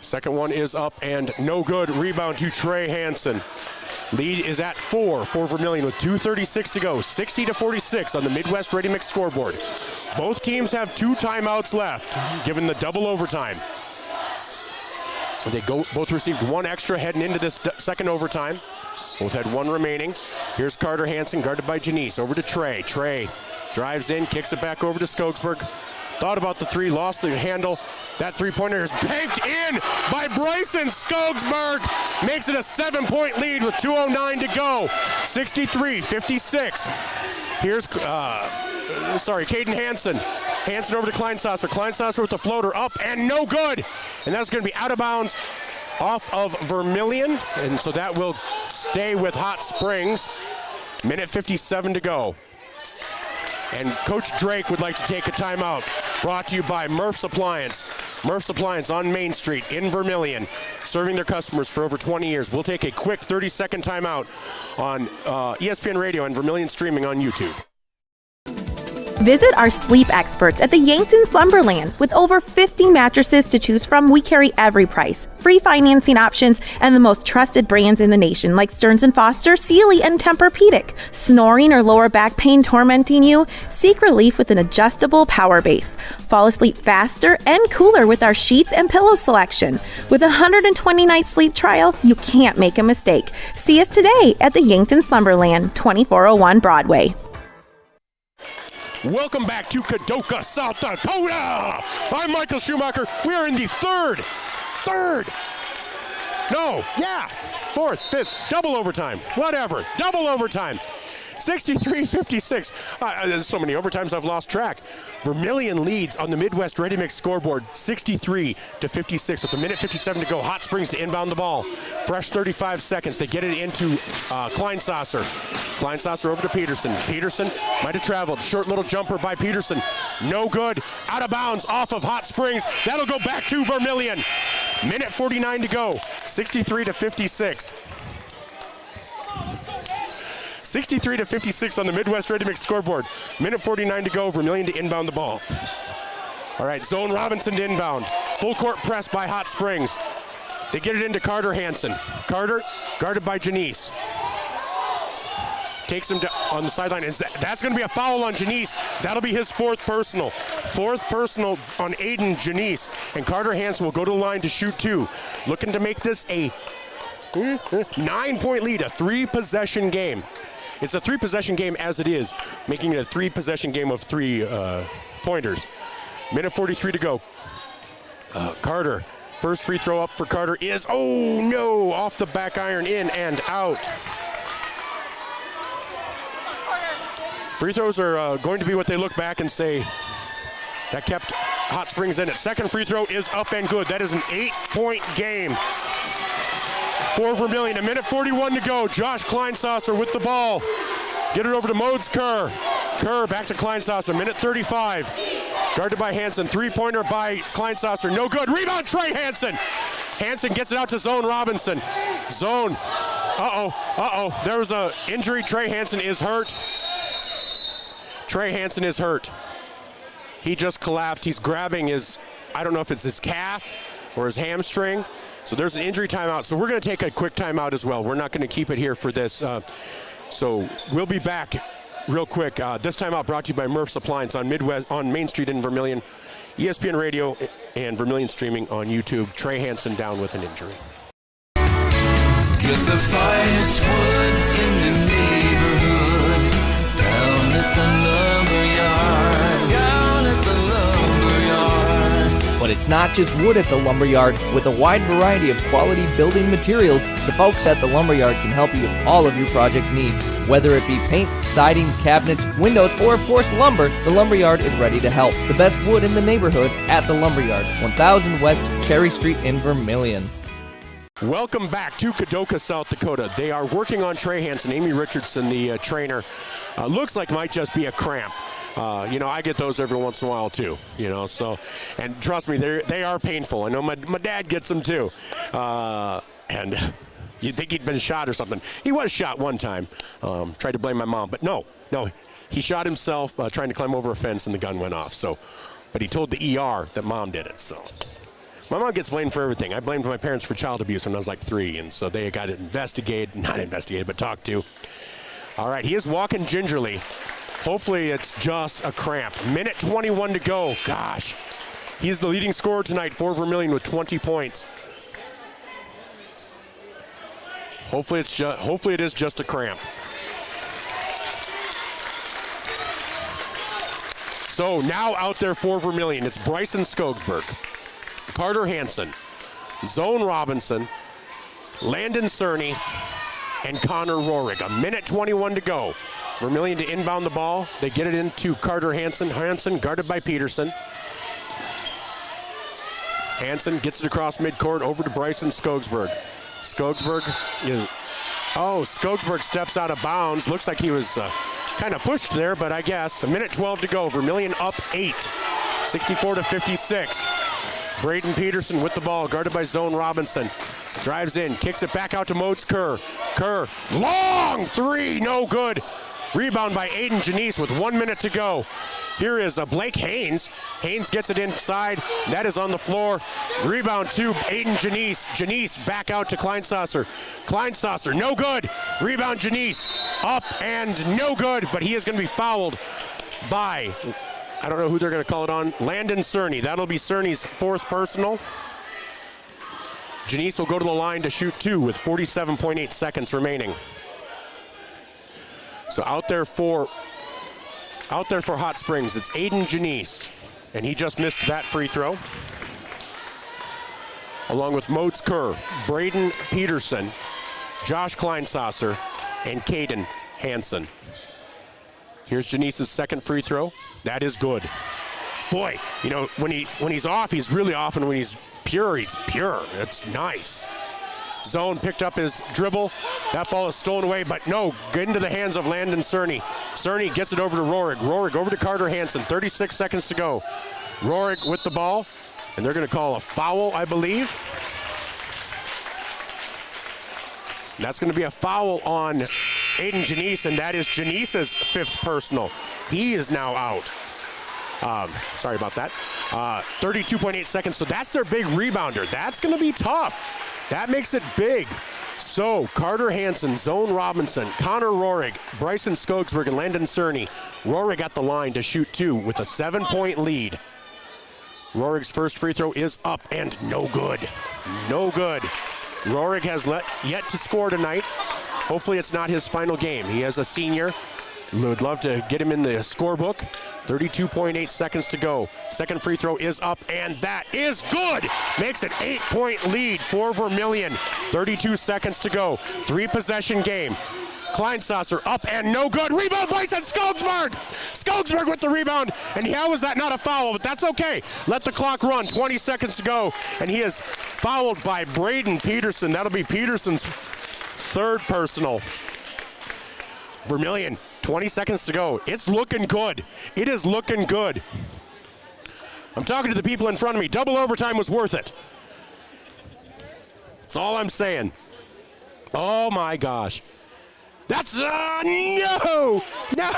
Second one is up and no good. Rebound to Trey Hansen. Lead is at 4 for Vermillion with 2:36 to go. 60-46 on the Midwest Ready Mix scoreboard. Both teams have 2 timeouts left, given the double overtime. They both received 1 extra heading into this second overtime. Both had 1 remaining. Here's Carter Hansen, guarded by Janice. Over to Trey. Trey drives in, kicks it back over to Skogsberg. Thought about the 3, lost the handle. That 3-pointer is banked in by Bryson Skogsberg. Makes it a 7-point lead with 2:09 to go. 63-56. Here's, Caden Hansen. Hansen over to Kleinsasser. Kleinsasser with the floater up and no good. And that's going to be out of bounds off of Vermillion. And so that will stay with Hot Springs. Minute 57 to go. And Coach Drake would like to take a timeout. Brought to you by Murph's Appliance. Murph's Appliance on Main Street in Vermillion, serving their customers for over 20 years. We'll take a quick 30-second timeout on ESPN Radio and Vermillion streaming on YouTube. Visit our sleep experts at the Yankton Slumberland. With over 50 mattresses to choose from, we carry every price, free financing options, and the most trusted brands in the nation like Stearns & Foster, Sealy, and Tempur-Pedic. Snoring or lower back pain tormenting you? Seek relief with an adjustable power base. Fall asleep faster and cooler with our sheets and pillow selection. With a 120-night sleep trial, you can't make a mistake. See us today at the Yankton Slumberland, 2401 Broadway. Welcome back to Kadoka, South Dakota. I'm Michael Schumacher. We are in the fourth, fifth, double overtime, whatever, double overtime. 63-56. There's so many overtimes I've lost track. Vermillion leads on the Midwest Ready Mix scoreboard 63-56 with a minute 57 to go. Hot Springs to inbound the ball. Fresh 35 seconds. They get it into Kleinsasser. Kleinsasser over to Peterson. Peterson might have traveled. Short little jumper by Peterson. No good. Out of bounds off of Hot Springs. That'll go back to Vermillion. Minute 49 to go. 63-56. 63-56 on the Midwest Ready Mix scoreboard. Minute 49 to go. Vermillion to inbound the ball. All right, Zone Robinson to inbound. Full court press by Hot Springs. They get it into Carter Hansen. Carter guarded by Janice. Takes him on the sideline. That's going to be a foul on Janice. That'll be his fourth personal. Fourth personal on Aiden Janice. And Carter Hansen will go to the line to shoot two. Looking to make this a 9-point lead, a 3-possession game. It's a 3-possession game as it is, making it a 3-possession game of 3 pointers. Minute 43 to go. Carter, first free throw up for Carter is, oh no, off the back iron, in and out. Free throws are going to be what they look back and say, that kept Hot Springs in it. Second free throw is up and good. That is an 8-point game for Vermillion. A minute 41 to go. Josh Kleinsasser with the ball. Get it over to Modes Kerr. Kerr back to Kleinsasser. Minute 35. Guarded by Hansen. Three-pointer by Kleinsasser. No good. Rebound, Trey Hansen. Hansen gets it out to Zone Robinson. Zone. Uh-oh. There was an injury. Trey Hansen is hurt. Trey Hansen is hurt. He just collapsed. He's grabbing his, I don't know if it's his calf or his hamstring. So there's an injury timeout. So we're going to take a quick timeout as well. We're not going to keep it here for this. So we'll be back real quick. This timeout brought to you by Murph's Appliance on Main Street in Vermillion. ESPN Radio and Vermillion streaming on YouTube. Trey Hansen down with an injury. Get the finest wood in the neighborhood. Down at the lumberyard. Down at the lumberyard. But it's not just wood at the lumberyard. With a wide variety of quality building materials, the folks at the lumberyard can help you with all of your project needs. Whether it be paint, siding, cabinets, windows, or of course lumber, the lumberyard is ready to help. The best wood in the neighborhood at the lumberyard, 1000 West Cherry Street in Vermillion. Welcome back to Kadoka, South Dakota. They are working on Trey Hansen. Amy Richardson, the trainer, looks like might just be a cramp. I get those every once in a while too, so, and trust me, they are painful. I know my dad gets them too. And you'd think he'd been shot or something. He was shot one time. Tried to blame my mom, but no, he shot himself trying to climb over a fence and the gun went off. So, but he told the ER that mom did it, so. My mom gets blamed for everything. I blamed my parents for child abuse when I was like 3, and so they got it not investigated, but talked to. All right, he is walking gingerly. Hopefully it's just a cramp. Minute 21 to go. Gosh, he's the leading scorer tonight for Vermillion with 20 points. Hopefully it is just a cramp. So now out there for Vermillion, it's Bryson Skogsberg, Carter Hansen, Zone Robinson, Landon Cerny, and Connor Rohrig. A minute 21 to go. Vermillion to inbound the ball. They get it into Carter Hansen. Hansen guarded by Peterson. Hansen gets it across midcourt over to Bryson Skogsberg. Skogsberg steps out of bounds. Looks like he was kind of pushed there, but I guess. A minute 12 to go. Vermillion up 8, 64-56. Braden Peterson with the ball, guarded by Zone Robinson. Drives in, kicks it back out to Modes Kerr. Kerr, long three, no good. Rebound by Aiden Janice with 1 minute to go. Here is Blake Haynes. Haynes gets it inside. That is on the floor. Rebound to Aiden Janice. Janice back out to Kleinsasser. Kleinsasser, no good. Rebound Janice. Up and no good, but he is going to be fouled by, I don't know who they're going to call it on, Landon Cerny. That'll be Cerny's fourth personal. Janice will go to the line to shoot 2 with 47.8 seconds remaining. So out there for Hot Springs, it's Aiden Janice, and he just missed that free throw. Along with Moats Kerr, Braden Peterson, Josh Kleinsasser, and Caden Hansen. Here's Janice's second free throw. That is good. Boy, you know, when he's off, he's really off, and when he's pure, he's pure. That's nice. Zone picked up his dribble. That ball is stolen away, but no, get into the hands of Landon Cerny. Cerny gets it over to Rohrig. Rohrig over to Carter Hansen. 36 seconds to go. Rohrig with the ball, and they're going to call a foul, I believe. And that's going to be a foul on Aiden Janice, and that is Janice's fifth personal. He is now out. Sorry about that. 32.8 seconds, so that's their big rebounder. That's going to be tough. That makes it big. So Carter Hansen, Zone Robinson, Connor Rohrig, Bryson Skogsberg, and Landon Cerny. Rohrig at the line to shoot 2 with a 7-point lead. Rohrig's first free throw is up and no good. No good. Rohrig has yet to score tonight. Hopefully it's not his final game. He is a senior. Would love to get him in the scorebook. 32.8 seconds to go. Second free throw is up, and that is good. Makes an 8-point lead for Vermillion. 32 seconds to go. 3-possession game. Kleinsasser up and no good. Rebound by Skogsberg. Skogsberg with the rebound. And how is that not a foul? But that's okay. Let the clock run. 20 seconds to go. And he is fouled by Braden Peterson. That'll be Peterson's third personal. Vermillion, 20 seconds to go. It's looking good. It is looking good. I'm talking to the people in front of me. Double overtime was worth it. That's all I'm saying. Oh my gosh. That's, no! No!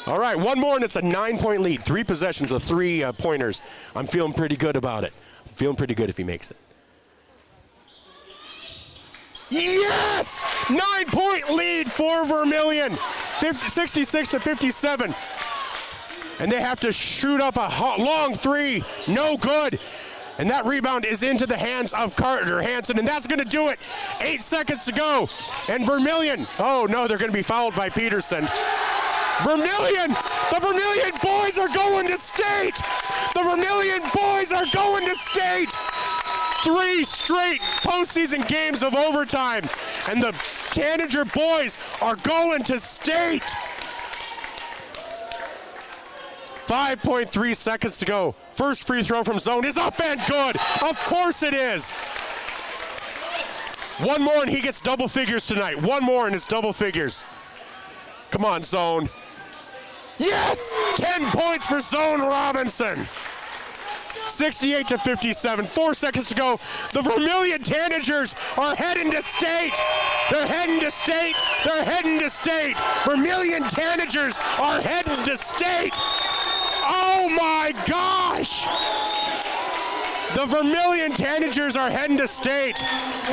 All right, one more and it's a 9-point lead. 3 possessions of 3-pointers. I'm feeling pretty good about it. I'm feeling pretty good if he makes it. Yes! 9-point lead for Vermillion. 66-57. And they have to shoot up a long 3. No good. And that rebound is into the hands of Carter Hansen, and that's going to do it. 8 seconds to go. And Vermillion, oh no, they're going to be fouled by Peterson. Vermillion, the Vermillion boys are going to state. The Vermillion boys are going to state. 3 straight postseason games of overtime, and the Tanager boys are going to state. 5.3 seconds to go. First free throw from zone is up and good. Of course it is. One more and he gets double figures tonight. One more and it's double figures. Come on, zone. Yes! 10 points for Zone Robinson. 68-57. 4 seconds to go. The Vermillion Tanagers are heading to state. They're heading to state. They're heading to state. Vermillion Tanagers are heading to state. Oh my gosh! The Vermillion Tanagers are heading to state.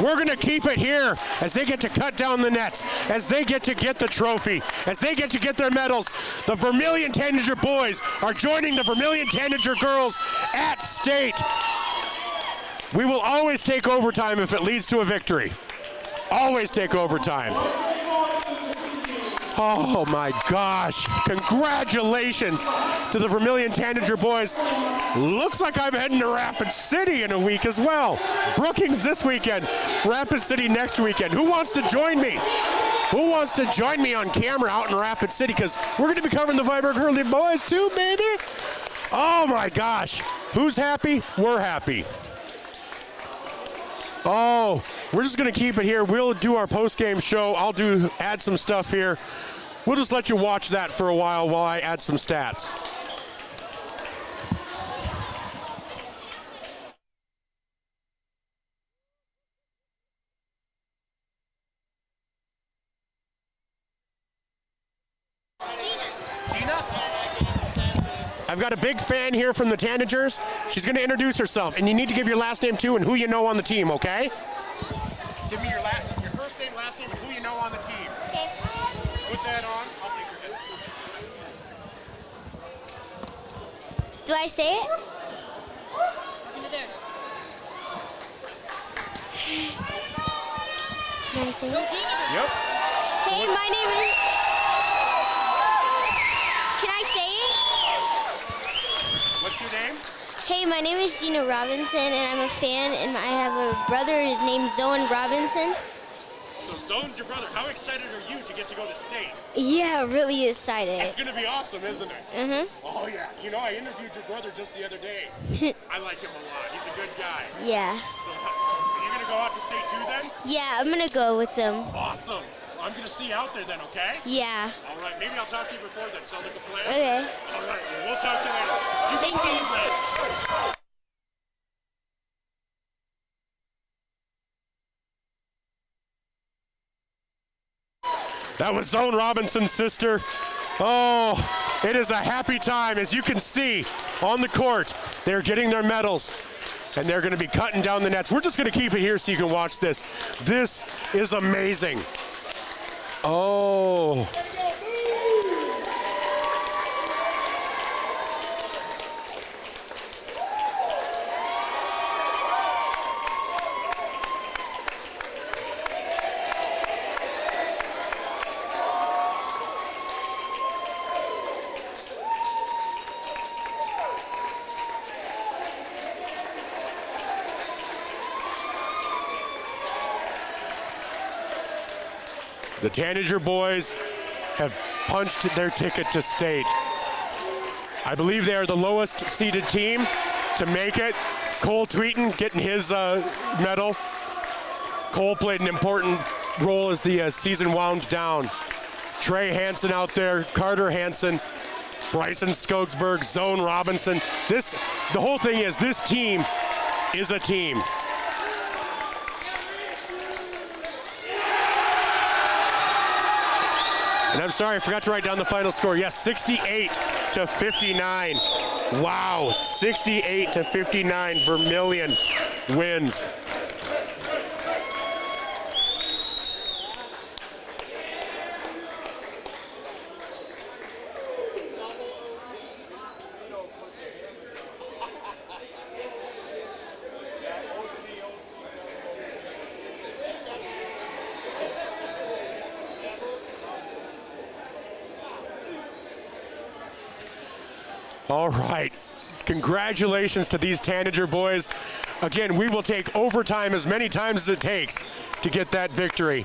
We're going to keep it here as they get to cut down the nets, as they get to get the trophy, as they get to get their medals. The Vermillion Tanager Boys are joining the Vermillion Tanager Girls at state. We will always take overtime if it leads to a victory. Always take overtime. Oh my gosh, congratulations to the Vermillion Tanager Boys. Looks like I'm heading to Rapid City in a week as well. Brookings this weekend, Rapid City next weekend. Who wants to join me? Who wants to join me on camera out in Rapid City? Because we're going to be covering the Viborg Hurley Boys too, baby. Oh my gosh, who's happy? We're happy. Oh, we're just going to keep it here. We'll do our post-game show. I'll add some stuff here. We'll just let you watch that for a while I add some stats. I've got a big fan here from the Tanagers. She's going to introduce herself, and you need to give your last name too and who you know on the team, okay? Give me your first name, last name, and who you know on the team. Okay. Put that on. I'll take your this. Do I say it? Over there. Can I say it? Yep. Hey, my name is... Can I say it? What's your name? Hey, my name is Gina Robinson, and I'm a fan, and I have a brother named Zoan Robinson. So Zone's your brother. How excited are you to get to go to state? Yeah, really excited. It's going to be awesome, isn't it? Mm-hmm. Oh, yeah. You know, I interviewed your brother just the other day. I like him a lot. He's a good guy. Yeah. So are you going to go out to state too then? Yeah, I'm going to go with them. Awesome. I'm going to see you out there then, okay? Yeah. All right. Maybe I'll talk to you before then. Sound like a plan? Okay. All right. We'll talk to you later. You Thank you. That was Zone Robinson's sister. Oh, it is a happy time. As you can see on the court, they're getting their medals, and they're going to be cutting down the nets. We're just going to keep it here so you can watch this. This is amazing. Oh. The Tanager Boys have punched their ticket to state. I believe they are the lowest seeded team to make it. Cole Tweeten getting his medal. Cole played an important role as the season wound down. Trey Hansen out there, Carter Hansen, Bryson Skogsberg, Zone Robinson. The whole thing is this team is a team. And I'm sorry, I forgot to write down the final score. Yes, 68-59. Wow, 68-59. Vermillion wins. All right. Congratulations to these Tanager boys. Again, we will take overtime as many times as it takes to get that victory.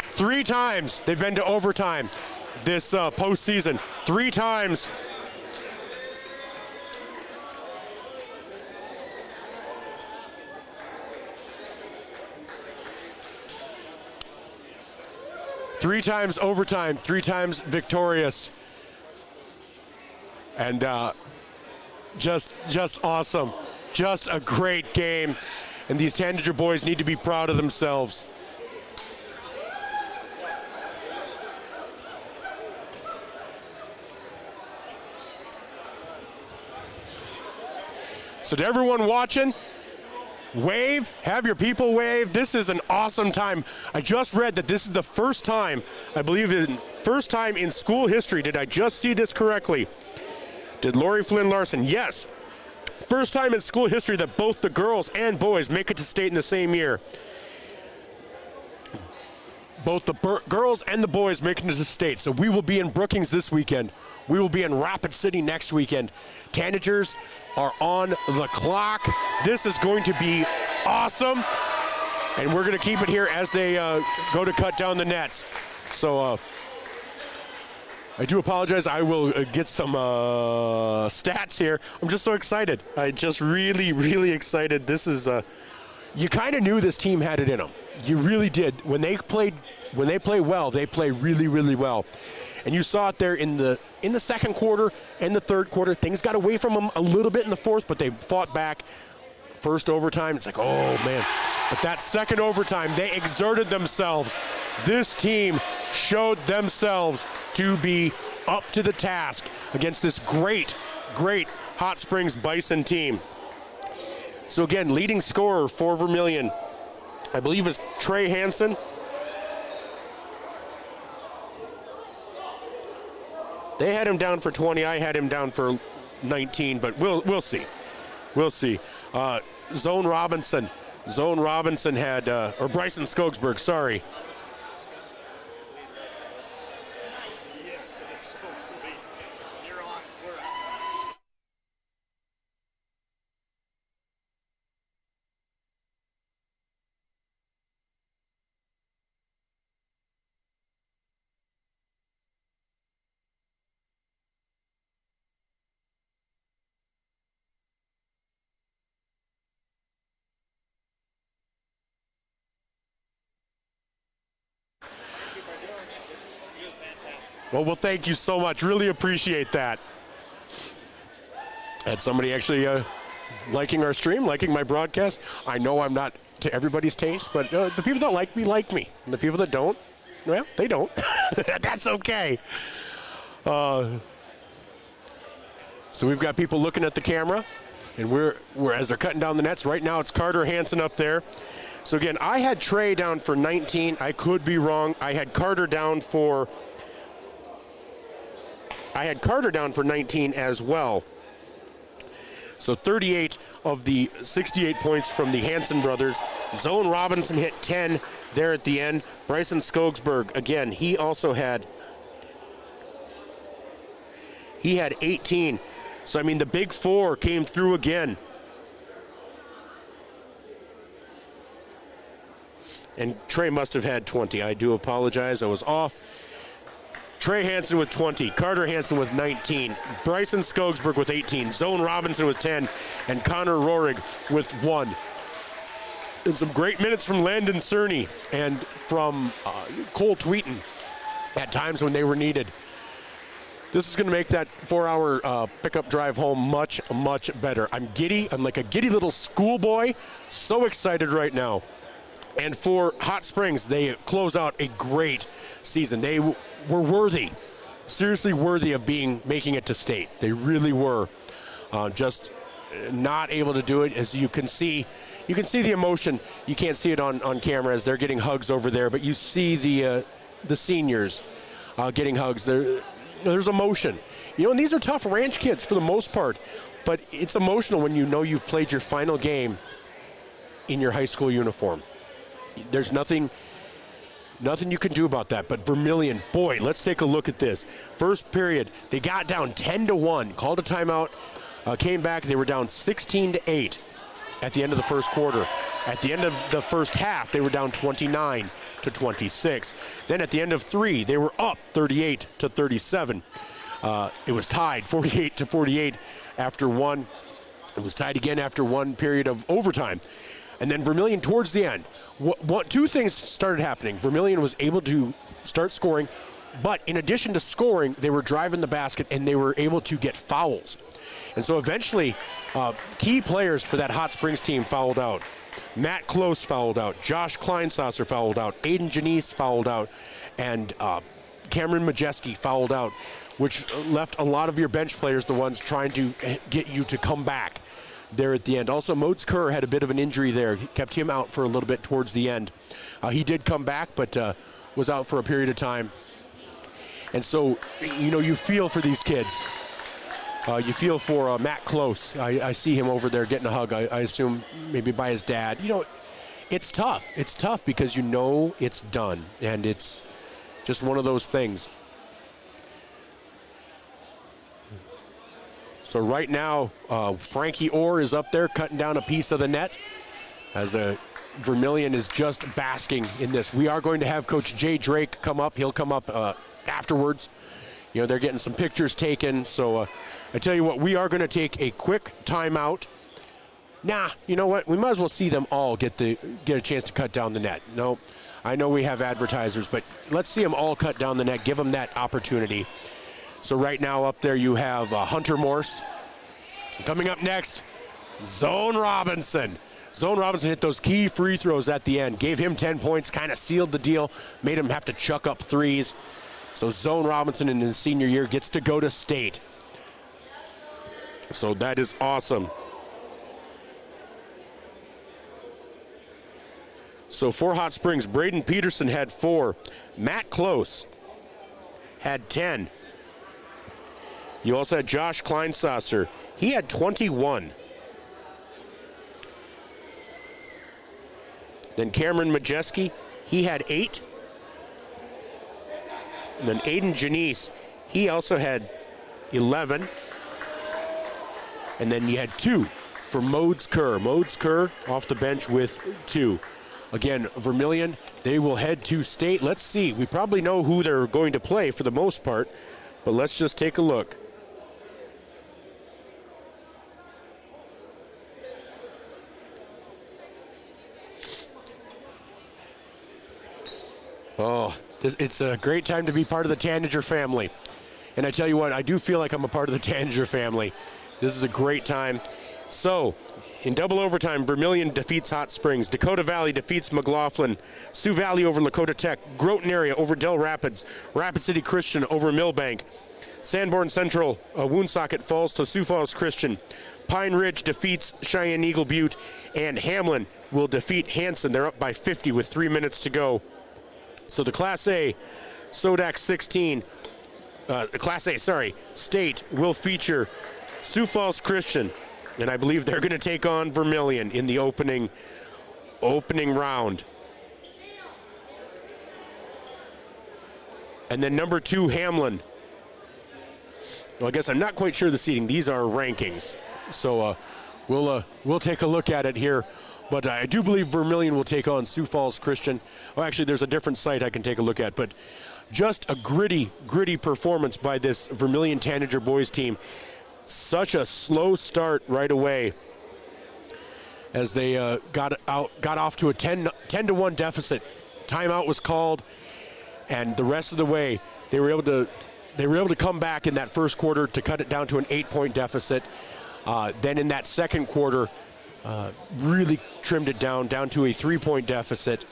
3 times they've been to overtime this postseason. 3 times. Three times overtime, 3 times victorious. And just awesome. Just a great game. And these Tanager boys need to be proud of themselves. So to everyone watching, wave, have your people wave. This is an awesome time. I just read that this is the first time, I believe first time in school history, did I just see this correctly? Did Lori Flynn Larson? Yes. First time in school history that both the girls and boys make it to state in the same year. Both the girls and the boys making it to state. So we will be in Brookings this weekend. We will be in Rapid City next weekend. Tanagers are on the clock. This is going to be awesome. And we're going to keep it here as they go to cut down the nets. So I do apologize. I will get some stats here. I'm just so excited. I'm just really, really excited. This is you kind of knew this team had it in them. You really did. When they play well, they play really, really well. And you saw it there in the second quarter and the third quarter. Things got away from them a little bit in the fourth, but they fought back. First overtime, it's like, oh man. But that second overtime, they exerted themselves. This team showed themselves to be up to the task against this great, great Hot Springs Bison team. So again, leading scorer for Vermillion, I believe, is Trey Hansen. They had him down for 20. I had him down for 19, but we'll see. We'll see. Zone Robinson had, or Bryson Skogsberg, sorry. Well, thank you so much. Really appreciate that. Had somebody actually liking our stream, liking my broadcast. I know I'm not to everybody's taste, but the people that like me. And the people that don't, well, they don't. That's okay. So we've got people looking at the camera, and we're as they're cutting down the nets. Right now it's Carter Hansen up there. So again, I had Trey down for 19. I could be wrong. I had Carter down for 19 as well. So 38 of the 68 points from the Hansen brothers. Zone Robinson hit 10 there at the end. Bryson Skogsberg, again, he had 18. So, I mean, the big four came through again. And Trey must have had 20. I do apologize. I was off. Trey Hansen with 20, Carter Hansen with 19, Bryson Skogsberg with 18, Zone Robinson with 10, and Connor Rohrig with 1. And some great minutes from Landon Cerny and from Cole Tweeton at times when they were needed. This is going to make that 4-hour pickup drive home much, much better. I'm giddy. I'm like a giddy little schoolboy. So excited right now. And for Hot Springs, they close out a great season. They were worthy, seriously worthy of making it to state. They really were. Just not able to do it. As you can see the emotion. You can't see it on camera as they're getting hugs over there, but you see the seniors getting hugs. There's emotion. And these are tough ranch kids for the most part, but it's emotional when you know you've played your final game in your high school uniform. There's nothing you can do about that. But Vermillion, boy, let's take a look at this. First period, they got down 10-1, called a timeout, came back. They were down 16-8 at the end of the first quarter. At the end of the first half, they were down 29-26. Then at the end of 3, they were up 38-37. It was tied 48-48 after 1. It was tied again after 1 period of overtime. And then Vermillion towards the end, two things started happening. Vermillion was able to start scoring, but in addition to scoring, they were driving the basket and they were able to get fouls. And so eventually, key players for that Hot Springs team fouled out. Matt Close fouled out. Josh Kleinsasser fouled out. Aiden Janice fouled out. And Cameron Majeski fouled out, which left a lot of your bench players the ones trying to get you to come back there at the end. Also, Modes Kerr had a bit of an injury there. He kept him out for a little bit towards the end. He did come back, but was out for a period of time. And so, you feel for these kids. You feel for Matt Close. I see him over there getting a hug, I assume maybe by his dad. It's tough. It's tough because it's done. And it's just one of those things. So right now, Frankie Orr is up there cutting down a piece of the net as Vermillion is just basking in this. We are going to have Coach Jay Drake come up. He'll come up afterwards. They're getting some pictures taken. So I tell you what, we are going to take a quick timeout. You know what? We might as well see them all get a chance to cut down the net. No, I know we have advertisers, but let's see them all cut down the net. Give them that opportunity. So right now up there you have Hunter Morse. Coming up next, Zone Robinson. Zone Robinson hit those key free throws at the end. Gave him 10 points, kind of sealed the deal, made him have to chuck up threes. So Zone Robinson in his senior year gets to go to state. So that is awesome. So for Hot Springs, Braden Peterson had 4. Matt Close had 10. You also had Josh Kleinsasser. He had 21. Then Cameron Majeski, he had 8. And then Aiden Janice, he also had 11. And then you had 2 for Modes Kerr. Modes Kerr off the bench with 2. Again, Vermillion, they will head to state. Let's see. We probably know who they're going to play for the most part, but let's just take a look. Oh, it's a great time to be part of the Tanager family. And I tell you what, I do feel like I'm a part of the Tanager family. This is a great time. So, in double overtime, Vermillion defeats Hot Springs. Dakota Valley defeats McLaughlin. Sioux Valley over Lakota Tech. Groton area over Dell Rapids. Rapid City Christian over Millbank. Sanborn Central, Woonsocket falls to Sioux Falls Christian. Pine Ridge defeats Cheyenne Eagle Butte. And Hamlin will defeat Hanson. They're up by 50 with 3 minutes to go. So the Class A, SODAK 16, State will feature Sioux Falls Christian. And I believe they're going to take on Vermillion in the opening round. And then number 2, Hamlin. Well, I guess I'm not quite sure the seeding. These are rankings. So we'll take a look at it here. But I do believe Vermillion will take on Sioux Falls Christian. Oh, actually, there's a different site I can take a look at. But just a gritty performance by this Vermillion Tanager Boys team. Such a slow start right away as they got off to a 10-1 deficit. Timeout was called, and the rest of the way they were able to come back in that first quarter to cut it down to an 8-point deficit. Then in that second quarter, really trimmed it down to a 3-point deficit.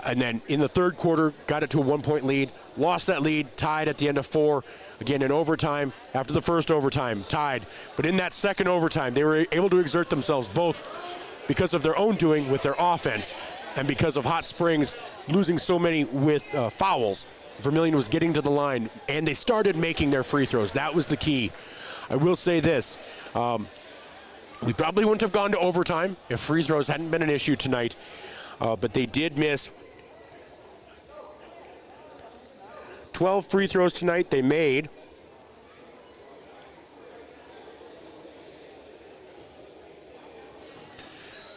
And then in the third quarter, got it to a 1-point lead, lost that lead, tied at the end of 4. Again, in overtime, after the first overtime, tied. But in that second overtime, they were able to exert themselves both because of their own doing with their offense and because of Hot Springs losing so many with fouls. Vermillion was getting to the line, and they started making their free throws. That was the key. I will say this. We probably wouldn't have gone to overtime if free throws hadn't been an issue tonight, but they did miss 12 free throws tonight. They made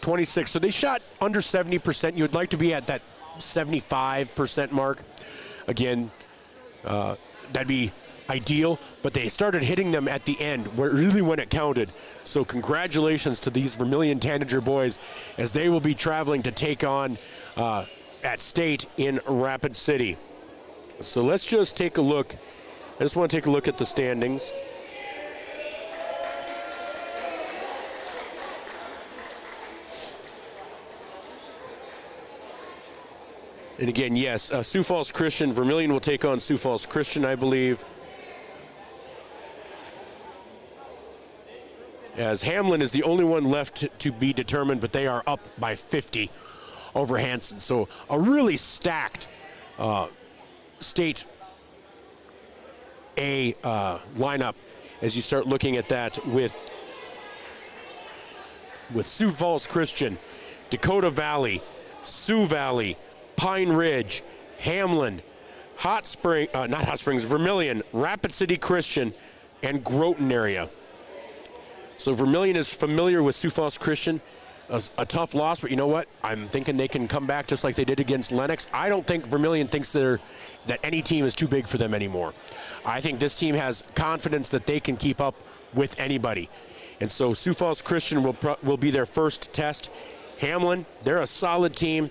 26. So they shot under 70%. You'd like to be at that 75% mark. Again, that'd be ideal, but they started hitting them at the end, really when it counted. So congratulations to these Vermillion Tanager boys as they will be traveling to take on at state in Rapid City. So let's just take a look. I just want to take a look at the standings. And again, yes, Sioux Falls Christian, Vermillion will take on Sioux Falls Christian, I believe. As Hamlin is the only one left to be determined, but they are up by 50 over Hanson. So a really stacked state A lineup as you start looking at that with Sioux Falls Christian, Dakota Valley, Sioux Valley, Pine Ridge, Hamlin, Vermillion, Rapid City Christian, and Groton area. So Vermillion is familiar with Sioux Falls Christian. A tough loss, but you know what? I'm thinking they can come back just like they did against Lennox. I don't think Vermillion thinks that any team is too big for them anymore. I think this team has confidence that they can keep up with anybody. And so Sioux Falls Christian will be their first test. Hamlin, they're a solid team.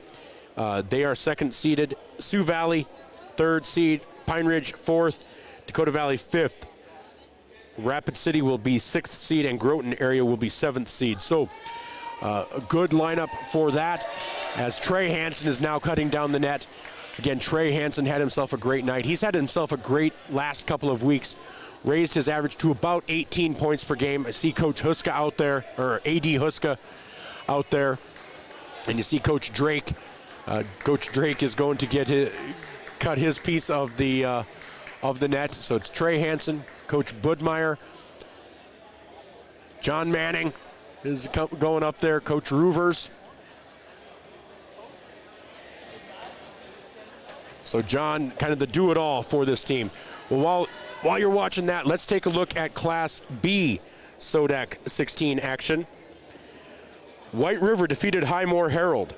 They are second seeded. Sioux Valley, third seed. Pine Ridge, fourth. Dakota Valley, fifth. Rapid City will be sixth seed, and Groton area will be seventh seed. So a good lineup for that as Trey Hansen is now cutting down the net Again, Trey Hansen had himself a great night. He's had himself a great last couple of weeks. Raised his average to about 18 points per game. I see Coach Huska out there, or AD Huska out there. And you see Coach Drake. Coach Drake is going to cut his piece of the net. So it's Trey Hansen, Coach Budmeyer, John Manning is going up there, Coach Roovers. So John, kind of the do-it-all for this team. Well, while you're watching that, let's take a look at Class B SODAK 16 action. White River defeated Highmore Herald.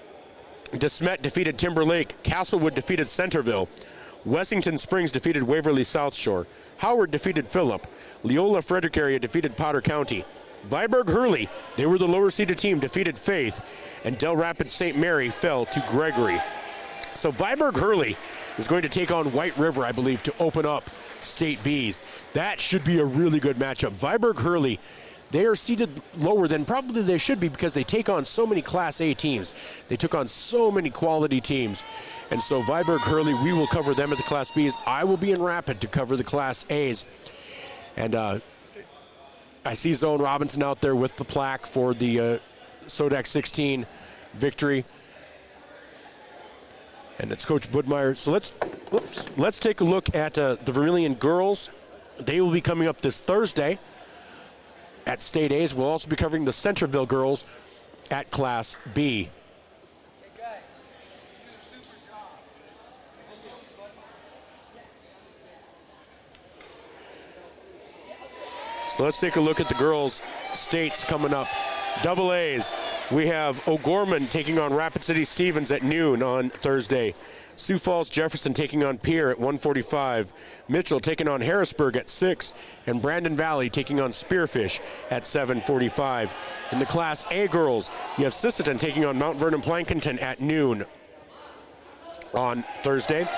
DeSmet defeated Timberlake. Castlewood defeated Centerville. Wessington Springs defeated Waverly South Shore. Howard defeated Phillip. Leola Frederick area defeated Potter County. Viborg Hurley, they were the lower seeded team, defeated Faith. And Del Rapids St. Mary fell to Gregory. So Viborg Hurley is going to take on White River, I believe, to open up State B's. That should be a really good matchup. Viborg Hurley, they are seated lower than probably they should be because they take on so many Class A teams. They took on so many quality teams. And so Viborg Hurley, we will cover them at the Class B's. I will be in Rapid to cover the Class A's. And I see Zone Robinson out there with the plaque for the SODAK 16 victory. And it's Coach Budmeyer. So let's take a look at the Vermillion Girls. They will be coming up this Thursday at State A's. We'll also be covering the Centerville Girls at Class B. So let's take a look at the girls' states coming up. Double A's. We have O'Gorman taking on Rapid City Stevens at noon on Thursday. Sioux Falls Jefferson taking on Pierre at 1:45. Mitchell taking on Harrisburg at 6. And Brandon Valley taking on Spearfish at 7:45. In the Class A girls, you have Sisseton taking on Mount Vernon Plankinton at noon on Thursday.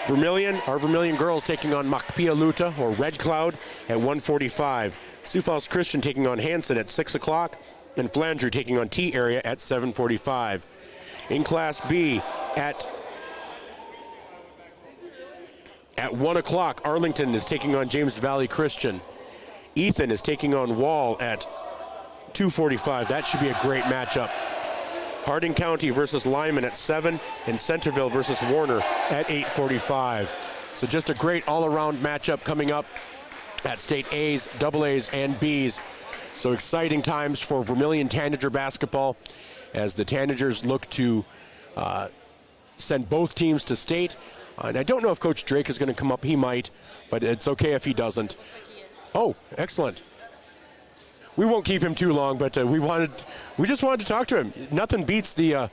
Our Vermillion girls taking on Makpialuta or Red Cloud at 1:45. Sioux Falls Christian taking on Hanson at 6 o'clock. And Flandreau taking on T area at 7:45. In Class B at 1 o'clock, Arlington is taking on James Valley Christian. Ethan is taking on Wall at 2:45. That should be a great matchup. Harding County versus Lyman at 7, and Centerville versus Warner at 8:45. So just a great all-around matchup coming up at State A's, Double A's, and B's. So exciting times for Vermillion Tanager basketball as the Tanagers look to send both teams to state. And I don't know if Coach Drake is going to come up. He might, but it's okay if he doesn't. Oh, excellent. We won't keep him too long, but we just wanted to talk to him. Nothing beats the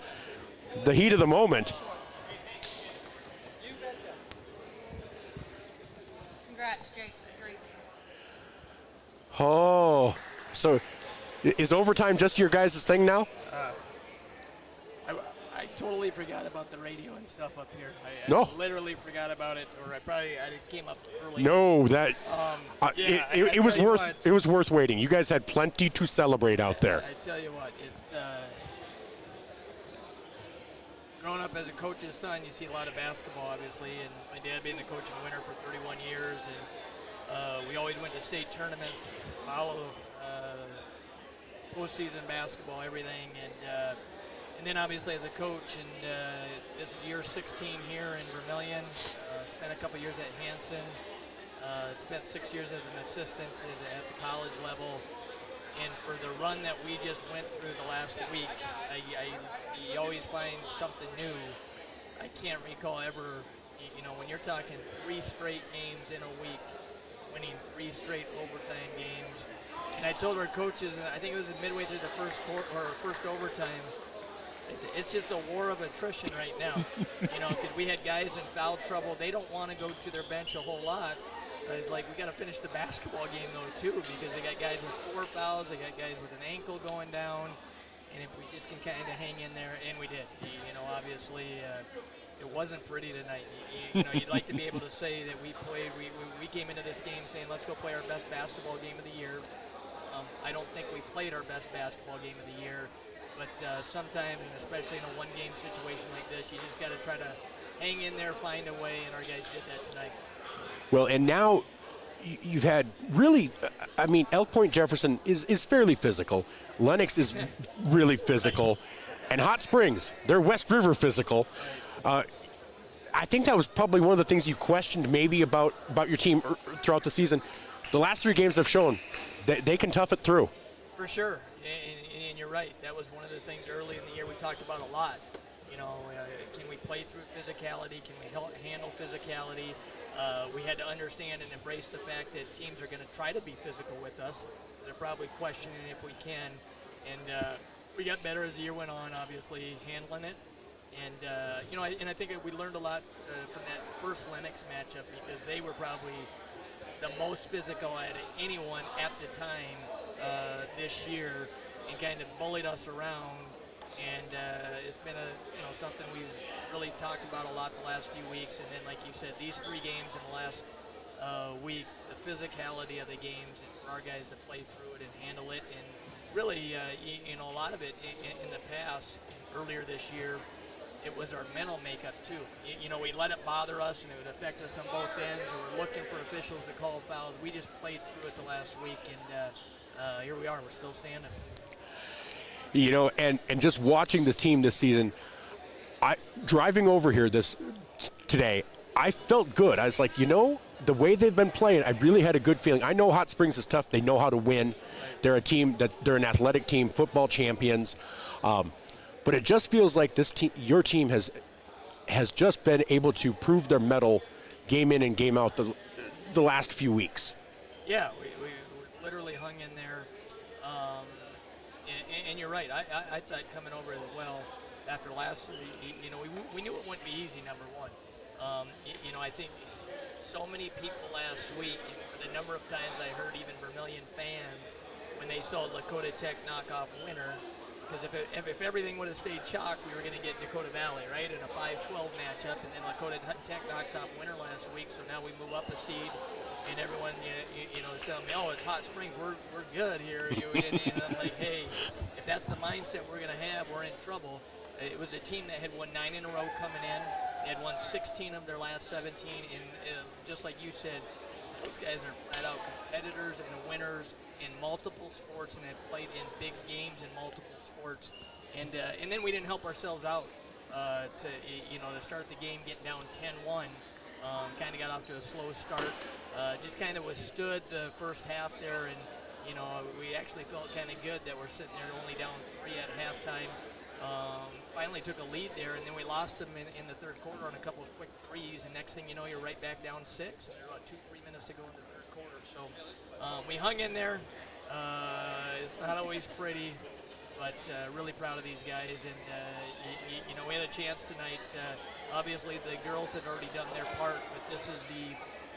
heat of the moment. Congrats, Jake. Great. Oh, so is overtime just your guys' thing now? I totally forgot about the radio and stuff up here. No. I literally forgot about it, or I came up early. No, that it was worth. It was worth waiting. You guys had plenty to celebrate out there. I tell you what, it's growing up as a coach's son. You see a lot of basketball, obviously, and my dad being the coach and winner for 31 years, and we always went to state tournaments, follow postseason basketball, everything, and then obviously as a coach, and this is year 16 here in Vermillion. Spent a couple years at Hanson. Spent 6 years as an assistant at the college level. And for the run that we just went through the last week, you always find something new. I can't recall ever, when you're talking 3 straight games in a week, winning 3 straight overtime games. And I told our coaches, and I think it was midway through the first quarter or first overtime, it's just a war of attrition right now, because we had guys in foul trouble. They don't want to go to their bench a whole lot. It's like we got to finish the basketball game though too, because they got guys with 4 fouls, they got guys with an ankle going down, and if we just can kind of hang in there, and we did. Obviously, it wasn't pretty tonight. You'd like to be able to say that we played. We came into this game saying let's go play our best basketball game of the year. I don't think we played our best basketball game of the year. But sometimes, and especially in a one-game situation like this, you just got to try to hang in there, find a way, and our guys did that tonight. Well, and now you've had really, I mean, Elk Point Jefferson is fairly physical. Lennox is really physical. And Hot Springs, they're West River physical. I think that was probably one of the things you questioned maybe about your team throughout the season. The last 3 games have shown that they can tough it through. For sure, and you're right. That was one of the things early in the year we talked about a lot. You know, can we play through physicality? Can we handle physicality? We had to understand and embrace the fact that teams are going to try to be physical with us. They're probably questioning if we can. And we got better as the year went on, obviously, handling it. And, you know, I think we learned a lot from that first Lennox matchup because they were probably the most physical out of anyone at the time this year and kind of bullied us around. And it's been something we've really talked about a lot the last few weeks. And then, like you said, these 3 games in the last week, the physicality of the games, and for our guys to play through it and handle it. And really, you know, a lot of it in the past, earlier this year, it was our mental makeup too. You know, we let it bother us and it would affect us on both ends, or we're looking for officials to call fouls. We just played through it the last week, and here we are. We're still standing. You know, and just watching this team this season, driving over here today, I felt good. I was like, you know, the way they've been playing, I really had a good feeling. I know Hot Springs is tough. They know how to win. They're a team they're an athletic team, football champions. But it just feels like this team, your team, has just been able to prove their mettle, game in and game out, the last few weeks. Yeah, we literally hung in there, and you're right. I thought coming over as well after last, you know, we knew it wouldn't be easy. Number one, you know, I think so many people last week, for the number of times I heard even Vermillion fans when they saw Lakota Tech knock off Winter. Because if everything would have stayed chalk, we were going to get Dakota Valley, right, in a 5-12 matchup, and then Lakota Tech knocks off Winter last week, so now we move up a seed, and everyone, you know, is telling me, oh, it's Hot Springs, we're good here, and I'm like, hey, if that's the mindset we're going to have, we're in trouble. It was a team that had won 9 in a row coming in. They had won 16 of their last 17, and just like you said, those guys are flat-out competitors and winners in multiple sports and have played in big games in multiple sports. And then we didn't help ourselves out to start the game, get down 10-1. Kind of got off to a slow start. Just kind of withstood the first half there, and, you know, we actually felt kind of good that we're sitting there only down 3 at halftime. Finally took a lead there, and then we lost them in the third quarter on a couple of quick threes, and next thing you know, you're right back down 6. And there are about 2-3 minutes to go in the third quarter. So we hung in there. It's not always pretty, but really proud of these guys. And, you know, we had a chance tonight. Obviously, the girls had already done their part, but this is the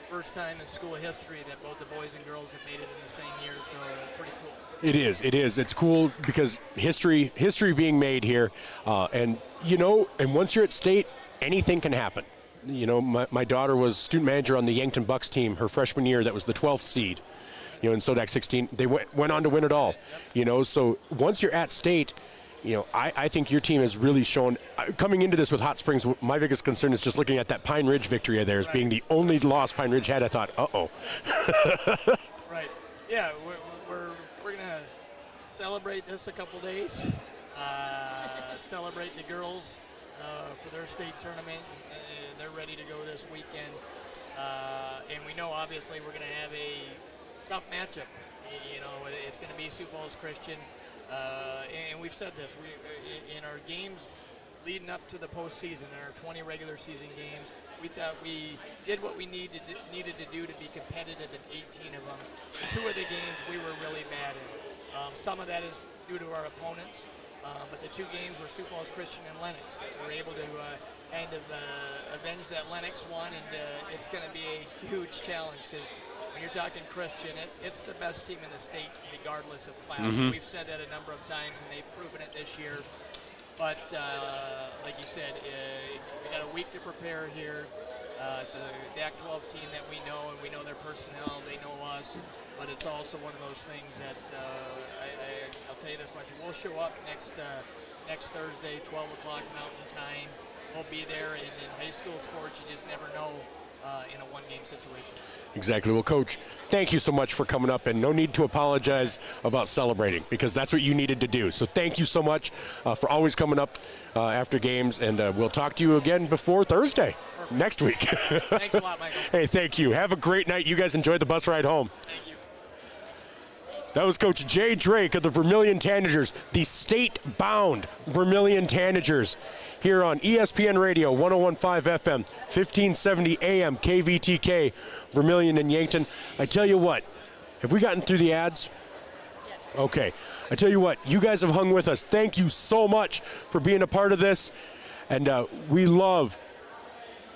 first time in school history that both the boys and girls have made it in the same year, so pretty cool. It is. It's cool because history being made here, and you know, and once you're at state, anything can happen. You know, my daughter was student manager on the Yankton Bucks team her freshman year. That was the 12th seed. You know, in SODAK 16, they went on to win it all. You know, so once you're at state, you know, I think your team has really shown, coming into this with Hot Springs, my biggest concern is just looking at that Pine Ridge victory there as being the only loss Pine Ridge had. I thought, uh-oh. Right. Yeah, we're going to celebrate this a couple days, celebrate the girls for their state tournament. They're ready to go this weekend. And we know, obviously, we're going to have a tough matchup. You know, it's going to be Sioux Falls Christian. And we've said this, in our games leading up to the postseason, in our 20 regular season games, we thought we did what we needed to do to be competitive in 18 of them. 2 of the games we were really bad in. Some of that is due to our opponents, but the 2 games were Sioux Falls Christian and Lennox. We were able to kind of avenge that Lennox one, and it's going to be a huge challenge because when you're talking Christian, it's the best team in the state regardless of class. Mm-hmm. We've said that a number of times, and they've proven it this year. But like you said, we got a week to prepare here. It's a DAC 12 team that we know, and we know their personnel. They know us. But it's also one of those things that I'll tell you this much: we'll show up next Thursday, 12 o'clock Mountain Time. won't be there. And in high school sports, you just never know in a one-game situation. Exactly. Well, Coach, thank you so much for coming up, and no need to apologize about celebrating because that's what you needed to do. So thank you so much for always coming up after games, and we'll talk to you again before Thursday next week. Thanks a lot, Michael. Hey, thank you. Have a great night. You guys enjoy the bus ride home. Thank you. That was Coach Jay Drake of the Vermillion Tanagers, the state-bound Vermillion Tanagers, here on ESPN Radio, 101.5 FM, 1570 AM, KVTK, Vermillion and Yankton. I tell you what, have we gotten through the ads? Yes. Okay. I tell you what, you guys have hung with us. Thank you so much for being a part of this, and we love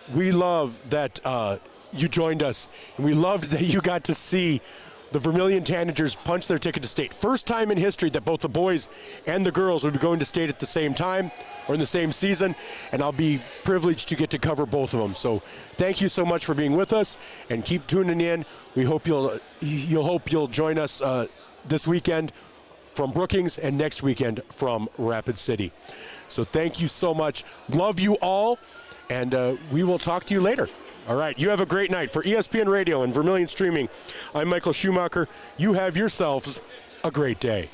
that you joined us, and we loved that you got to see the Vermillion Tanagers punch their ticket to state. First time in history that both the boys and the girls will be going to state at the same time or in the same season, and I'll be privileged to get to cover both of them. So thank you so much for being with us, and keep tuning in. We hope you'll join us this weekend from Brookings and next weekend from Rapid City. So thank you so much. Love you all, and we will talk to you later. All right, you have a great night. For ESPN Radio and Vermillion Streaming, I'm Michael Schumacher. You have yourselves a great day.